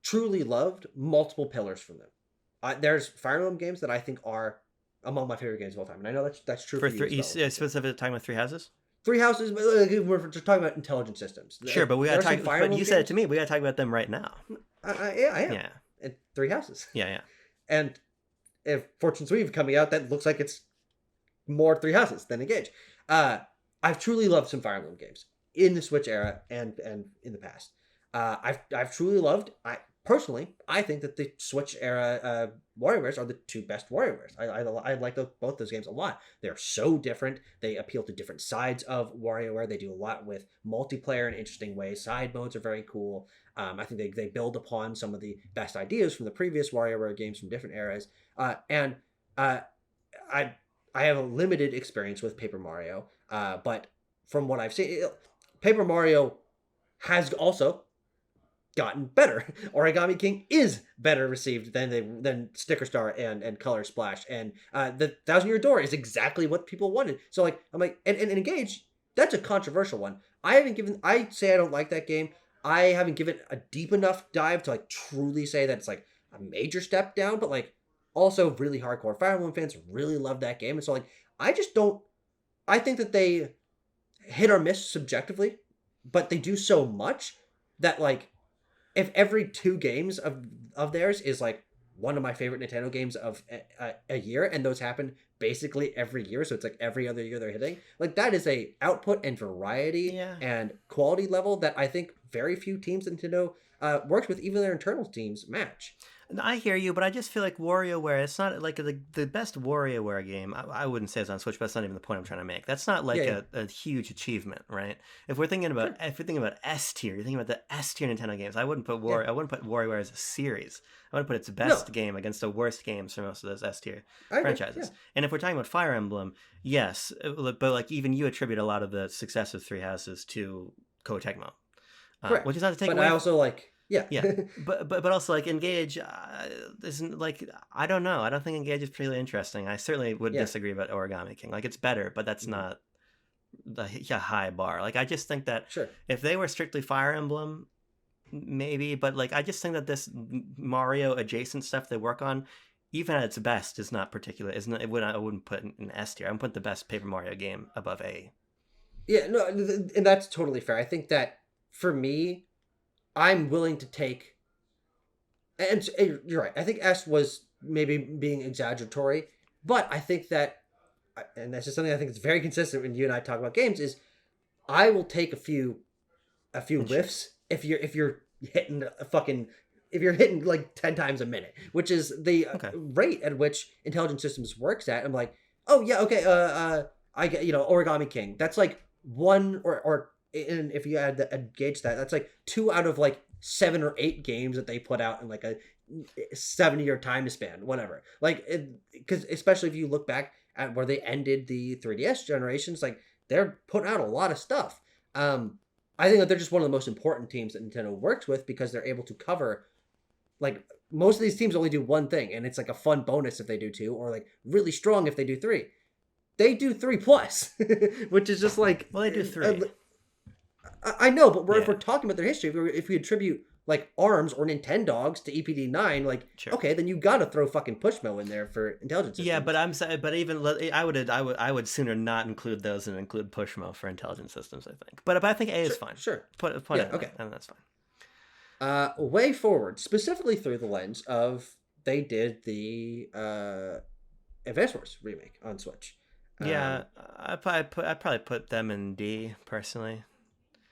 truly loved multiple pillars from them. There's Fire Emblem games that I think are among my favorite games of all time, and I know that's true for you as well. Specifically talking about Three Houses? Three Houses, we're just talking about intelligent systems. Sure, but we gotta talk. But you said it to me. We gotta talk about them right now. Yeah, I am. Yeah, and Three Houses. Yeah. And if Fortune's Weave coming out, that looks like it's more Three Houses than Engage. I've truly loved some Fire Emblem games in the Switch era and in the past. I've truly loved. I think that the Switch era WarioWares are the two best WarioWares. I like both those games a lot. They're so different. They appeal to different sides of WarioWare. They do a lot with multiplayer in interesting ways. Side modes are very cool. I think they build upon some of the best ideas from the previous WarioWare games from different eras. And I have a limited experience with Paper Mario, but from what I've seen, Paper Mario has also gotten better. Origami King is better received than Sticker Star and Color Splash, and the Thousand Year Door is exactly what people wanted. So I'm like, and Engage, that's a controversial one. I say I don't like that game. I haven't given a deep enough dive to like truly say that it's like a major step down, but like also really hardcore Fire Emblem fans really love that game, and so like I think that they hit or miss subjectively, but they do so much that like if every two games of theirs is like one of my favorite Nintendo games of a year, and those happen basically every year, so it's like every other year they're hitting, like that is a output and variety and quality level that I think very few teams at Nintendo works with, even their internal teams match. I hear you, but I just feel like WarioWare, it's not like the best WarioWare game. I wouldn't say it's on Switch, but that's not even the point I'm trying to make. That's not like a huge achievement, right? If we're thinking about S tier, you're thinking about the S tier Nintendo games. I wouldn't put WarioWare as a series. I wouldn't put its best game against the worst games for most of those S tier franchises. And if we're talking about Fire Emblem, yes, but like even you attribute a lot of the success of Three Houses to Koei Tecmo, which is not to take away. But I also like. Yeah. but also like Engage isn't like, I don't know. I don't think Engage is particularly interesting. I certainly would disagree about Origami King. Like it's better, but that's not the high bar. Like I just think that if they were strictly Fire Emblem, maybe, but like I just think that this Mario adjacent stuff they work on, even at its best, is not particular. I wouldn't put an S tier. I would put the best Paper Mario game above A. Yeah, no, and that's totally fair. I think that for me, I'm willing to take, and you're right, I think S was maybe being exaggeratory, but I think that and that's just something I think is very consistent when you and I talk about games, is I will take a few whiffs if you're hitting a fucking if you're hitting like 10 times a minute, which is the rate at which Intelligent Systems works at. I'm like, oh yeah, okay, I get, Origami King. That's like one or and if you add the gauge that's like 2 out of like 7 or 8 games that they put out in like a 70-year time span, whatever. Like, because especially if you look back at where they ended the 3DS generations, like they're putting out a lot of stuff. I think that they're just one of the most important teams that Nintendo works with because they're able to cover, like, most of these teams only do one thing, and it's like a fun bonus if they do 2, or like really strong if they do 3. They do 3+, which is just like, well, they do 3. I know, but if we're talking about their history, if we attribute like ARMS or Nintendogs to EPD9, like, okay, then you gotta throw fucking Pushmo in there for Intelligent Systems. Yeah, but even I would sooner not include those than include Pushmo for Intelligent Systems, I think. But I think A is fine. Sure. Put it okay, and that's fine. Way Forward, specifically through the lens of they did the Advance Wars remake on Switch. Yeah, I'd probably put them in D personally.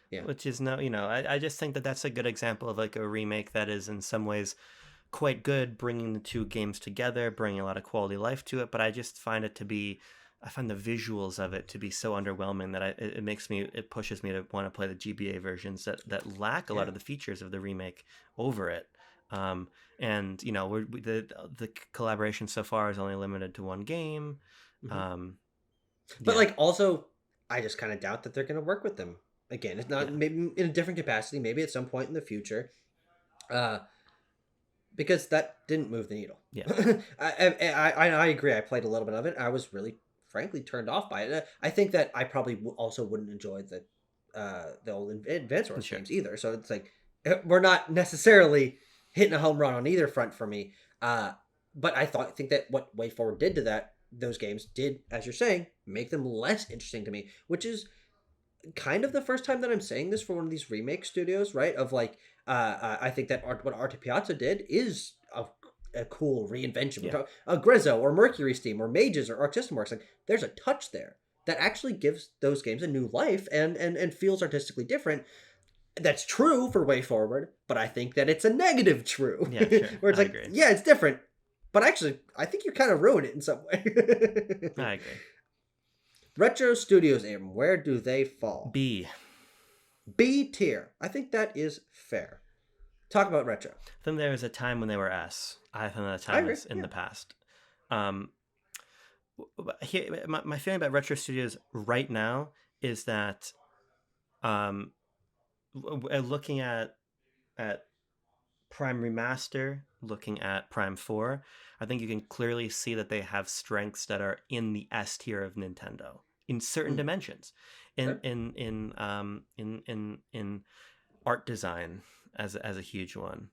Yeah. Which is I just think that that's a good example of like a remake that is in some ways quite good, bringing the two games together, bringing a lot of quality life to it. But I just find the visuals of it to be so underwhelming that it pushes me to want to play the GBA versions that lack a lot of the features of the remake over it. And the collaboration so far is only limited to one game. Mm-hmm. But like also, I just kind of doubt that they're going to work with them again. It's not maybe in a different capacity, maybe at some point in the future, because that didn't move the needle. Yeah, I agree. I played a little bit of it. I was really, frankly, turned off by it. I think that I probably also wouldn't enjoy the old Advance Wars games either. So it's like we're not necessarily hitting a home run on either front for me. But I think that what Way Forward did to those games did, as you're saying, make them less interesting to me, which is kind of the first time that I'm saying this for one of these remake studios, right? Of like, I think that what Artepiazza did is a cool reinvention. Yeah. Grezzo or Mercury Steam or Mages or Arc System Works, like there's a touch there that actually gives those games a new life and feels artistically different. That's true for Way Forward, but I think that it's a negative true. Yeah, sure. Where it's agree. Yeah, it's different, but actually, I think you kind of ruined it in some way. I agree. Retro Studios, Abram, where do they fall? B tier. I think that is fair. Talk about Retro. I think there was a time when they were S. I think that time is in the past. Here, my feeling about Retro Studios right now is that looking at Prime Remaster, looking at Prime 4, I think you can clearly see that they have strengths that are in the S tier of Nintendo in certain dimensions, in art design as a huge one,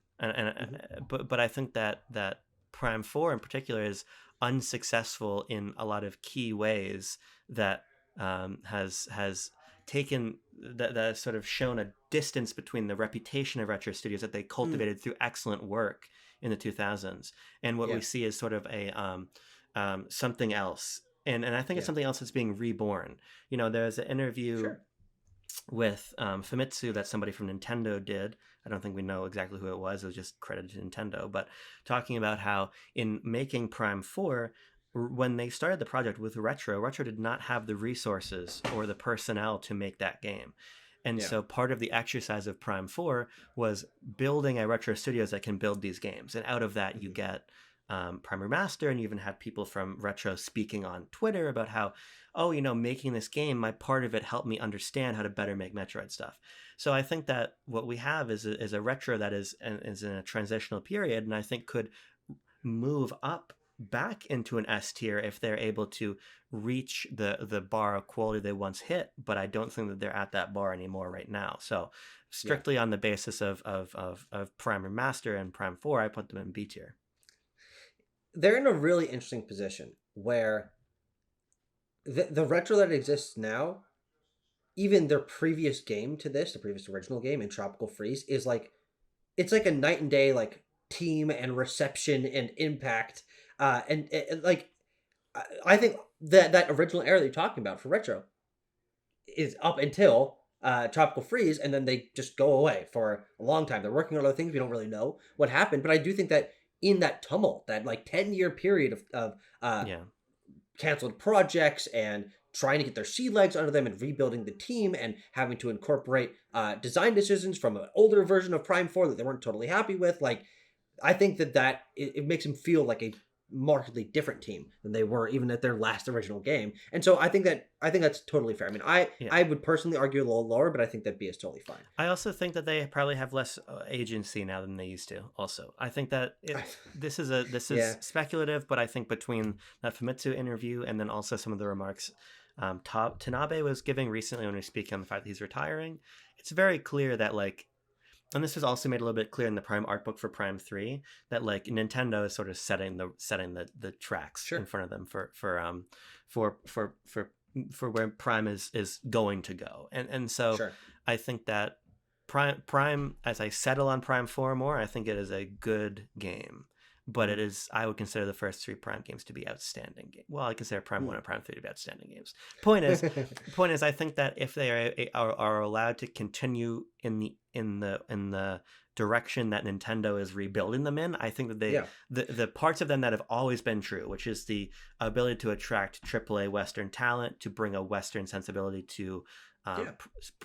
but I think that Prime 4 in particular is unsuccessful in a lot of key ways that has taken that sort of shown a distance between the reputation of Retro Studios that they cultivated through excellent work in the 2000s and what we see is sort of a something else, and I think it's something else that's being reborn. There's an interview with Famitsu that somebody from Nintendo did. I don't think we know exactly who it was just credited to Nintendo, but talking about how in making Prime 4, when they started the project with Retro did not have the resources or the personnel to make that game. And so part of the exercise of Prime 4 was building a Retro Studios that can build these games. And out of that, you get Prime Remaster, and you even have people from Retro speaking on Twitter about how, making this game, my part of it helped me understand how to better make Metroid stuff. So I think that what we have is a Retro that is in a transitional period, and I think could move up back into an S tier if they're able to reach the bar of quality they once hit, but I don't think that they're at that bar anymore right now. So strictly on the basis of Prime Remaster and Prime 4, I put them in B tier. They're in a really interesting position where the Retro that exists now, even their previous game to this, the previous original game in Tropical Freeze, is like, it's like a night and day, like team and reception and impact. And like, I think that original era that you're talking about for Retro is up until Tropical Freeze, and then they just go away for a long time. They're working on other things. We don't really know what happened, but I do think that in that tumult, that like 10-year period of canceled projects and trying to get their sea legs under them and rebuilding the team and having to incorporate design decisions from an older version of Prime 4 that they weren't totally happy with, like I think that it makes them feel like a markedly different team than they were even at their last original game. And so I think that's totally fair. I mean, I would personally argue a little lower, but I think that B is totally fine. I also think that they probably have less agency now than they used to. Also, I think that this is speculative, but I think between that Famitsu interview and then also some of the remarks Tanabe was giving recently when we were speaking on the fact that he's retiring, it's very clear that like. And this was also made a little bit clear in the Prime art book for Prime 3 that like Nintendo is sort of setting the tracks in front of them for where Prime is going to go. And so I think that Prime as I settle on Prime 4 more, I think it is a good game. But it is, I would consider the first 3 Prime games to be outstanding games. Well, I consider Prime 1 and Prime 3 to be outstanding games. Point is, I think that if they are allowed to continue in the direction that Nintendo is rebuilding them in, I think that the parts of them that have always been true, which is the ability to attract AAA Western talent, to bring a Western sensibility to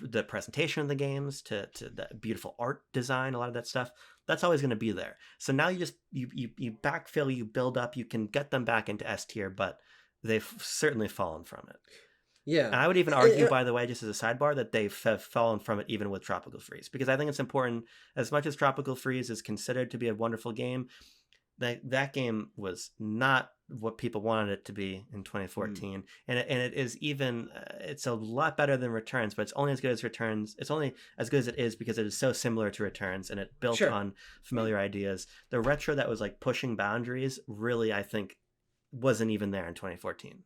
the presentation of the games, to the beautiful art design, a lot of that stuff, that's always going to be there. So now you backfill, you build up, you can get them back into S tier, but they've certainly fallen from it. Yeah. And I would even argue, by the way, just as a sidebar, that they've fallen from it even with Tropical Freeze, because I think it's important, as much as Tropical Freeze is considered to be a wonderful game, that game was not what people wanted it to be in 2014. And it is even, it's a lot better than Returns, but it's only as good as Returns. It's only as good as it is because it is so similar to Returns and it built on familiar ideas. The retro that was like pushing boundaries really, I think, wasn't even there in 2014.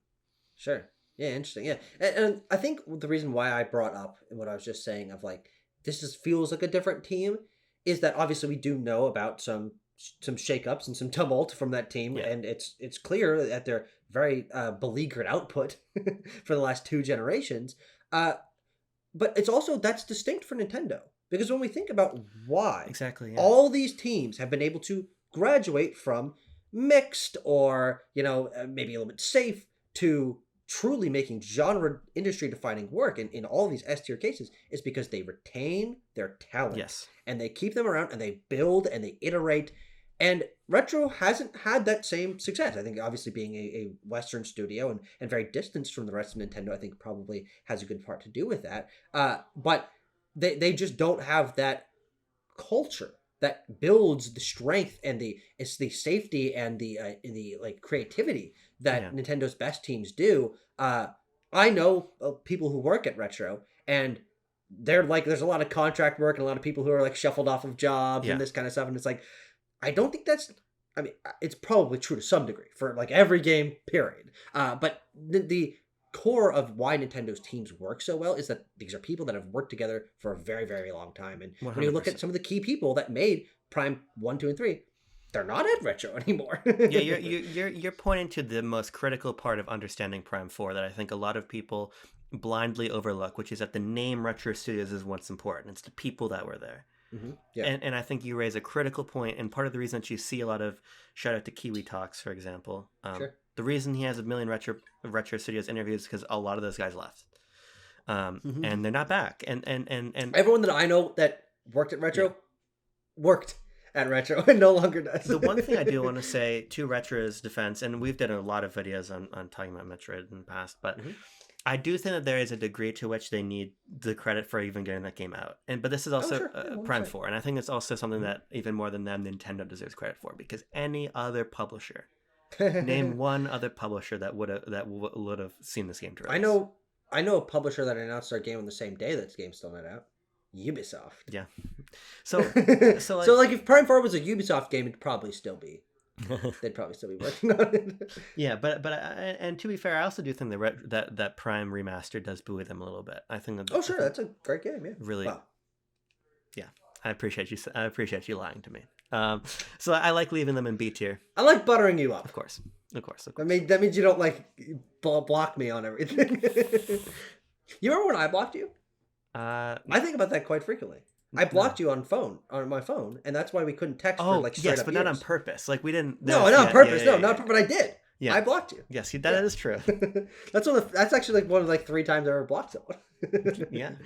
Sure. Yeah, interesting. Yeah. And I think the reason why I brought up what I was just saying of like, this just feels like a different team is that obviously we do know about some shakeups and some tumult from that team, and it's clear that they're very beleaguered output for the last 2 generations. But it's also that's distinct for Nintendo, because when we think about why all these teams have been able to graduate from mixed or maybe a little bit safe to truly making genre industry defining work in all these S tier cases, is because they retain their talent. Yes. And they keep them around and they build and they iterate. And Retro hasn't had that same success. I think obviously being a Western studio and very distanced from the rest of Nintendo, I think probably has a good part to do with that. But they just don't have that culture that builds the strength and the safety and the like creativity that Nintendo's best teams do. I know people who work at Retro, and they're like, there's a lot of contract work and a lot of people who are like shuffled off of jobs and this kind of stuff. And it's like, I don't think that's, I mean, it's probably true to some degree for like every game period. But the core of why Nintendo's teams work so well is that these are people that have worked together for a very, very long time. And 100%. When you look at some of the key people that made Prime 1, 2, and 3, they're not at Retro anymore. You're pointing to the most critical part of understanding Prime 4 that I think a lot of people blindly overlook, which is that the name Retro Studios is what's important. It's the people that were there. Mm-hmm. Yeah. And I think you raise a critical point, and part of the reason that you see a lot of, shout out to Kiwi Talks, for example, the reason he has 1 million Retro Studios interviews is because a lot of those guys left, and they're not back. And everyone that I know that worked at Retro worked at Retro and no longer does. The one thing I do want to say to Retro's defense, and we've done a lot of videos on talking about Metroid in the past, but I do think that there is a degree to which they need the credit for even getting that game out. But this is also Prime 4, and I think it's also something that even more than them, Nintendo deserves credit for, because any other publisher, name one other publisher that would have seen this game to release. I know a publisher that announced their game on the same day that game's still not out. Ubisoft. Yeah. So like if Prime 4 was a Ubisoft game, it'd probably still be. They'd probably still be working on it. Yeah, but and to be fair, I also do think that Prime Remastered does buoy them a little bit. I think that. Oh sure, that's a great game. Yeah. Really. Wow. Yeah, I appreciate you. I appreciate you lying to me. So I like leaving them in B tier. I like buttering you up. Of course. That means you don't like block me on everything. You remember when I blocked you? I think about that quite frequently. I blocked you on my phone, and that's why we couldn't text for like straight up but years. not on purpose. Like we didn't. No, not on purpose. No, not on purpose. But I did. Yeah, I blocked you. Yes, that is true. That's actually like one of like 3 times I ever blocked someone. Yeah.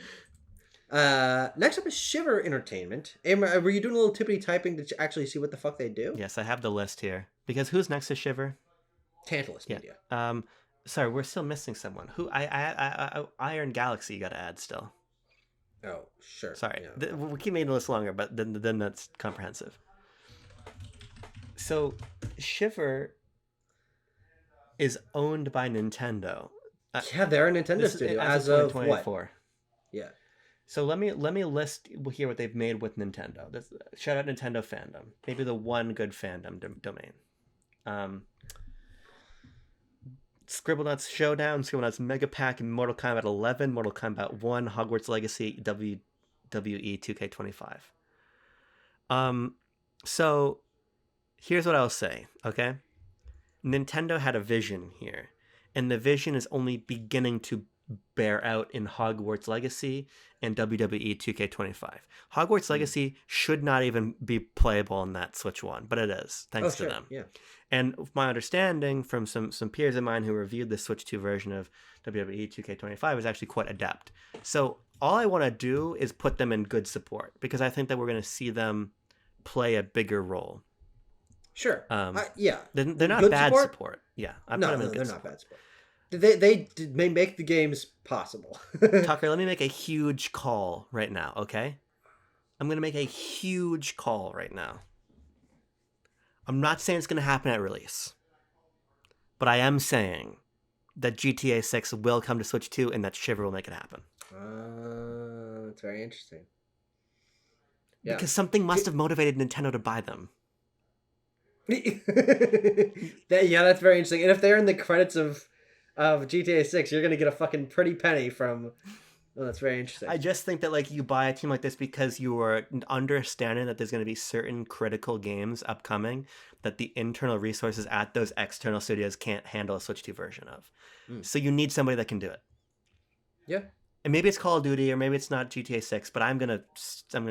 Next up is Shiver Entertainment. Were you doing a little tippity typing to actually see what the fuck they do? Yes, I have the list here. Because who's next to Shiver? Tantalus Media. Sorry, we're still missing someone. Who? I Iron Galaxy. You got to add still. Oh, sure. Sorry, yeah. we keep making the list longer, but then that's comprehensive. So, Shiver is owned by Nintendo. Yeah, they're a Nintendo studio as of 2024. What? Yeah. So let me list here what they've made with Nintendo. Shout out Nintendo fandom. Maybe the one good fandom domain. Scribblenauts Showdown, Scribblenauts Mega Pack, Mortal Kombat 11, Mortal Kombat 1, Hogwarts Legacy, WWE 2K25. So here's what I'll say, okay? Nintendo had a vision here, and the vision is only beginning to bear out in Hogwarts Legacy and WWE 2K25. Hogwarts Legacy should not even be playable in that Switch one, but it is, thanks to them. Yeah. And my understanding from some peers of mine who reviewed the Switch 2 version of WWE 2K25 is actually quite adept. So all I want to do is put them in good support, because I think that we're going to see them play a bigger role. Sure. Yeah. They're not bad support. Yeah. They're not bad support. They make the games possible. Tucker, let me make a huge call right now, okay? I'm going to make a huge call right now. I'm not saying it's going to happen at release, but I am saying that GTA 6 will come to Switch 2 and that Shiver will make it happen. That's very interesting. Yeah. Because something must have motivated Nintendo to buy them. Yeah, that's very interesting. And if they're in the credits of GTA 6, you're going to get a fucking pretty penny from... Oh, that's very interesting. I just think that like you buy a team like this because you are understanding that there's going to be certain critical games upcoming that the internal resources at those external studios can't handle a Switch 2 version of. So you need somebody that can do it. Yeah. And maybe it's Call of Duty or maybe it's not GTA 6, but I'm gonna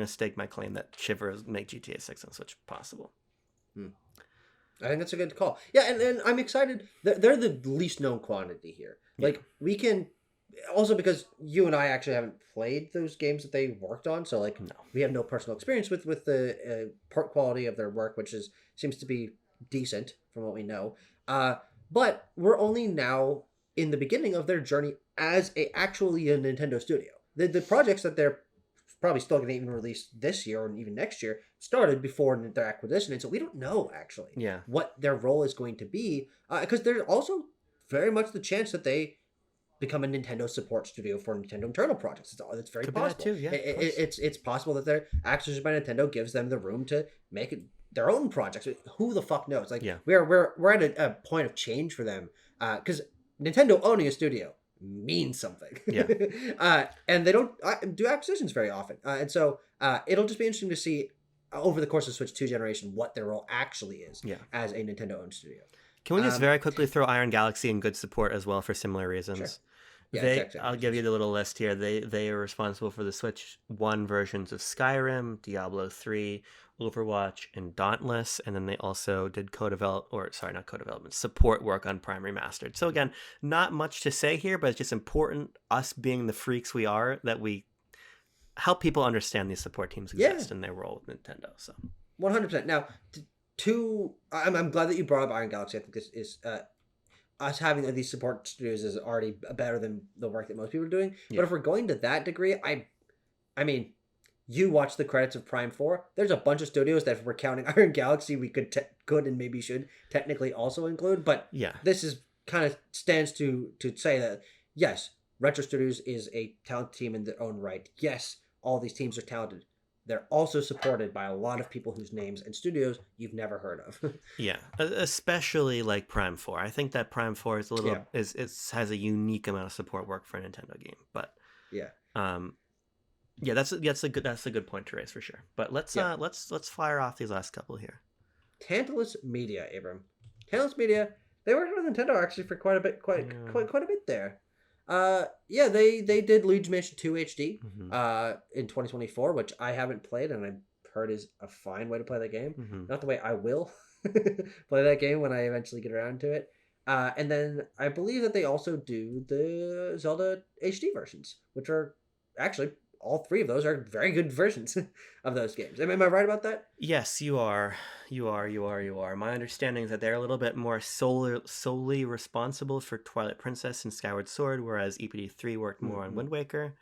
stake my claim that Shiver will make GTA 6 on Switch possible. I think that's a good call. Yeah, and I'm excited. They're the least known quantity here. Like, we can... Also, because you and I actually haven't played those games that they worked on, so like we have no personal experience with the part quality of their work, which seems to be decent from what we know. But we're only now in the beginning of their journey as actually a Nintendo studio. The projects that they're probably still going to even release this year or even next year started before their acquisition, and so we don't know actually what their role is going to be, because there's also very much the chance that they become a Nintendo support studio for Nintendo internal projects. It's very possible. Too, yeah, it's possible that their acquisition by Nintendo gives them the room to make their own projects. Who the fuck knows? Like we're at a point of change for them, because Nintendo owning a studio means something. And they don't do acquisitions very often, and so it'll just be interesting to see over the course of Switch 2 generation what their role actually is as a Nintendo owned studio. Can we just very quickly throw Iron Galaxy in good support as well for similar reasons? Sure. Yeah, exactly. I'll give you the little list here. They are responsible for the Switch 1 versions of Skyrim, Diablo 3, Overwatch, and Dauntless, and then they also did support work on Prime Remastered. So again, not much to say here, but it's just important, us being the freaks we are, that we help people understand these support teams exist and their role with Nintendo. So 100%. Now, I'm glad that you brought up Iron Galaxy. I think this is us having these support studios is already better than the work that most people are doing. But if we're going to that degree, I mean, you watch the credits of Prime 4. There's a bunch of studios that if we're counting Iron Galaxy, we could and maybe should technically also include. But this is kind of stands to say that yes, Retro Studios is a talented team in their own right. Yes, all these teams are talented. They're also supported by a lot of people whose names and studios you've never heard of. Especially like Prime 4. I think that Prime 4 is a little has a unique amount of support work for a Nintendo game. But Yeah, that's a good point to raise for sure. But let's fire off these last couple here. Tantalus Media, Abram. Tantalus Media. They worked with Nintendo actually for quite a bit there. They did Luigi's Mansion 2 HD in 2024, which I haven't played, and I've heard is a fine way to play that game. Not the way I will play that game when I eventually get around to it. And then I believe that they also do the Zelda HD versions, which are actually all three of those are very good versions of those games. Am I right about that? Yes, you are. My understanding is that they're a little bit more solely responsible for Twilight Princess and Skyward Sword, whereas EPD3 worked more on Wind Waker.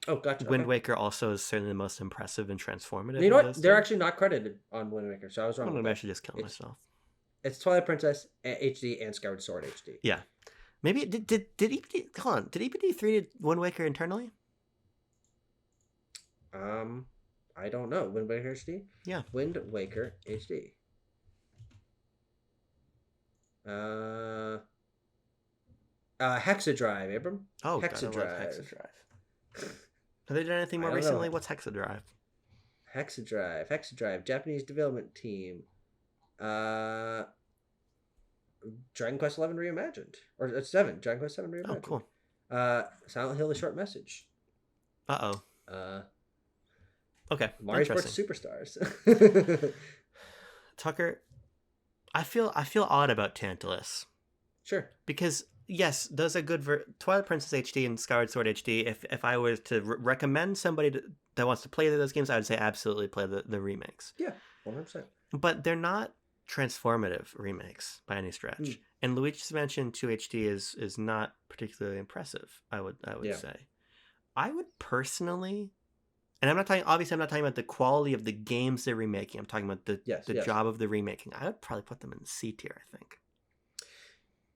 Oh, gotcha. Wind Waker also is certainly the most impressive and transformative. You know what? They're actually not credited on Wind Waker, so I was wrong. I should just kill myself. It's Twilight Princess HD and Skyward Sword HD. Yeah. Maybe did EPD hold on, did EPD3 did Wind Waker internally? I don't know. Wind Waker HD? Yeah. Wind Waker HD. Hexadrive, Abram. Oh, Hexadrive. Have they done anything more recently? What's Hexadrive? Hexadrive, Japanese development team. Dragon Quest 11 Reimagined. Or it's 7. Dragon Quest 7 Reimagined. Oh, cool. Silent Hill: A Short Message. Okay. Mario Sports Superstars. Tucker, I feel odd about Tantalus. Sure. Because yes, those are good Twilight Princess HD and Skyward Sword HD. If I was to recommend somebody that wants to play those games, I would say absolutely play the remakes. Yeah, 100%. But they're not transformative remakes by any stretch. And Luigi's Mansion 2 HD is not particularly impressive, I would say. I would personally, and I'm not talking about the quality of the games they're remaking. I'm talking about the job of the remaking. I would probably put them in C tier, I think.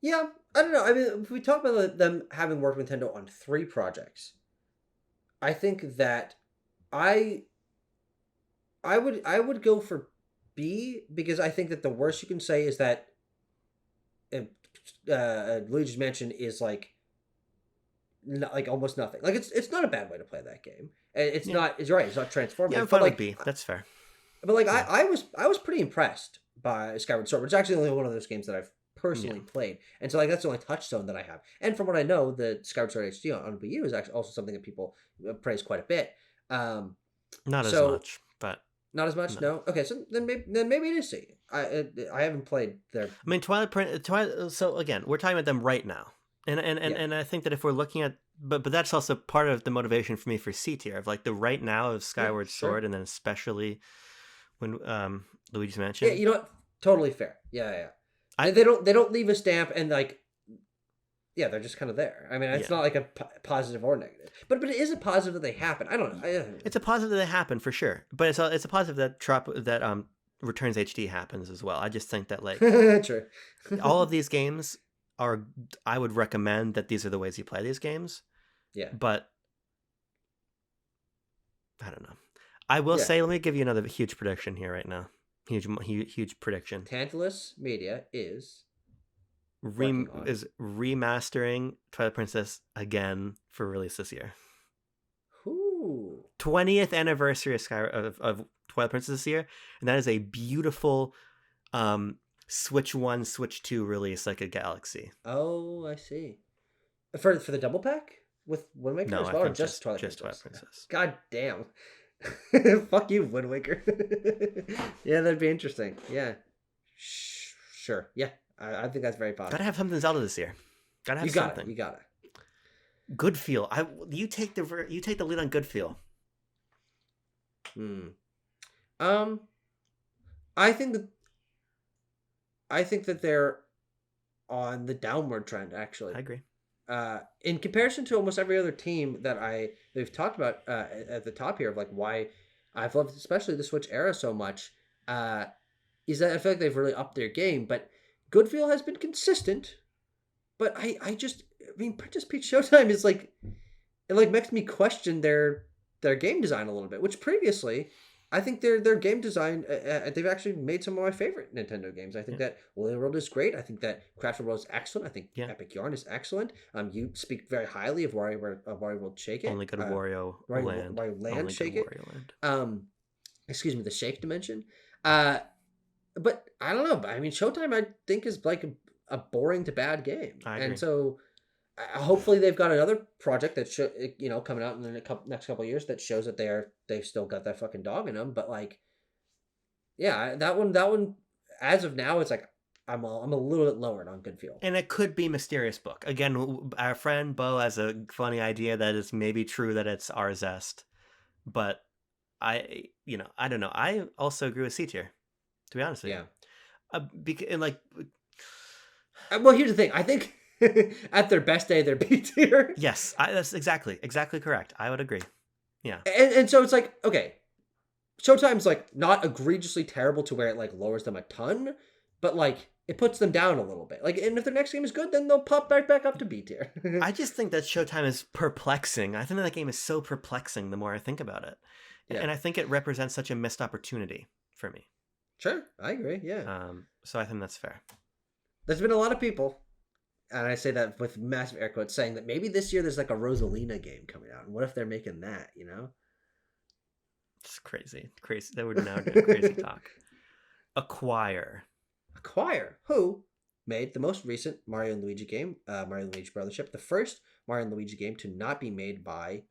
Yeah, I don't know. I mean, if we talk about them having worked with Nintendo on 3 projects, I think that I would go for B, because I think that the worst you can say is that Luigi's Mansion is like almost nothing. Like it's not a bad way to play that game. It's not. It's right. It's not transformative. Yeah, but like B. That's fair. But like I was pretty impressed by Skyward Sword, which is actually only one of those games that I've personally played, and so like that's the only touchstone that I have. And from what I know, the Skyward Sword HD on Wii U is actually also something that people praise quite a bit. Not as much, but not as much. No. Okay, so then maybe it is C. I haven't played their. I mean, Twilight. So again, we're talking about them right now, and I think that if we're looking at, but that's also part of the motivation for me for C tier of like the right now of Skyward Sword, and then especially when Luigi's Mansion. Yeah, you know what? Totally fair. Yeah. They don't leave a stamp, and like, yeah, they're just kind of there. I mean, it's not like a positive or negative, but it is a positive that they happen. I don't know. It's a positive that they happen for sure, but it's a positive that Returns HD happens as well. I just think that like true. all of these games are. I would recommend that these are the ways you play these games. Yeah, but I don't know. I will say, let me give you another huge prediction here right now. Huge prediction. Tantalus Media is remastering Twilight Princess again for release this year. Ooh. 20th anniversary of Twilight Princess this year, and that is a beautiful Switch 1, Switch 2 release like a galaxy. Oh, I see. For the double pack with Wind Waker as well, or just Twilight Princess? God damn. Fuck you, Wind Waker. Yeah, that'd be interesting. Yeah. Sure. Yeah. I think that's very possible. Gotta have something Zelda this year. Gotta have something. You gotta. Good feel. You take the lead on good feel. I think that they're on the downward trend, actually. I agree. In comparison to almost every other team that we've talked about at the top here of like why I've loved especially the Switch era so much, is that I feel like they've really upped their game. But Goodfeel has been consistent, but I mean Princess Peach Showtime is like, it like makes me question their game design a little bit, which previously I think their game design, they've actually made some of my favorite Nintendo games. I think that Woolly World is great. I think that Crafted World is excellent. I think Epic Yarn is excellent. You speak very highly of Wario World Shake It. Only good Wario Land. Wario Land Only Shake good It. Wario Land. Excuse me, the Shake Dimension. But I don't know. I mean, Showtime I think is like a boring to bad game, and so hopefully they've got another project that coming out in the next couple of years that shows that they've still got that fucking dog in them. But like, yeah, that one as of now, it's like I'm a little bit lower on good feel. And it could be Mysterious Book again. Our friend Bo has a funny idea that it's maybe true that it's our Zest, but I don't know. I also agree with C tier, to be honest with you. And like, well, here's the thing. I think at their best day, they're B tier. Yes, that's exactly correct. I would agree. Yeah, and so it's like, okay, Showtime's like not egregiously terrible to where it like lowers them a ton, but like it puts them down a little bit. Like, and if their next game is good, then they'll pop back up to B tier. I just think that Showtime is perplexing. I think that game is so perplexing the more I think about it. Yeah. And I think it represents such a missed opportunity for me. Sure, I agree. Yeah. So I think that's fair. There's been a lot of people, and I say that with massive air quotes, saying that maybe this year there's like a Rosalina game coming out, and what if they're making that? You know, it's crazy. That would now do crazy talk. Acquire, who made the most recent Mario and Luigi game, Mario and Luigi Brothership, the first Mario and Luigi game to not be made by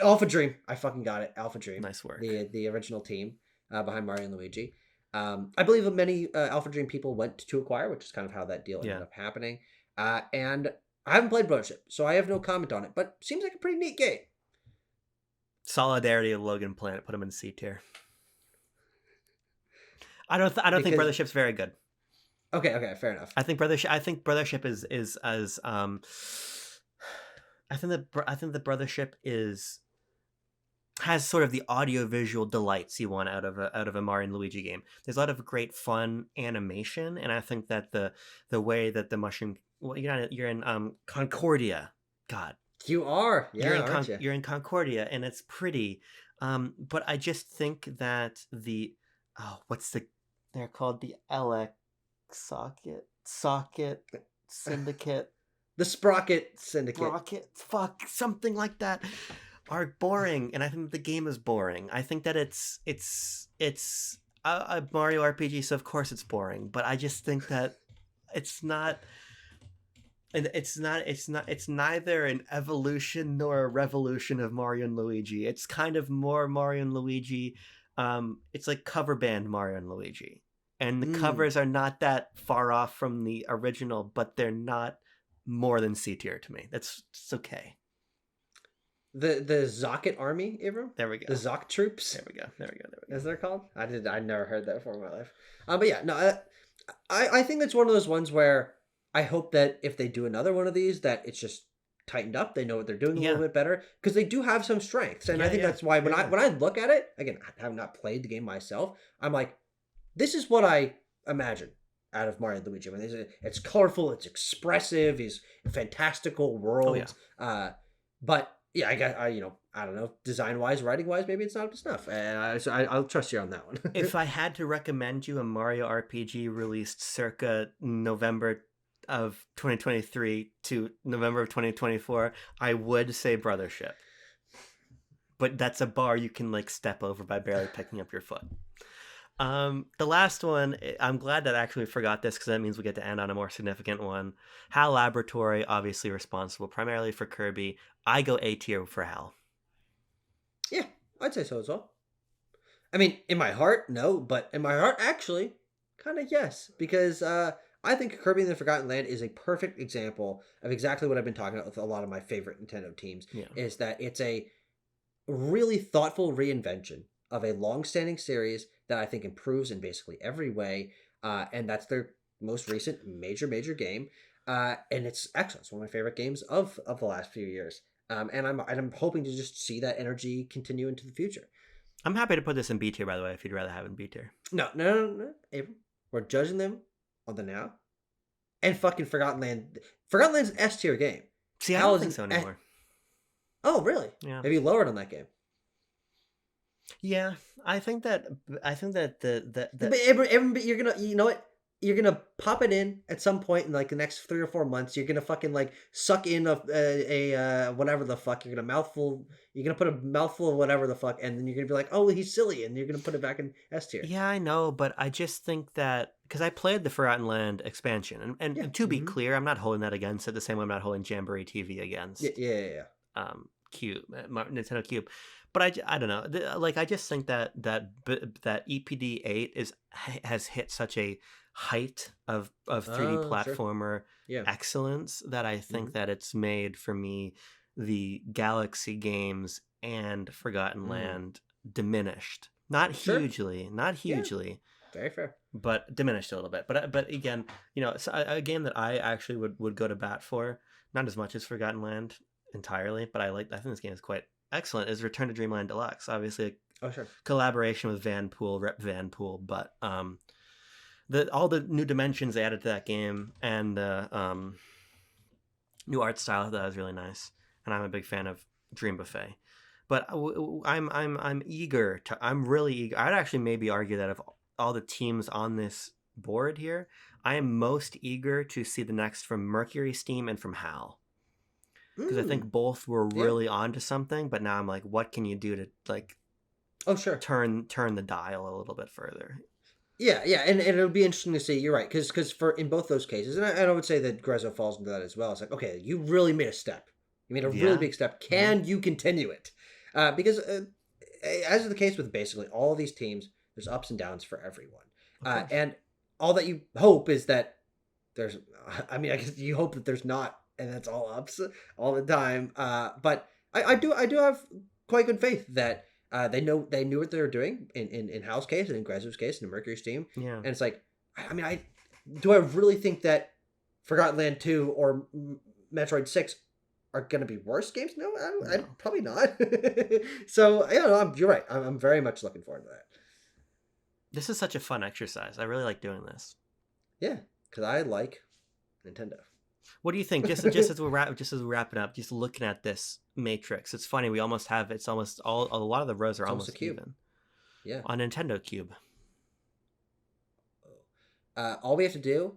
Alpha Dream. I fucking got it. Alpha Dream. Nice work. The original team behind Mario and Luigi. I believe that many Alpha Dream people went to Acquire, which is kind of how that deal ended up happening. And I haven't played Brothership, so I have no comment on it, but seems like a pretty neat game. Solidarity of Logan Planet put him in C tier. I don't think Brothership's very good. Okay, fair enough. I think Brothership is as I think the Brothership has sort of the audio-visual delights you want out of a Mario and Luigi game. There's a lot of great fun animation, and I think that the way that the mushroom, well, you're in Concordia. God, you are. Yeah, you're in Concordia, and it's pretty. But I just think that they're called the LX Socket Syndicate. The Sprocket Syndicate. Something like that. Are boring, and I think the game is boring. I think that it's a Mario RPG, so of course it's boring. But I just think that it's neither an evolution nor a revolution of Mario and Luigi. It's kind of more Mario and Luigi. It's like cover band Mario and Luigi, and the covers are not that far off from the original, but they're not more than C tier to me. It's okay. The Zocket Army, Abram? There we go. The Zoc Troops? There we go. As they're called? I never heard that before in my life. But yeah, no, I think it's one of those ones where I hope that if they do another one of these, that it's just tightened up. They know what they're doing a little bit better, because they do have some strengths. And I think that's why when I look at it, again, I have not played the game myself, I'm like, this is what I imagine out of Mario and Luigi. I mean, it's colorful, it's expressive, these fantastical worlds. But yeah, I don't know, design-wise, writing-wise, maybe it's not up to snuff. So I'll trust you on that one. If I had to recommend you a Mario RPG released circa November of 2023 to November of 2024, I would say Brothership. But that's a bar you can like step over by barely picking up your foot. The last one, I'm glad that I actually forgot this, because that means we get to end on a more significant one. HAL Laboratory, obviously responsible primarily for Kirby. I go A tier for HAL. Yeah, I'd say so as well. I mean, in my heart, no, but in my heart, actually, kind of yes, because I think Kirby and the Forgotten Land is a perfect example of exactly what I've been talking about with a lot of my favorite Nintendo teams, is that it's a really thoughtful reinvention of a long-standing series that I think improves in basically every way, and that's their most recent major game, and it's excellent. It's one of my favorite games of the last few years, and I'm hoping to just see that energy continue into the future. I'm happy to put this in B tier, by the way, if you'd rather have it in B tier. No, Abram, we're judging them on the now, and fucking Forgotten Land's an S tier game. See, I don't think so anymore. Oh, really? Yeah. Maybe lowered on that game. Yeah, I think that the But you're gonna, you know what? You're gonna pop it in at some point in like the next 3 or 4 months. You're gonna fucking like suck in whatever the fuck. You're gonna mouthful. You're gonna put a mouthful of whatever the fuck, and then you're gonna be like, oh, he's silly, and you're gonna put it back in S tier. Yeah, I know, but I just think that because I played the Forgotten Land expansion, Yeah. and to be clear, I'm not holding that against it the same way I'm not holding Jamboree TV Yeah. against Yeah. Cube, Nintendo Cube. But I don't know, like I just think that EPD 8 has hit such a height of 3D Oh, sure. platformer Yeah. excellence that I think Hmm. that it's made for me the Galaxy games and Forgotten Mm. Land diminished. Not Sure. hugely, not Yeah. hugely, Very fair. but diminished a little bit. But again, so a game that I actually would go to bat for, not as much as Forgotten Land entirely, but I think this game is quite excellent. Is Return to Dreamland Deluxe? Obviously, a Oh, sure. collaboration with Vanpool, Rep Vanpool, but all the new dimensions they added to that game and the new art style, I thought was really nice, and I'm a big fan of Dream Buffet. But I'm eager to. I'm really eager. I'd actually maybe argue that of all the teams on this board here, I am most eager to see the next from Mercury Steam and from HAL, because I think both were Yeah. really onto something. But now I'm like, what can you do to like Oh, sure. turn the dial a little bit further? Yeah, yeah, and it'll be interesting to see. You're right, because for in both those cases, and I would say that Grezzo falls into that as well. It's like, okay, you really made a step. You made a really Yeah. big step. Can you continue it? Because as is the case with basically all of these teams, there's ups and downs for everyone, Of course. and all that you hope is that there's. I mean, I guess you hope that there's not, and that's all ups all the time. But I do have quite good faith that they knew what they were doing in Hal's case and in Grezzo's case and in Mercury's team. Yeah. And it's like, I mean, I really think that Forgotten Land 2 or Metroid 6 are going to be worse games? No, I No. probably not. So, yeah, no, you're right. I'm very much looking forward to that. This is such a fun exercise. I really like doing this. Yeah, because I like Nintendo. What do you think? Just as we're wrapping up, just looking at this matrix, it's funny. We almost have it's almost all a lot of the rows are It's almost almost a cube. even Yeah. on Nintendo Cube. All we have to do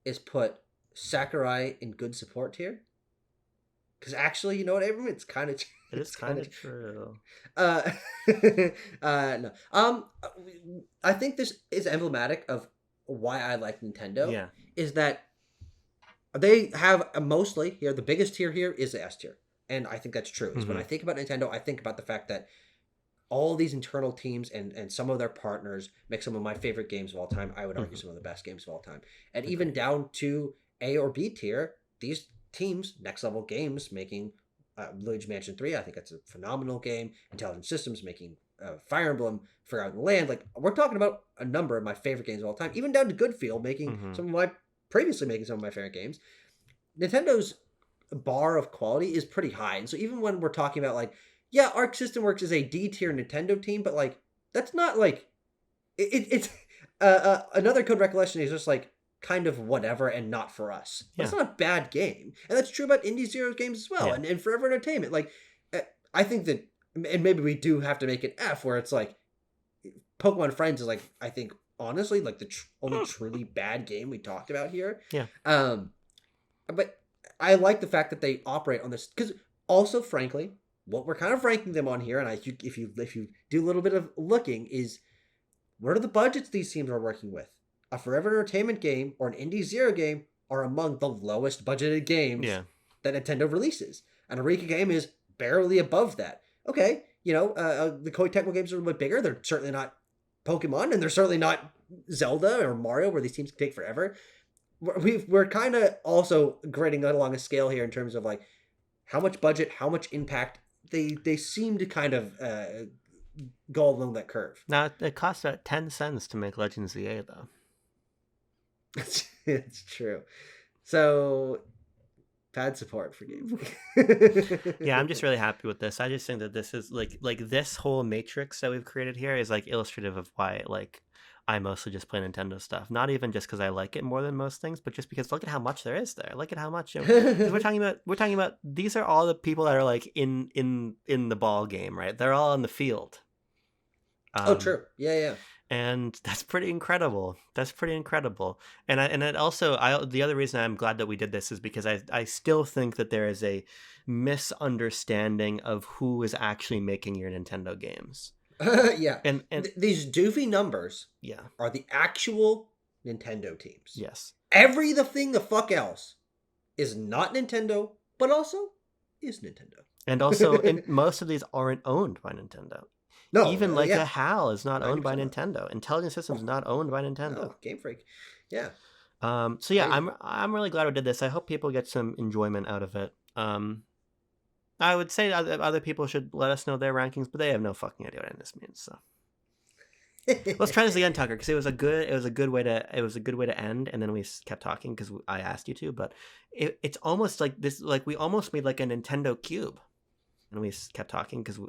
is put Sakurai in good support tier. Because actually, you know what, Abram? It's kind of It is kind of true. Uh, no. I think this is emblematic of why I like Nintendo. Yeah. Is that they have mostly here, the biggest tier here is the S tier. And I think that's true. Is when I think about Nintendo, I think about the fact that all these internal teams and some of their partners make some of my favorite games of all time. I would argue some of the best games of all time. And even down to A or B tier, these teams, Next Level Games, making Luigi Mansion 3, I think that's a phenomenal game. Intelligent Systems making Fire Emblem, Forgotten Land. Like, we're talking about a number of my favorite games of all time. Even down to Goodfield making some of my favorite games. Nintendo's bar of quality is pretty high. And so even when we're talking about like, yeah, Arc System Works is a D tier Nintendo team, but like that's not like it's another Code Recollection is just like kind of whatever and not for us. But it's not a bad game, and that's true about Indie Zero's games as well, and Forever Entertainment. Like, I think that, and maybe we do have to make it F, where it's like Pokemon Friends is like, I think honestly like the only truly bad game we talked about here. Yeah. But I like the fact that they operate on this, because also, frankly, what we're kind of ranking them on here, and if you do a little bit of looking, is what are the budgets these teams are working with? A Forever Entertainment game or an Indie Zero game are among the lowest budgeted games that Nintendo releases. And a Rika game is barely above that. Okay, the Koei Tecmo games are a little bit bigger. They're certainly not Pokemon, and they're certainly not Zelda or Mario, where these teams can take forever. We're kind of also grading along a scale here in terms of like how much budget, how much impact. They seem to kind of go along that curve. Now, it costs about 10 cents to make Legends ZA, though. It's true. So, bad support for Game Freak. Yeah, I'm just really happy with this. I just think that this is like this whole matrix that we've created here is like illustrative of why like I mostly just play Nintendo stuff. Not even just because I like it more than most things, but just because look at how much there is there. Look at how much we're talking about. These are all the people that are like in the ball game, right? They're all in the field. True. Yeah. And that's pretty incredible. And it also, the other reason I'm glad that we did this is because I still think that there is a misunderstanding of who is actually making your Nintendo games. Yeah. And these doofy numbers are the actual Nintendo teams. Yes. Everything the fuck else is not Nintendo, but also is Nintendo. And also, most of these aren't owned by Nintendo. No, even like a HAL is not owned by Nintendo. Intelligent Systems is not owned by Nintendo. Oh, Game Freak. Yeah. So yeah, I'm really glad we did this. I hope people get some enjoyment out of it. I would say other people should let us know their rankings, but they have no fucking idea what this means. So let's try this again, Tucker, because it was a good way to end, and then we kept talking because I asked you to. But it's almost like this, like we almost made like a Nintendo Cube, and we kept talking because